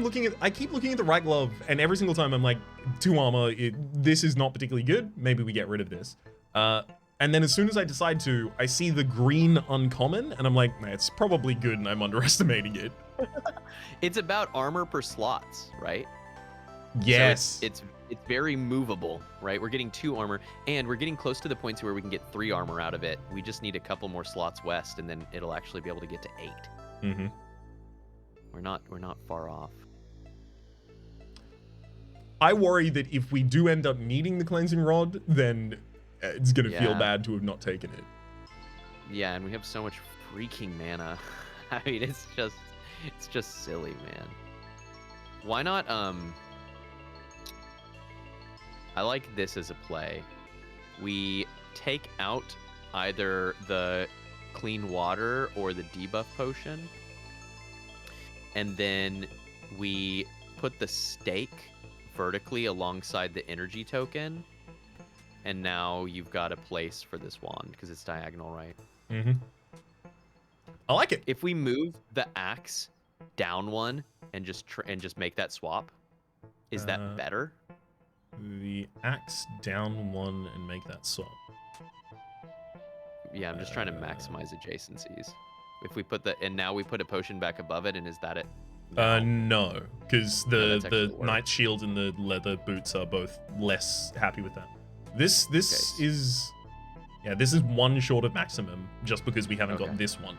I keep looking at the right glove, and every single time I'm like, 2 armor, this is not particularly good. Maybe we get rid of this. And then as soon as I decide to, I see the green uncommon, and I'm like, nah, it's probably good, and I'm underestimating it. It's about armor per slots, right? Yes. So it's very movable, right? We're getting 2 armor, and we're getting close to the points where we can get 3 armor out of it. We just need a couple more slots west, and then it'll actually be able to get to 8. Mm-hmm. We're not far off. I worry that if we do end up needing the cleansing rod, then it's gonna feel bad to have not taken it. Yeah, and we have so much freaking mana. I mean, it's just silly, man. Why not? I like this as a play. We take out either the clean water or the debuff potion, and then we put the stake vertically alongside the energy token, and now you've got a place for this wand because it's diagonal, right? Mm-hmm. I like it. If we move the axe down 1 and just make that swap, is that better? The axe down 1 and make that swap. Yeah, I'm just trying to maximize adjacencies. If we put now we put a potion back above it, and is that it? No, because the knight's shield and the leather boots are both less happy with that. This is 1 short of maximum, just because we haven't got this one.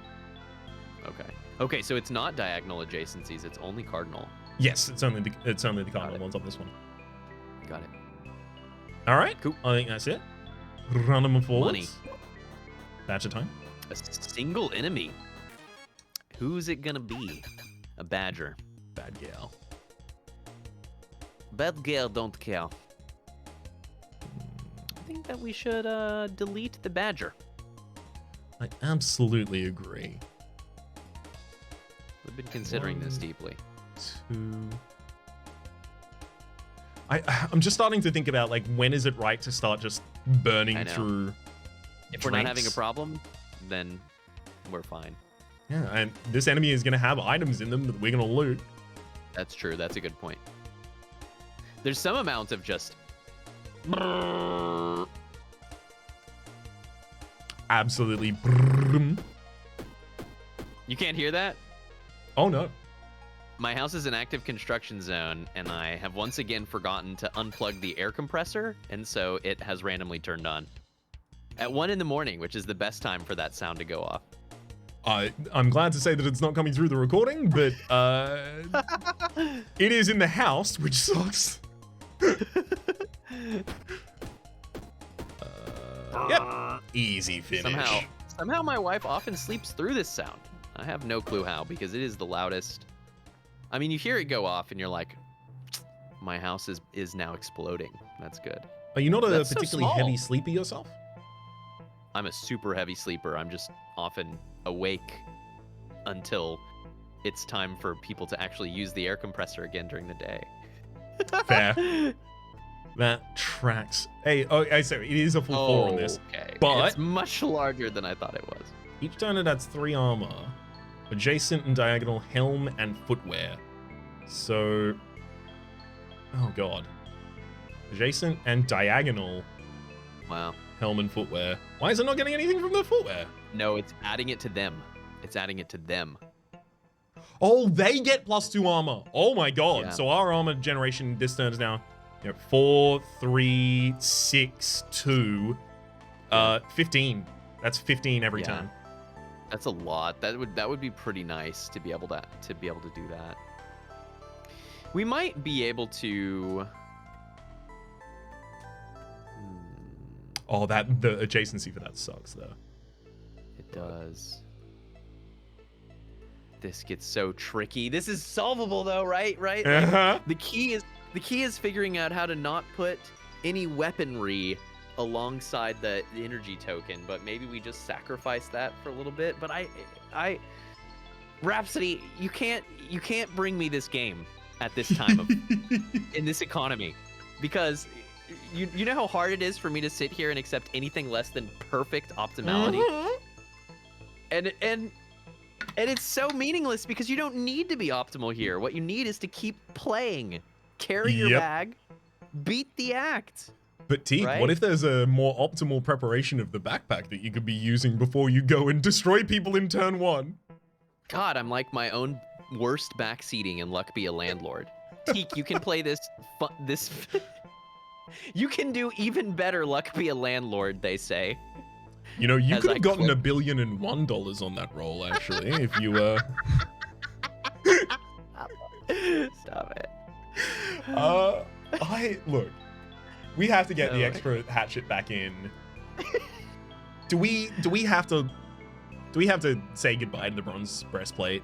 Okay, so it's not diagonal adjacencies; it's only cardinal. Yes, it's only the cardinal ones on this one. Got it. All right, cool. I think that's it. Run them forwards. Money. Badger time. A single enemy. Who's it gonna be? A badger. Bad gal. Bad gal don't care. I think that we should delete the badger. I absolutely agree. We've been considering this deeply. 2. I'm just starting to think about, like, when is it right to start just burning through If we're not having a problem, then we're fine. Yeah, and this enemy is going to have items in them that we're going to loot. That's true. That's a good point. There's some amount of just... Absolutely. You can't hear that? Oh, no. My house is an active construction zone, and I have once again forgotten to unplug the air compressor, and so it has randomly turned on. At 1 in the morning, which is the best time for that sound to go off. I'm glad to say that it's not coming through the recording, but it is in the house, which sucks. Yep. Easy finish. Somehow my wife often sleeps through this sound. I have no clue how, because it is the loudest. I mean, you hear it go off, and you're like, my house is now exploding. That's good. Are you not a That's so particularly small. heavy sleeper yourself? I'm a super heavy sleeper. I'm just often awake until it's time for people to actually use the air compressor again during the day. Fair. That tracks. Hey, I say it is a full 4 on this. Okay. But it's much larger than I thought it was. each turn it adds 3 armor, adjacent and diagonal helm and footwear. So, oh god, adjacent and diagonal Wow. helm and footwear. Why is it not getting anything from the footwear? No, it's adding it to them. It's adding it to them. Oh, they get +2 armor. Oh my god. Yeah. So our armor generation this turn is now 4, 3, 6, 2, 15. That's 15 every turn. That's a lot. That would be pretty nice to be able to do that. We might be able to. Oh, the adjacency for that sucks though. It does. This gets so tricky. This is solvable though, right? Right? Like, Uh-huh. the key is figuring out how to not put any weaponry alongside the energy token, but maybe we just sacrifice that for a little bit. But I Rhapsody, you can't bring me this game at this time of in this economy, because you know how hard it is for me to sit here and accept anything less than perfect optimality. And it's so meaningless because you don't need to be optimal here. What you need is to keep playing, carry your bag, beat the act. But Teak, Right? what if there's a more optimal preparation of the backpack that you could be using before you go and destroy people in turn 1? God, I'm like my own worst backseating in Luck Be a Landlord. Teak, you can play this. You can do even better Luck Be a Landlord, they say. You know, you As could I have gotten click. $1,001,000 on that roll, actually, if you Stop it. Look, we have to get the No. extra hatchet back in. Do we have to say goodbye to the bronze breastplate?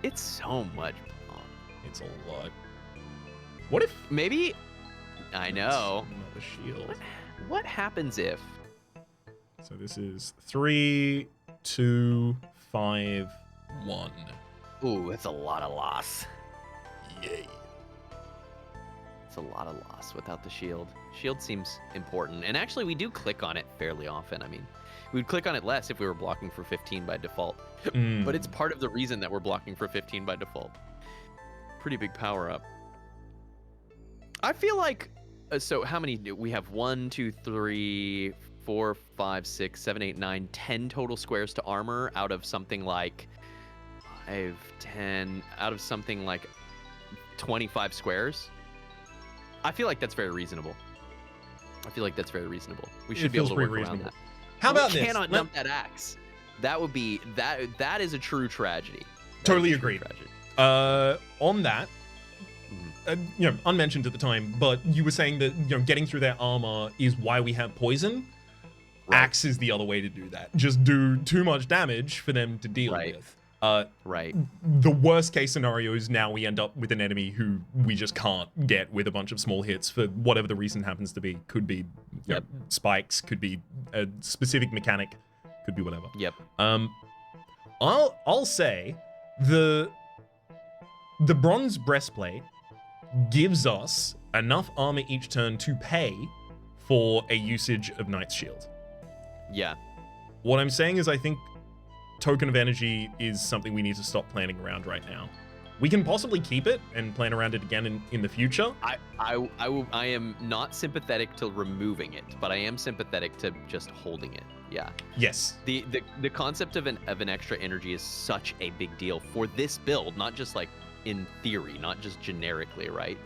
It's so much. It's a lot. What if Maybe. I know. another shield? What happens if? So this is 3, 2, 5, 1. Ooh, it's a lot of loss. Yay. It's a lot of loss without the shield. Shield seems important, and actually we do click on it fairly often. I mean, we'd click on it less if we were blocking for 15 by default, but it's part of the reason that we're blocking for 15 by default. Pretty big power up. I feel like, so how many do we have? 1, 2, 3, 4, 5, 6, 7, 8, 9, 10 total squares to armor out of something like 5, 10, out of something like 25 squares. I feel like that's very reasonable. We should be able to work around that. How about we this? cannot dump that axe. That would be that is a true tragedy. That Totally is a true agreed. tragedy. On that, unmentioned at the time, but you were saying that getting through their armor is why we have poison. Right. Axe is the other way to do that. Just do too much damage for them to deal Right. with. Right. The worst case scenario is now we end up with an enemy who we just can't get with a bunch of small hits for whatever the reason happens to be. Could be Yep. spikes, could be a specific mechanic. could be whatever. Yep. I'll say the bronze breastplate gives us enough armor each turn to pay for a usage of Knight's Shield. Yeah. What I'm saying is I think Token of Energy is something we need to stop planning around right now. We can possibly keep it and plan around it again in the future. I am not sympathetic to removing it, but I am sympathetic to just holding it. Yeah. Yes. The concept of an extra energy is such a big deal for this build, not just like in theory, not just generically, right?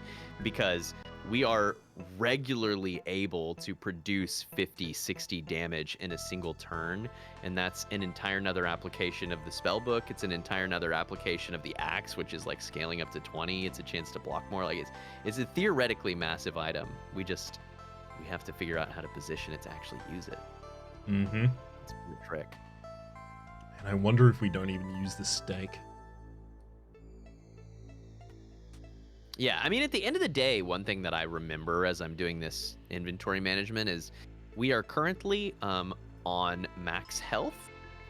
Because we are regularly able to produce 50, 60 damage in a single turn, and that's an entire another application of the spell book. It's an entire another application of the axe, which is like scaling up to 20. It's a chance to block more. Like it's a theoretically massive item. We have to figure out how to position it to actually use it. Mm-hmm. It's a trick. And I wonder if we don't even use the stake. Yeah, I mean, at the end of the day, one thing that I remember as I'm doing this inventory management is we are currently on max health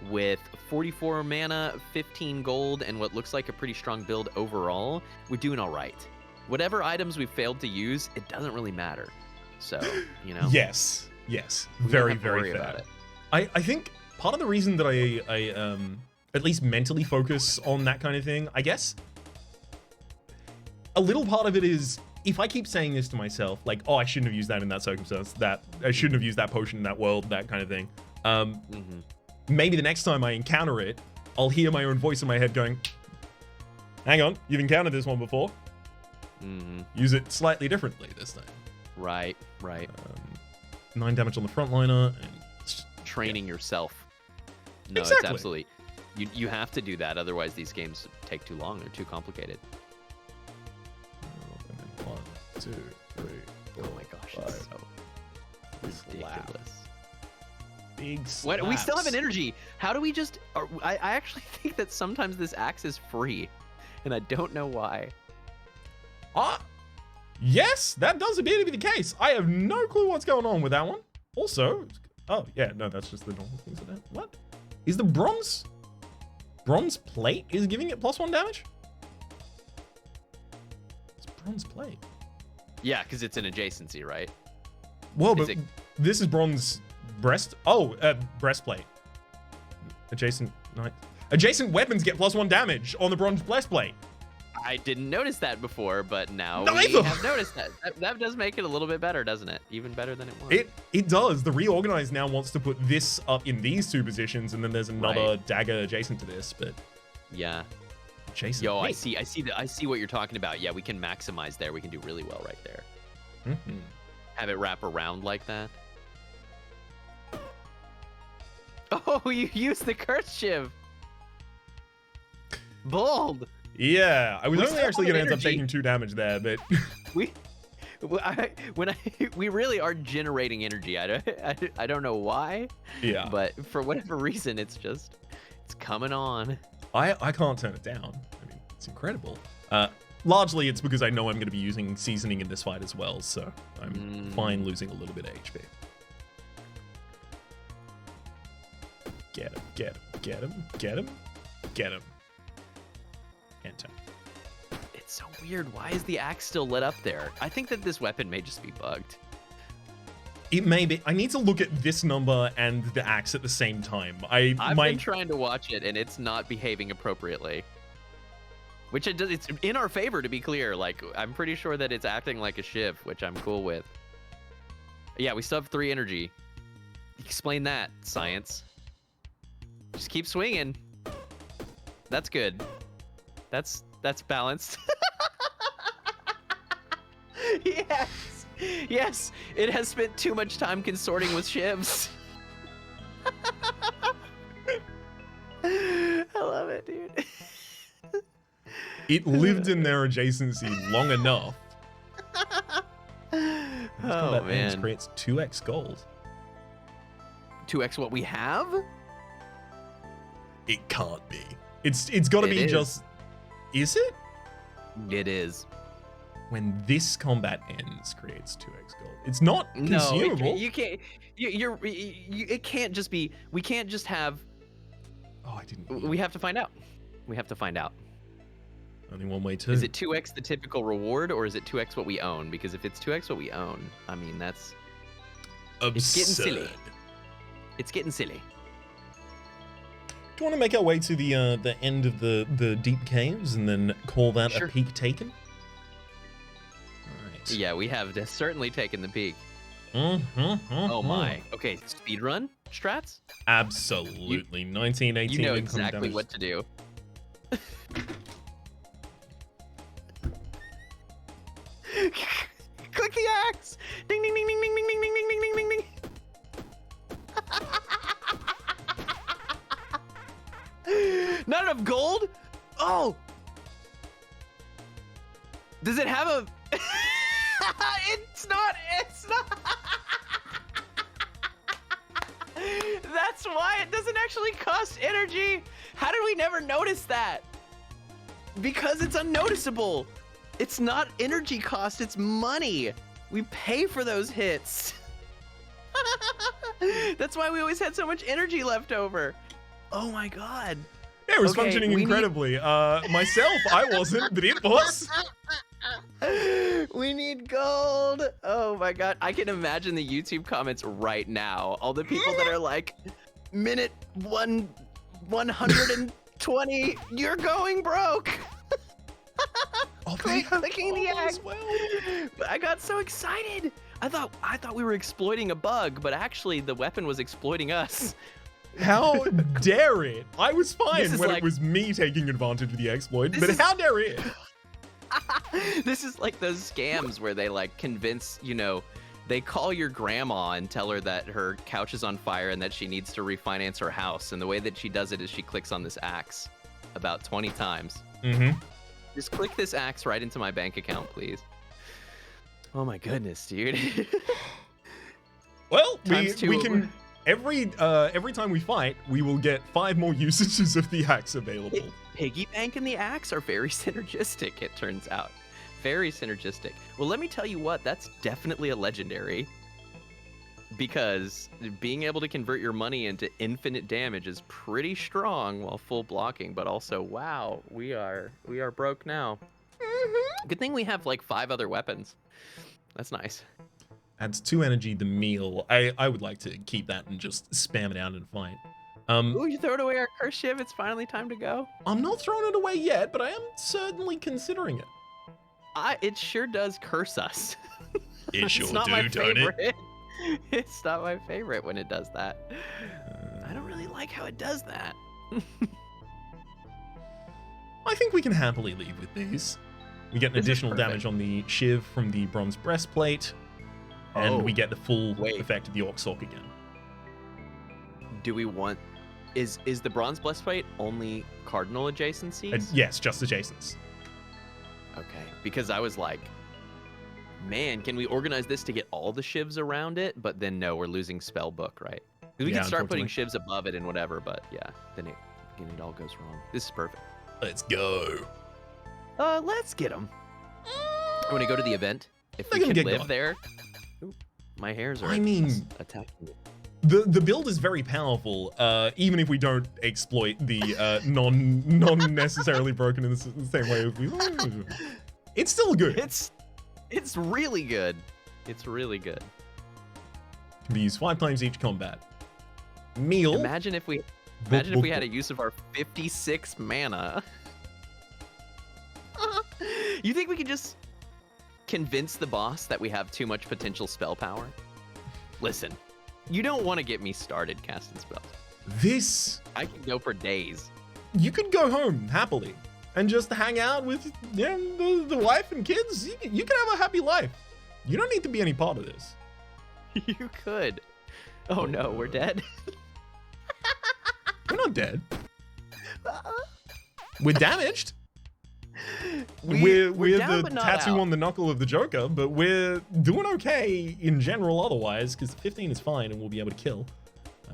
with 44 mana, 15 gold, and what looks like a pretty strong build overall. We're doing all right. Whatever items we failed to use, it doesn't really matter. So, you know. Yes. Very, very fair. About it. I think part of the reason that I at least mentally focus on that kind of thing, I guess, a little part of it is if I keep saying this to myself, like, oh, I shouldn't have used that in that circumstance, that I shouldn't have used that potion in that world, that kind of thing. Maybe the next time I encounter it, I'll hear my own voice in my head going, hang on, you've encountered this one before. Use it slightly differently this time. Right. 9 damage on the frontliner. And training yourself. No, exactly. It's absolutely. You have to do that, otherwise these games take too long. They're too complicated. 1, 2, 3, 4, Oh my gosh, 5. it's so ridiculous. Big slaps. What? We still have an energy. How do we just? I actually think that sometimes this axe is free, and I don't know why. Yes, that does appear to be the case. I have no clue what's going on with that one. Also, oh yeah, no, that's just the normal things of that. What? Is the bronze plate is giving it +1 damage? It's bronze plate. Yeah, because it's an adjacency, right? Well, but this is bronze breastplate. Adjacent weapons get +1 damage on the bronze breastplate. I didn't notice that before, but now Neither. we have noticed that. That does make it a little bit better, doesn't it? Even better than it was. It does. The Reorganize now wants to put this up in these two positions, and then there's another dagger adjacent to this, but yeah. Adjacent. Yo, I see what you're talking about. Yeah, we can maximize there. We can do really well right there. Have it wrap around like that. Oh, you used the curse shiv. Bold. Yeah, I was only actually going to end up energy. taking 2 damage there, but we really are generating energy. I don't know why. Yeah. But for whatever reason, it's coming on. I can't turn it down. I mean, it's incredible. Largely, it's because I know I'm going to be using seasoning in this fight as well, so I'm fine losing a little bit of HP. Get him. Enter. It's so weird. Why is the axe still lit up there? I think that this weapon may just be bugged. It may be. I need to look at this number and the axe at the same time. I've been trying to watch it, and it's not behaving appropriately. Which it's in our favor, to be clear. Like, I'm pretty sure that it's acting like a shiv, which I'm cool with. Yeah, we still have 3 energy. Explain that, science. Just keep swinging. That's good. That's balanced. Yes, it has spent too much time consorting with shivs. I love it, dude. It lived in their adjacency long enough. Oh man, creates 2x gold. 2x what we have? It can't be. It's got to be just. Is it? It is. when this combat ends, creates 2x gold. It's not consumable. No, you can't. It can't just be. We can't just have. Oh, I didn't. We have to find out. We have to find out. Only one way to. Is it 2x the typical reward, or is it 2x what we own? Because if it's 2x what we own, I mean that's. Absurd. It's getting silly. It's getting silly. Do you want to make our way to the end of the deep caves and then call that Sure. a peak taken? All right. Yeah, we have certainly taken the peak. Mm-hmm. Oh my. Okay, speedrun strats? Absolutely. 1918. You know incoming exactly damage. what to do. Click the axe! Ding ding ding ding ding ding ding ding ding ding ding ding. Not enough gold? Oh! Does it have a... It's not... That's why it doesn't actually cost energy. How did we never notice that? Because it's unnoticeable. It's not energy cost, it's money. We pay for those hits. That's why we always had so much energy left over. Oh my god. Yeah, it was Okay, functioning we incredibly. Myself, I wasn't, but it was. We need gold. Oh my god. I can imagine the YouTube comments right now. All the people that are like, minute 120, you're going broke. Oh, they have Clicking the gold as axe. well. But I got so excited. I thought we were exploiting a bug, but actually the weapon was exploiting us. How dare it? I was fine This is when like- it was me taking advantage of the exploit, This but is- how dare it? This is like those scams where they like convince, they call your grandma and tell her that her couch is on fire and that she needs to refinance her house. And the way that she does it is she clicks on this axe about 20 times. Mm-hmm. Just click this axe right into my bank account, please. Oh my goodness, dude. Well, Times two we over. can every time we fight, we will get 5 more usages of the axe available. Piggy bank and the axe are very synergistic, it turns out. Very synergistic. Well, let me tell you what, that's definitely a legendary. Because being able to convert your money into infinite damage is pretty strong while full blocking, but also, wow, we are broke now. Good thing we have like 5 other weapons. That's nice. Adds 2 energy the meal. I would like to keep that and just spam it out and fight. Ooh, you throwed away our curse shiv. It's finally time to go. I'm not throwing it away yet, but I am certainly considering it. It sure does curse us. It It's sure not my do, don't it? favorite. It's not my favorite when it does that. I don't really like how it does that. I think we can happily leave with these. We get an This is additional perfect. damage on the shiv from the bronze breastplate, and Oh, we get the full wait. effect of the orc sock again. Do we want... Is the bronze breastplate only cardinal adjacencies? Yes, just adjacents. Okay, because I was like, man, can we organize this to get all the shivs around it? But then no, we're losing spell book, right? 'Cause we Yeah, can start putting unfortunately. shivs above it and whatever, but yeah, then it all goes wrong. This is perfect. Let's go. Let's get them. I want to go to the event. If They're we gonna can get live gone. there. Ooh, my hairs are I mean- attacking me. The build is very powerful, even if we don't exploit the non necessarily broken in the same way as we. It's still good. It's really good. It's really good. Can be used 5 times each combat. Meal. Imagine if we had a use of our 56 mana. You think we could just convince the boss that we have too much potential spell power? Listen, you don't want to get me started casting spells. This I can go for days. you could go home happily and just hang out with the wife and kids. You can have a happy life. You don't need to be any part of this. You could. Oh no, we're dead. We're not dead. We're damaged. We're We're down, the but not tattoo out. on the knuckle of the Joker, but we're doing okay in general otherwise, because 15 is fine and we'll be able to kill.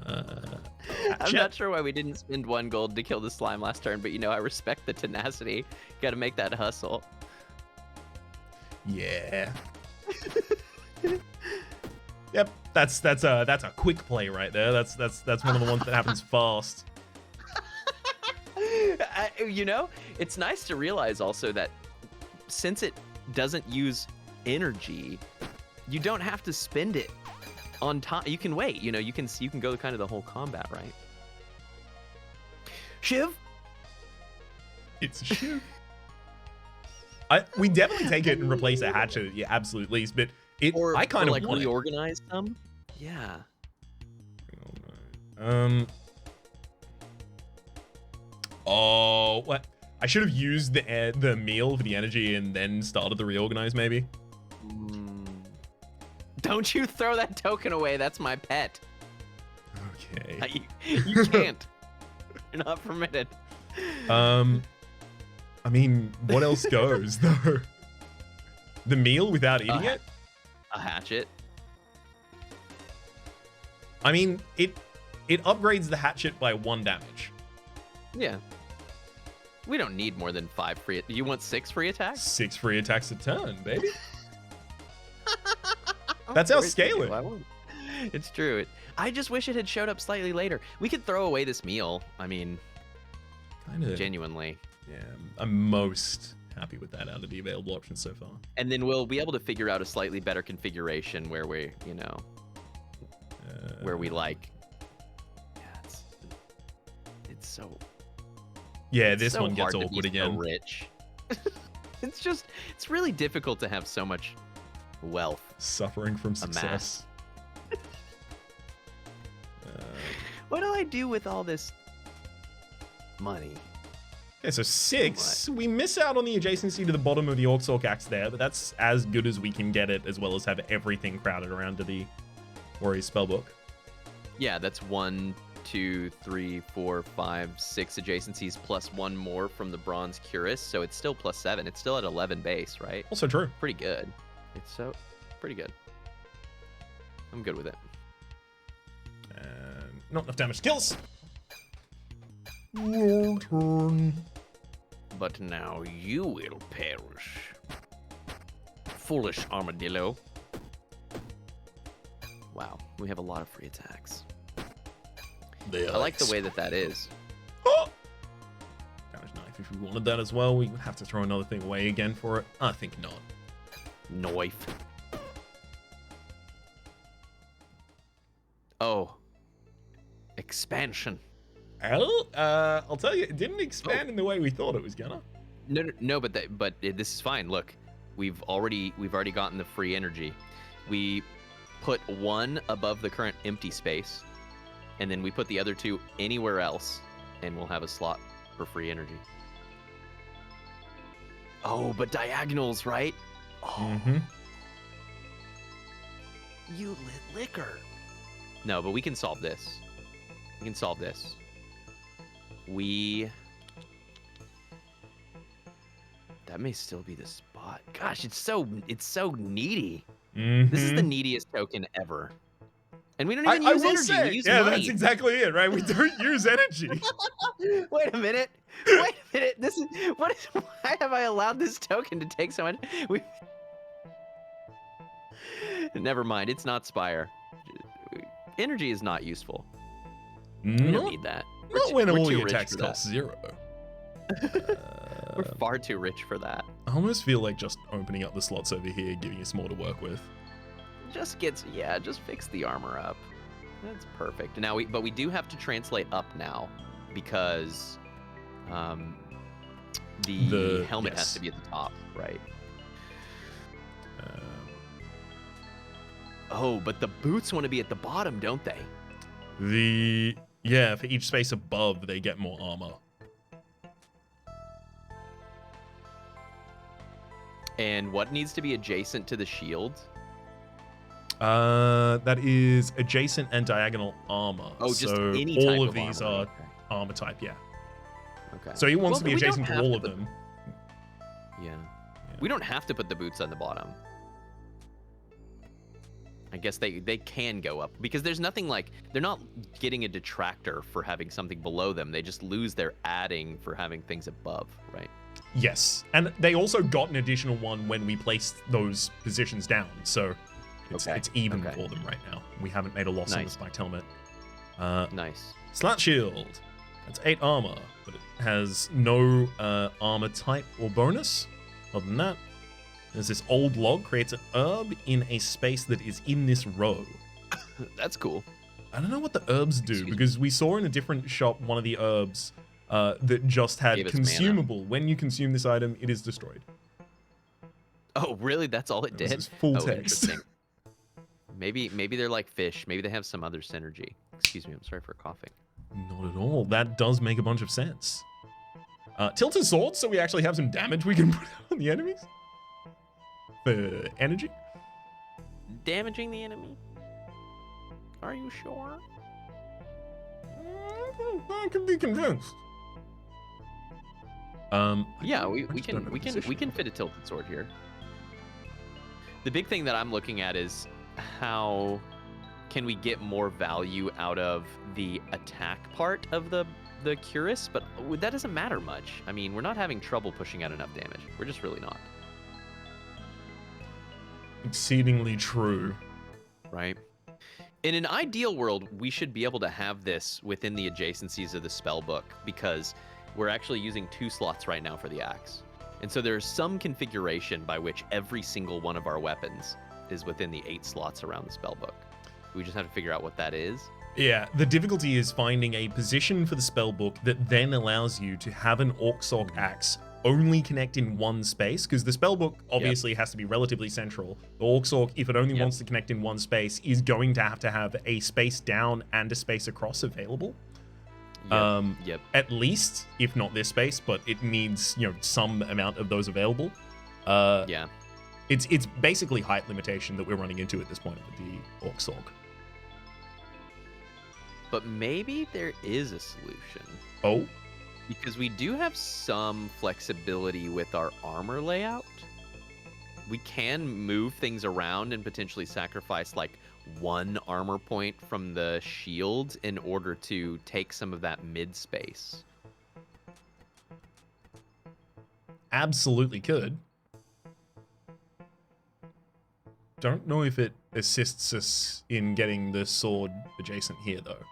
I'm not sure why we didn't spend 1 gold to kill the slime last turn, but I respect the tenacity. Got to make that hustle. Yeah. Yep, that's a quick play right there. That's one of the ones that happens fast. You know, it's nice to realize also that since it doesn't use energy, you don't have to spend it on time. You can wait. You know, you can go kind of the whole combat, right? Shiv. It's a shiv. We definitely take it and replace a hatchet at the absolute least, but I kind of like want reorganize them. Yeah. Oh, what? I should have used the meal for the energy and then started the reorganize, maybe. Don't you throw that token away? That's my pet. Okay. You can't. You're not permitted. I mean, what else goes though? The meal without eating it? A hatchet. I mean, it upgrades the hatchet by 1 damage. Yeah. We don't need more than 5 free. You want 6 free attacks? 6 free attacks a turn, baby. That's our scaling. It's true. I just wish it had showed up slightly later. We could throw away this meal. I mean, kinda, genuinely. Yeah, I'm most happy with that out of the available options so far. And then we'll be able to figure out a slightly better configuration where we, you know, where we like. Yeah, it's so. Yeah, this so one gets hard awkward to be again. So rich. It's really difficult to have so much wealth. Suffering from success. What do I do with all this money? Okay, so 6. We miss out on the adjacency to the bottom of the Orc Axe there, but that's as good as we can get it, as well as have everything crowded around to the Warrior's Spellbook. Yeah, that's 1, 2, 3, 4, 5, 6 adjacencies plus 1 more from the Bronze Cuirass, so it's still plus 7. It's still at 11 base, right? Also true. Pretty good. It's so pretty good. I'm good with it. And not enough damage kills. Your turn. But now you will perish. Foolish armadillo. Wow, we have a lot of free attacks. I I like the way that is. Oh! Damage knife. If we wanted that as well, we would have to throw another thing away again for it. I think not. Knife. Oh. Expansion. Well, I'll tell you, it didn't expand in the way we thought it was gonna. No, but this is fine. Look, we've already gotten the free energy. We put 1 above the current empty space, and then we put the other 2 anywhere else, and we'll have a slot for free energy. Oh, but diagonals, right? Oh. You lit liquor. No, but we can solve this. We can solve this. That may still be the spot. Gosh, it's so needy. This is the neediest token ever. And we don't even use energy. We use money. That's exactly it, right? We don't use energy. Wait a minute. This is why have I allowed this token to take so much? Never mind. It's not Spire. Energy is not useful. We don't need that. Not when all the attacks cost 0. We're far too rich for that. I almost feel like just opening up the slots over here, giving us more to work with. Just fix the armor up. That's perfect. Now but we do have to translate up now because the helmet has to be at the top, right? Oh, but the boots want to be at the bottom, don't they? For each space above, they get more armor. And what needs to be adjacent to the shield? That is adjacent and diagonal armor. Oh, just so any type all of of these armor. are armor type, yeah. Okay. So he wants to be adjacent to all of them. Yeah. We don't have to put the boots on the bottom. I guess they can go up because there's nothing like they're not getting a detractor for having something below them. They just lose their adding for having things above, right? Yes, and they also got an additional one when we placed those positions down, so it's even for them right now. We haven't made a loss on the spiked helmet. Nice. Slat shield. That's 8 armor, but it has no armor type or bonus. Other than that, there's this old log creates an herb in a space that is in this row. That's cool. I don't know what the herbs do because we saw in a different shop one of the herbs that just had consumable. Mana. When you consume this item, it is destroyed. Oh, really? That's all it did? This is full text. Interesting. Maybe they're like fish. Maybe they have some other synergy. Excuse me, I'm sorry for coughing. Not at all. That does make a bunch of sense. Tilted swords, so we actually have some damage we can put on the enemies. For energy. Damaging the enemy? Are you sure? I can be convinced. Yeah, we can fit a tilted sword here. The big thing that I'm looking at is how can we get more value out of the attack part of the Cuirass, but that doesn't matter much. I mean, we're not having trouble pushing out enough damage. We're just really not. Exceedingly true. Right? In an ideal world, we should be able to have this within the adjacencies of the spell book because we're actually using 2 slots right now for the axe. And so there's some configuration by which every single one of our weapons is within the 8 slots around the spell book. We just have to figure out what that is. Yeah, the difficulty is finding a position for the spellbook that then allows you to have an Orc axe only connect in one space, because the spellbook obviously has to be relatively central. The Orc, if it only wants to connect in one space, is going to have a space down and a space across available. At least, if not this space, but it needs, some amount of those available. It's basically height limitation that we're running into at this point with the Orc. But maybe there is a solution. Oh? Because we do have some flexibility with our armor layout. We can move things around and potentially sacrifice like 1 armor point from the shield in order to take some of that mid space. Absolutely could. Don't know if it assists us in getting the sword adjacent here though.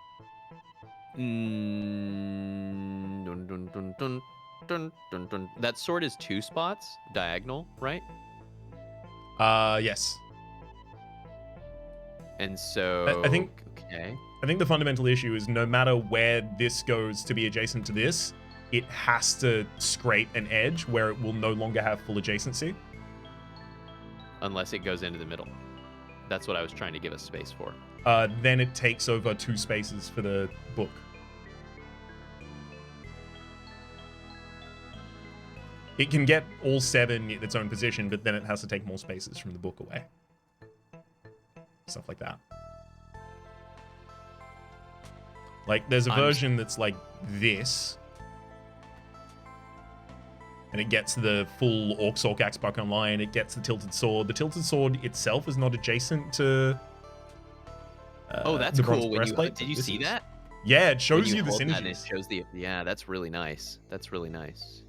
Dun, dun, dun, dun, dun, dun, dun. That sword is 2 spots diagonal, right? Yes. And so I think the fundamental issue is no matter where this goes to be adjacent to this, it has to scrape an edge where it will no longer have full adjacency. Unless it goes into the middle. That's what I was trying to give us space for. Then it takes over 2 spaces for the book. It can get all 7 in its own position, but then it has to take more spaces from the book away. Stuff like that. Like, there's a version that's like this. And it gets the full Orc axe back online. It gets the tilted sword. The tilted sword itself is not adjacent to oh, that's the cool. breastplate. Did you see that? Yeah, it shows you the synergies. synergies. It shows yeah, that's really nice. That's really nice.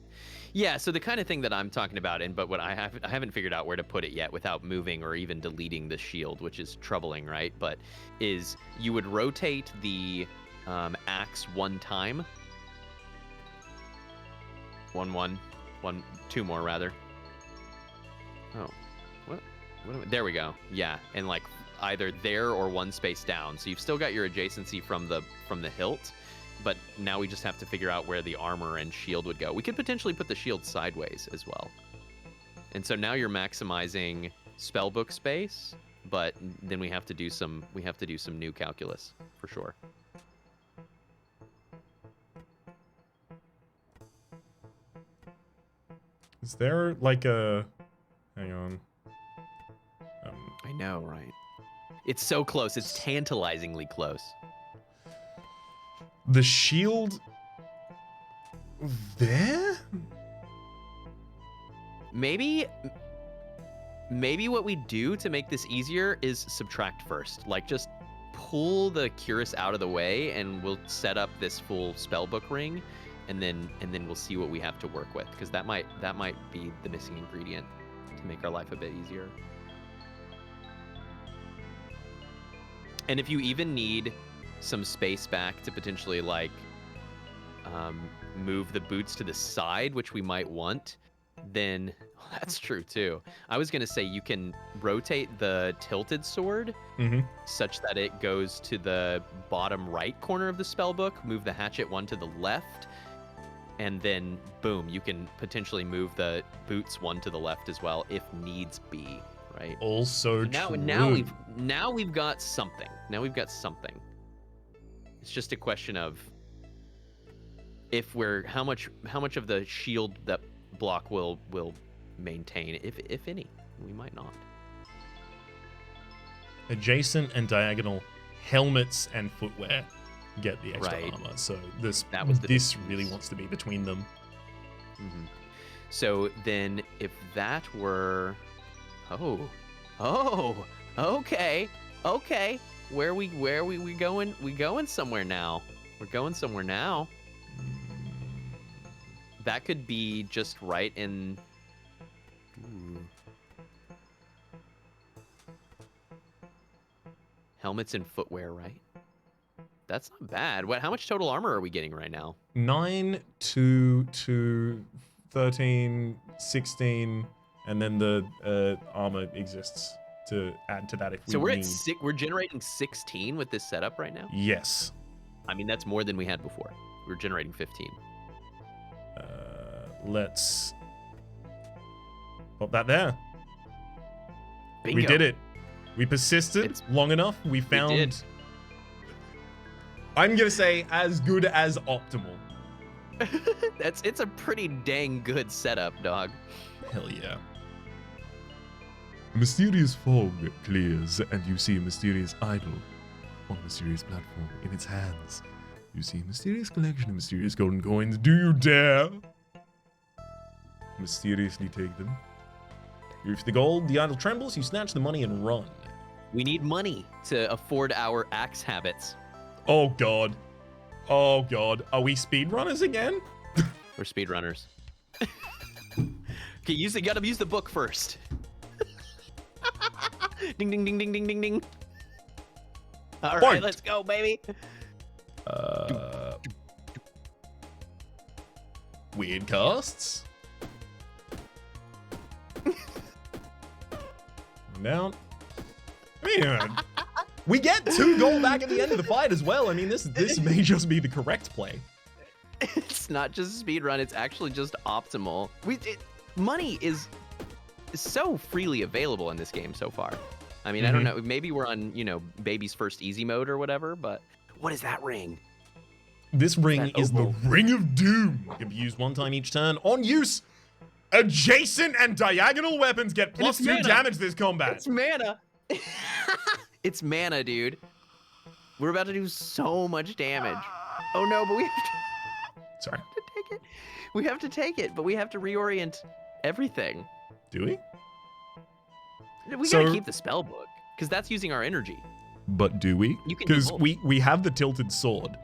Yeah, so the kind of thing that I'm talking about, but what I haven't figured out where to put it yet without moving or even deleting the shield, which is troubling, right? But is you would rotate the axe 1 time. 2 more rather. Oh, what? There we go. Yeah, and like either there or 1 space down. So you've still got your adjacency from the hilt, but now we just have to figure out where the armor and shield would go. We could potentially put the shield sideways as well. And so now you're maximizing spellbook space, but then we have to do some new calculus for sure. Is there like a... Hang on. I know, right? It's so close. It's tantalizingly close. The shield... there? Maybe what we do to make this easier is subtract first. Like, just pull the Cuirass out of the way, and we'll set up this full spellbook ring. and then we'll see what we have to work with, because that might be the missing ingredient to make our life a bit easier. And if you even need some space back to potentially like move the boots to the side, which we might want, then that's true too. I was gonna say you can rotate the tilted sword such that it goes to the bottom right corner of the spell book, move the hatchet one to the left, and then boom, you can potentially move the boots one to the left as well if needs be, right? Also So true. now we've got something. Now we've got something. It's just a question of if we're how much of the shield that block will maintain, if any. We might not. Adjacent and diagonal helmets and footwear get the extra Right. armor. So this difference. really wants to be between them. So then if that were okay. Where we going? We going somewhere now. We're going somewhere now. That could be just right in. Ooh. Helmets and footwear, right? That's not bad. How much total armor are we getting right now? 9 to 13, 16, and then the armor exists to add to that if we So we're need. at we're generating 16 with this setup right now. Yes. I mean, that's more than we had before. We were generating 15. Let's pop that there. Bingo. We did it. We persisted It's- long enough. We found. did. I'm gonna say as good as optimal. It's a pretty dang good setup, dog. Hell yeah. A mysterious fog clears, and you see a mysterious idol on a mysterious platform in its hands. You see a mysterious collection of mysterious golden coins. Do you dare mysteriously take them? You reach the gold, the idol trembles, you snatch the money and run. We need money to afford our axe habits. Oh god. Oh god. Are we speedrunners again? We're speedrunners. Okay, you gotta use the book first. Ding, ding, ding, ding, ding, ding, ding. All right, Point. let's go, baby. Weird casts. Down. I mean, we get 2 gold back at the end of the fight as well. I mean, this may just be the correct play. It's not just a speed run, it's actually just optimal. Money is so freely available in this game so far. I mean, I don't know, maybe we're on, baby's first easy mode or whatever, but what is that ring? This ring That is the opal. Ring of Doom. It can be used 1 time each turn. On use, adjacent and diagonal weapons get it's +2 mana. damage this combat. It's mana. It's mana, dude. We're about to do so much damage. Oh no, but we have Sorry. to take it. We have to take it, but we have to reorient everything. Do we? We So- gotta keep the spell book, because that's using our energy. But do we? You can do Because both. we have the tilted sword.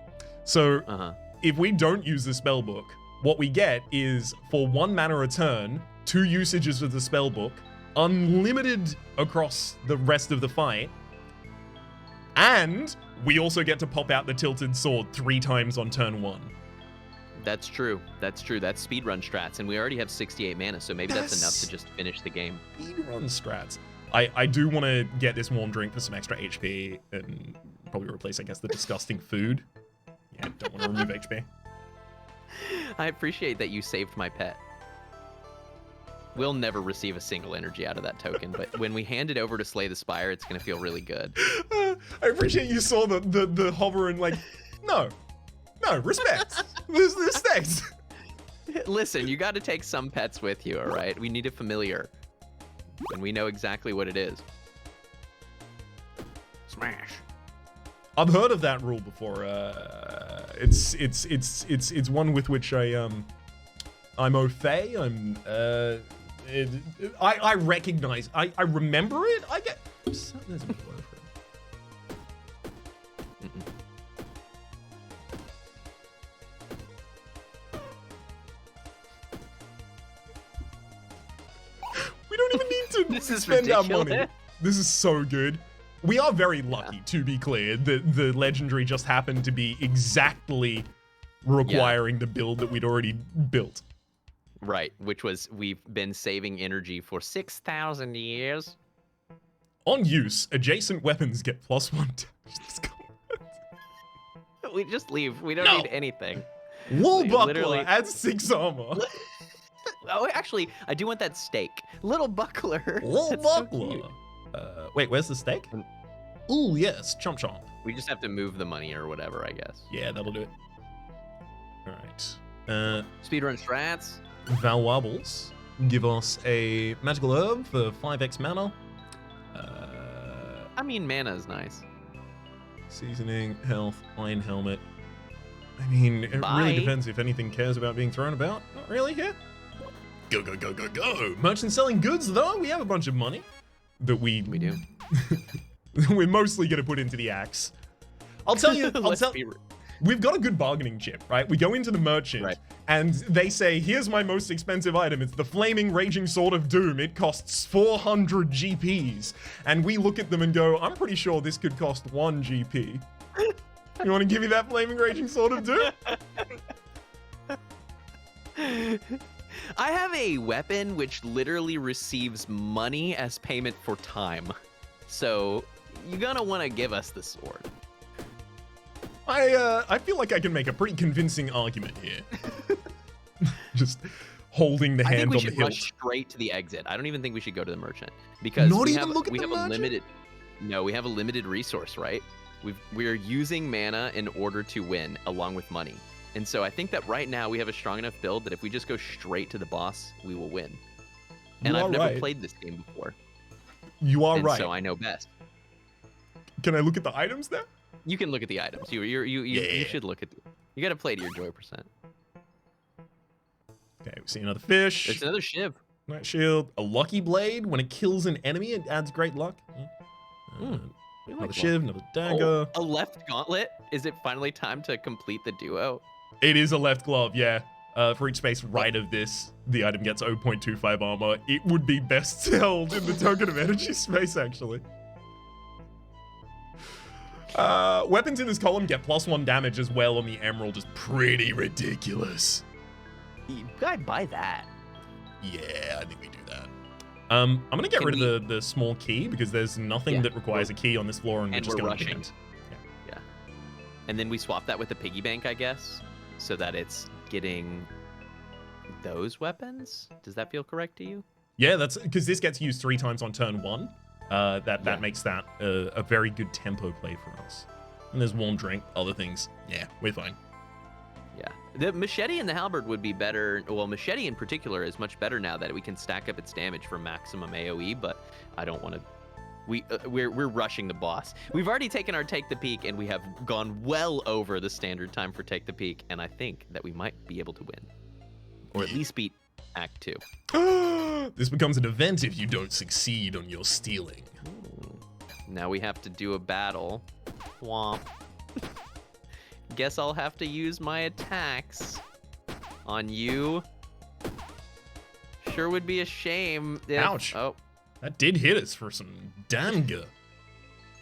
So Uh-huh. if we don't use the spell book, what we get is for 1 mana a turn, 2 usages of the spell book, unlimited across the rest of the fight, and we also get to pop out the tilted sword 3 times on turn 1. That's true. That's true. That's speedrun strats, and we already have 68 mana, so maybe that's enough That's- to just finish the game. Speedrun strats. I do want to get this warm drink for some extra HP and probably replace, I guess, the disgusting food. Yeah, don't want to remove HP. I appreciate that you saved my pet. We'll never receive a single energy out of that token, but when we hand it over to Slay the Spire, it's gonna feel really good. I appreciate you saw the hover and like, no, respect. There's respect. Listen, you got to take some pets with you, all right? We need a familiar, and we know exactly what it is. Smash. I've heard of that rule before. It's one with which I'm au fait. I recognize. I remember it. I get. There's a good word for it. don't even need to This is spend our money. ridiculous. This is so good. We are very lucky, to be clear, that the legendary just happened to be exactly requiring the build that we'd already built. Right, which was we've been saving energy for 6,000 years. On use, adjacent weapons get +1 damage. We just leave. We don't No. need anything. Wool Like, buckler literally- adds 6 armor. Oh, actually, I do want that steak. Little buckler. Wool That's so buckler. cute. Wait, where's the steak? Ooh, yes, chomp chomp. We just have to move the money or whatever, I guess. Yeah, that'll do it. All right. Speedrun strats. Val Wobbles give us a magical herb for 5x mana. I mean, mana is nice. Seasoning, health, iron helmet. I mean, it Bye. really depends if anything cares about being thrown about. Not really here. Go, go, go, go, go. Merchant selling goods, though. We have a bunch of money that we do. we're mostly going to put into the axe. I'll tell you, we've got a good bargaining chip, right? We go into the merchant, Right. and they say, here's my most expensive item. It's the Flaming Raging Sword of Doom. It costs 400 GPs. And we look at them and go, I'm pretty sure this could cost 1 GP. You want to give me that Flaming Raging Sword of Doom? I have a weapon which literally receives money as payment for time. So you're gonna want to give us the sword. I feel like I can make a pretty convincing argument here. Just holding the I hand think we on the should hilt. rush straight to the exit. I don't even think we should go to the merchant because Not we even have, look at we the have a merchant? limited. No, we have a limited resource, right? We're using mana in order to win, along with money. And so I think that right now we have a strong enough build that if we just go straight to the boss, we will win. And You I've are never right. played this game before, You are and right. so I know best. Can I look at the items there? You can look at the items. You Yeah. should look at. You got to play to your joy percent. Okay, we see another fish. It's another shiv. Night shield. A lucky blade. When it kills an enemy, it adds great luck. Yeah. We Another like shiv, another dagger. Oh, a left gauntlet. Is it finally time to complete the duo? It is a left glove, yeah. For each space right of this, the item gets 0.25 armor. It would be best held in the token of energy space, actually. Weapons in this column get +1 damage as well on the emerald is pretty ridiculous. I'd buy that. Yeah, I think we do that. I'm gonna get Can rid of the small key because there's nothing Yeah, that requires a key on this floor, and we're and just we're gonna rushing. begin. Yeah. And then we swap that with the piggy bank, I guess, so that it's getting those weapons. Does that feel correct to you? Yeah, that's because this gets used 3 times on turn 1. That Yeah. makes that a very good tempo play for us. And there's warm drink, other things. Yeah, we're fine. Yeah. The machete and the halberd would be better. Well, machete in particular is much better now that we can stack up its damage for maximum AoE, but I don't want to. We're rushing the boss. We've already taken our take the peak, and we have gone well over the standard time for take the peak, and I think that we might be able to win, or at least beat Act 2. This becomes an event if you don't succeed on your stealing. Now we have to do a battle. Womp. Guess I'll have to use my attacks on you. Sure would be a shame if... Ouch. Oh. That did hit us for some damn good.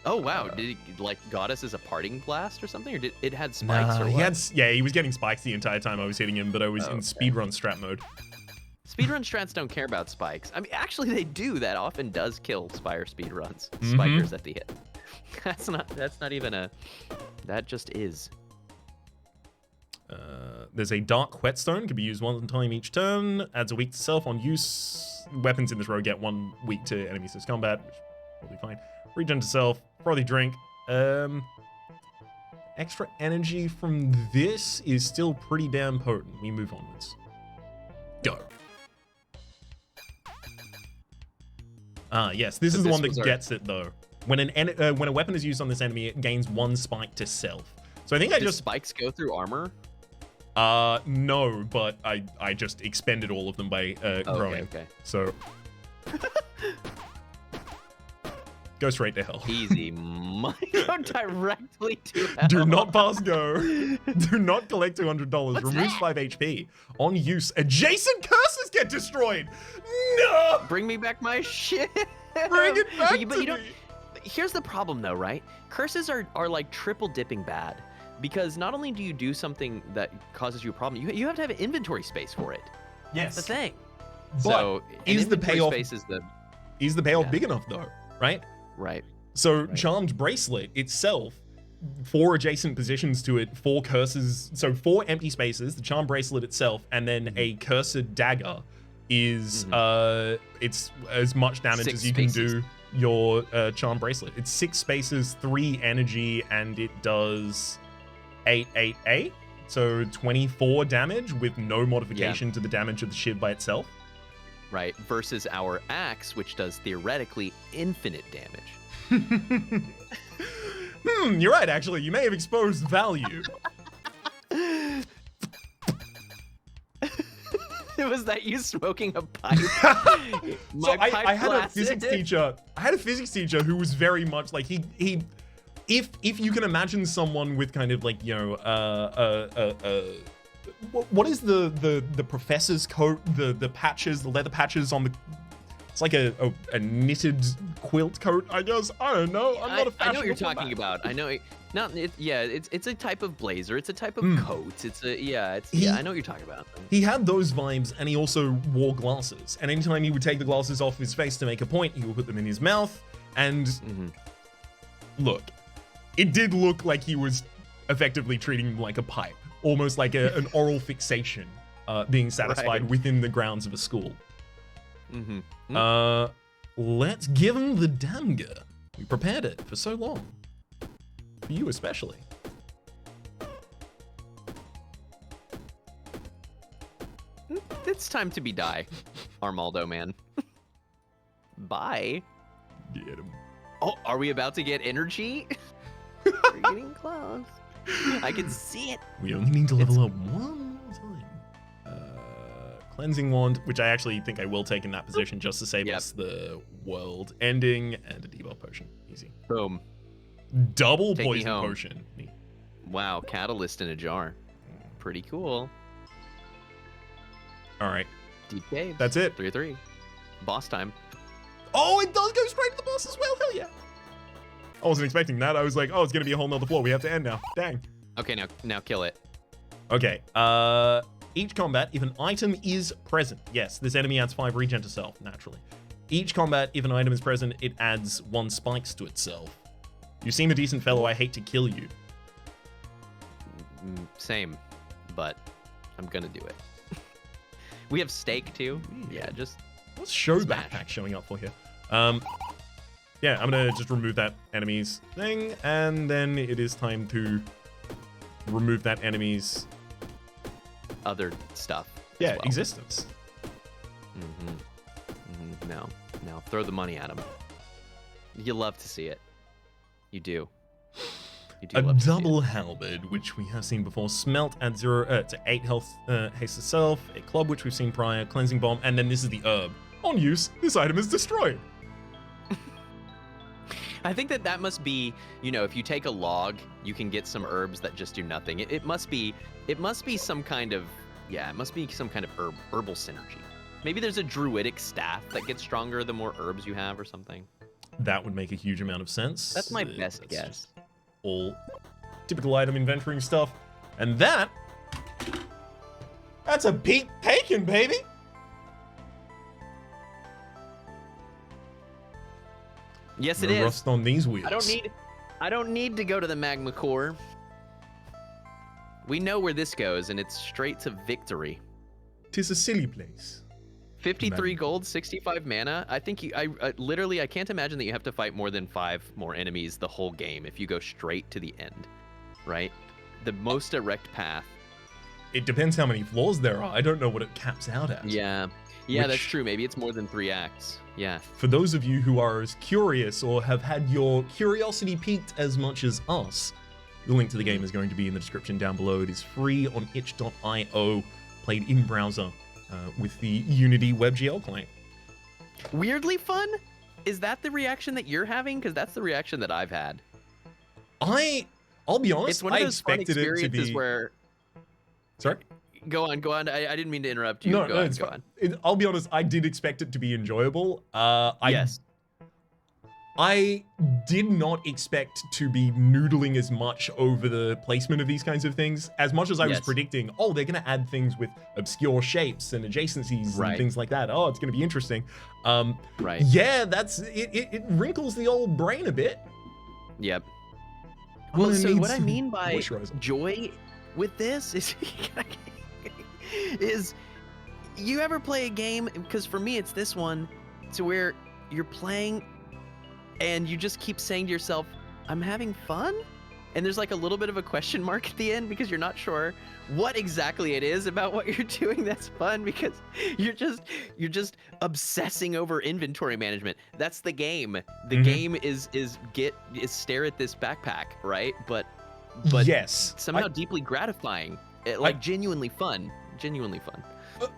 Oh, wow. Did he, like, got us as a parting blast or something? Or did it had spikes or he what? he was getting spikes the entire time I was hitting him, but I was in Okay. speedrun strat mode. Speedrun strats don't care about spikes. I mean, actually, they do. That often does kill Spire speedruns. Mhm. Spikers at the hit. That's not even a... That just is. There's a dark whetstone, can be used 1 time each turn, adds a week to self on use. Weapons in this row get 1 week to enemies as combat, which will be fine. Regen to self, frothy drink. Extra energy from this is still pretty damn potent. We move onwards. Go. Yes, this So is the this one that was our- gets it though. When when a weapon is used on this enemy, it gains 1 spike to self. So I think I Does just spikes go through armor? no, but I just expended all of them by growing. Okay. So Go straight to hell. Easy. Go directly to hell. Do not pass go. Do not collect $200. What's Removes that? 5 HP. On use, adjacent curses get destroyed. No! Bring me back my shit. Bring it back But to you don't. me. Here's the problem, though, right? Curses are like triple dipping bad, because not only do you do something that causes you a problem, you have to have an inventory space for it. Yes. That's the thing. But So is an the inventory payoff space is the is the payoff Yeah. big enough though? Right? right? So Right. Charmed Bracelet itself, 4 adjacent positions to it, 4 curses, so 4 empty spaces, the Charmed Bracelet itself, and then a Cursed Dagger is it's as much damage 6 as you can spaces. do your Charmed Bracelet. It's 6 spaces, 3 energy, and it does 8, so 24 damage with no modification to the damage of the shiv by itself. Right. Versus our axe, which does theoretically infinite damage. You're right, actually. You may have exposed value. Was that you smoking a pipe? So I had a blasted. physics teacher. I had a physics teacher who was very much like he if you can imagine someone with kind of like, you know, what is the professor's coat, the patches, the leather patches on the, it's like a knitted quilt coat, I guess. I don't know. I'm not a I know what you're fashionable talking man. about. I know. It's a type of blazer. It's a type of coat. I know what you're talking about. He had those vibes, and he also wore glasses. And anytime he would take the glasses off his face to make a point, he would put them in his mouth. And look, it did look like he was effectively treating him like a pipe, almost like an oral fixation being satisfied Right. within the grounds of a school. Let's give him the damger. We prepared it for so long. For you especially. It's time to be die, Armaldo man. Bye. Get him. Oh, are we about to get energy? We're getting close. I can see it. We only need to level up one more time. Cleansing Wand, which I actually think I will take in that position just to save Yep. us the world ending, and a debuff potion. Easy. Boom. Double Take me poison home. potion. Neat. Wow, catalyst in a jar. Pretty cool. All right. Deep caves. That's it. 3-3. Boss time. Oh, it does go straight to the boss as well. Hell yeah. I wasn't expecting that. I was like, oh, it's going to be a whole nother floor. We have to end now. Dang. Okay, now kill it. Okay. Each combat, if an item is present, yes, this enemy adds 5 regen to self, naturally. Each combat, if an item is present, it adds 1 spikes to itself. You seem a decent fellow. I hate to kill you. Same, but I'm gonna do it. We have steak too. Yeah, just What's show Smash. backpack showing up for here? Yeah, I'm gonna just remove that enemy's thing, and then it is time to remove that enemy's other stuff. as yeah well. existence. No, throw the money at him. You love to see it. You do. You do A love to see it. double halberd, which we have seen before. Smelt at 0 to 8 health, haste itself. A club, which we've seen prior. Cleansing bomb, and then this is the herb. On use, this item is destroyed. I think that must be, if you take a log, you can get some herbs that just do nothing. It must be some kind of, herbal synergy. Maybe there's a druidic staff that gets stronger the more herbs you have or something. That would make a huge amount of sense. That's my best That's guess. just all typical item inventorying stuff. And that's a peak bacon, baby. Yes, it No is. rust on these wheels. I don't need to go to the magma core. We know where this goes, and it's straight to victory. 'Tis a silly place. 53 gold, 65 mana. I think literally, I can't imagine that you have to fight more than 5 more enemies the whole game if you go straight to the end, right? The most direct path. It depends how many floors there are. I don't know what it caps out at. Yeah, that's Which- true. Maybe it's more than 3 acts. Yeah. For those of you who are as curious or have had your curiosity piqued as much as us, the link to the game is going to be in the description down below. It is free on itch.io, played in browser with the Unity WebGL client. Weirdly fun. Is that the reaction that you're having? Because that's the reaction that I've had. I'll be honest. It's one of I those fun expected it to experiences be. where. Sorry. Go on. I didn't mean to interrupt you. No, go no, on, it's go fine. on. I'll be honest. I did expect it to be enjoyable. Yes. I did not expect to be noodling as much over the placement of these kinds of things, as much as I was Yes. predicting, oh, they're going to add things with obscure shapes and adjacencies Right. and things like that. Oh, it's going to be interesting. Right. Yeah, it wrinkles the old brain a bit. Yep. I'm Well, gonna so need what I some mean by moisturizer. joy with this is you ever play a game, because for me it's this one, to where you're playing and you just keep saying to yourself, I'm having fun? And there's like a little bit of a question mark at the end because you're not sure what exactly it is about what you're doing that's fun, because you're just obsessing over inventory management. That's the game. The game is stare at this backpack, right? But yes, somehow deeply gratifying. Like genuinely fun. Genuinely fun.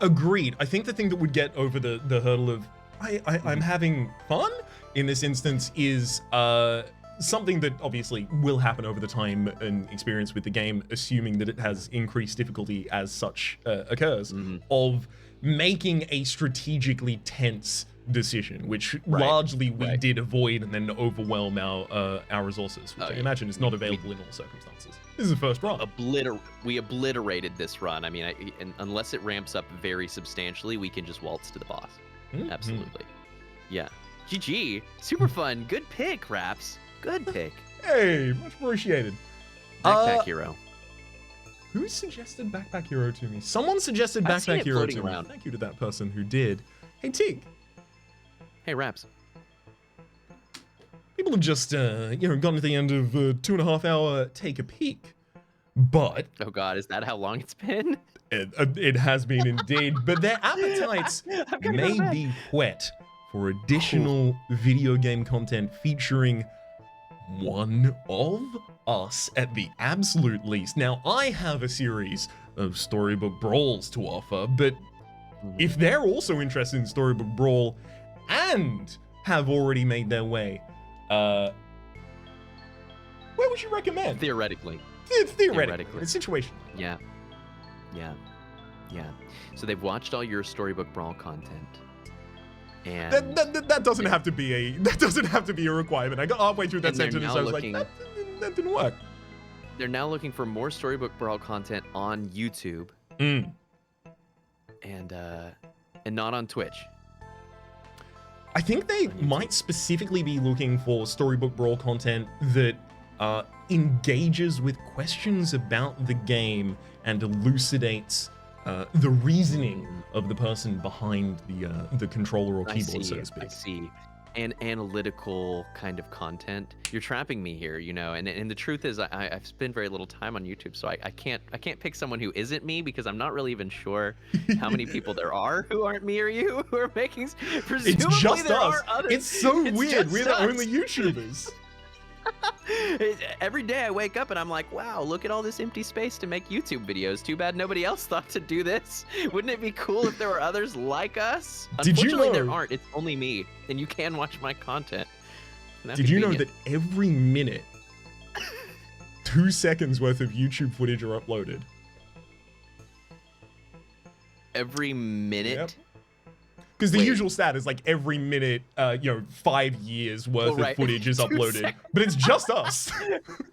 Agreed. I think the thing that would get over the hurdle of I'm having fun in this instance is something that obviously will happen over the time and experience with the game, assuming that it has increased difficulty as such occurs, of making a strategically tense decision, which largely we did avoid and then overwhelm our resources, which I imagine is not available in all circumstances. This is the first run. We obliterated this run. I mean, and unless it ramps up very substantially, we can just waltz to the boss. Absolutely. Yeah. GG. Super fun. Good pick, Rhaps. Good pick. Hey, much appreciated. Backpack Hero. Who suggested Backpack Hero to me? Someone suggested Backpack Hero to me. Thank you to that person who did. Hey, Teak. Hey, Rhaps. People have just, gotten to the end of a 2.5 hour Take a Peek. But... Oh, God, is that how long it's been? It has been indeed. But their appetites may be whet for additional video game content featuring one of us at the absolute least. Now, I have a series of storybook brawls to offer, but if they're also interested in storybook brawl and have already made their way, where would you recommend? Theoretically. Theoretically. It's situation. Yeah. So they've watched all your storybook brawl content. And that doesn't have to be a requirement. I got halfway through that sentence and I was like, that didn't work. They're now looking for more storybook brawl content on YouTube. And not on Twitch. I think they might specifically be looking for storybook brawl content that engages with questions about the game and elucidates the reasoning of the person behind the controller or keyboard, so to speak. I see. And analytical kind of content. You're trapping me here, and the truth is I've spent very little time on YouTube, so I can't pick someone who isn't me, because I'm not really even sure how many people there are who aren't me or you who are making. Presumably it's just there us. Are others. It's so weird. We're the only YouTubers. Every day I wake up and I'm like, wow, look at all this empty space to make YouTube videos. Too bad nobody else thought to do this. Wouldn't it be cool if there were others like us? Did you know there aren't? It's only me, and you can watch my content. Did you know that every minute 2 seconds worth of YouTube footage are uploaded? Every minute? Yep. Because the usual stat is like every minute, 5 years worth of footage is uploaded. But it's just us.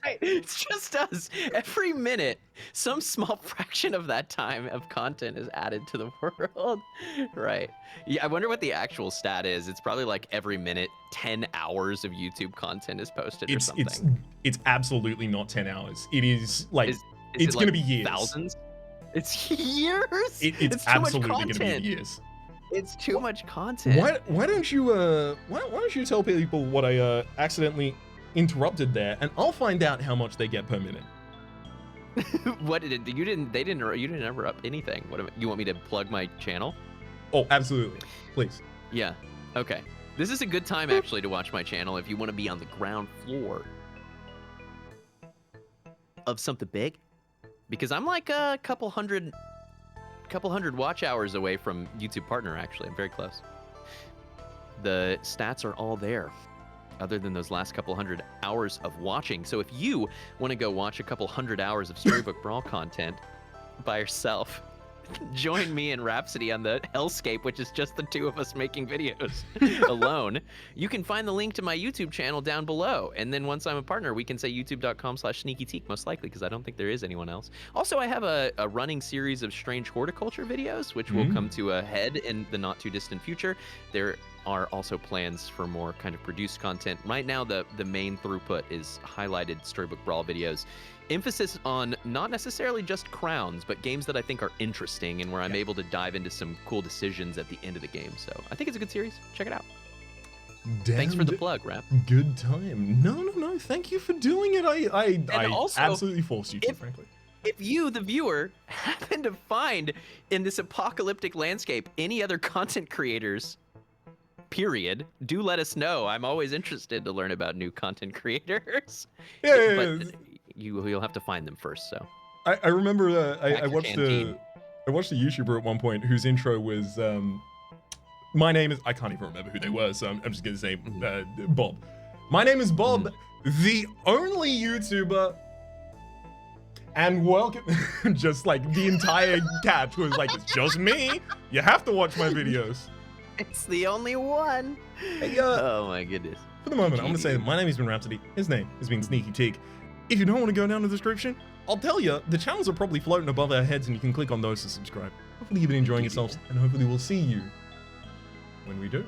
Right, it's just us. Every minute, some small fraction of that time of content is added to the world. Right. Yeah, I wonder what the actual stat is. It's probably like every minute, 10 hours of YouTube content is posted or something. It's absolutely not 10 hours. It is like, it's going to be years. Thousands? It's years? It's absolutely going to be years. It's too much content. Why don't you tell people what I accidentally interrupted there, and I'll find out how much they get per minute. What did it? You didn't interrupt anything. What you want me to plug my channel? Oh, absolutely. Please. Yeah. Okay. This is a good time actually to watch my channel if you want to be on the ground floor of something big, because I'm like a couple hundred watch hours away from YouTube partner. Actually, I'm very close. the stats are all there, other than those last couple hundred hours of watching. So if you want to go watch a couple hundred hours of Storybook Brawl content by yourself, join me and Rhapsody on the hellscape, which is just the two of us making videos alone. You can find the link to my YouTube channel down below. And then once I'm a partner, we can say youtube.com/sneakyteak, most likely, because I don't think there is anyone else. Also, I have a running series of strange horticulture videos, which will come to a head in the not too distant future. There are also plans for more kind of produced content. Right now, the main throughput is highlighted Storybook Brawl videos. Emphasis on not necessarily just crowns, but games that I think are interesting and where I'm able to dive into some cool decisions at the end of the game. So I think it's a good series. Check it out. Thanks for the plug, Rap. Good time. No. Thank you for doing it. I also, absolutely forced you to, frankly. If you, the viewer, happen to find in this apocalyptic landscape any other content creators, period, do let us know. I'm always interested to learn about new content creators. Yeah. But you'll have to find them first. So I remember I watched a YouTuber at one point whose intro was my name is, I can't even remember who they were, so I'm just gonna say Bob. My name is Bob, the only YouTuber, and welcome. Just like the entire catch was like, it's just me. You have to watch my videos. It's the only one. Hey, oh my goodness. For the moment, I'm gonna say that my name has been Rhapsody. His name has been Sneaky Teak. If you don't want to go down to the description, I'll tell you, the channels are probably floating above our heads and you can click on those to subscribe. Hopefully you've been enjoying yourselves, and hopefully we'll see you when we do.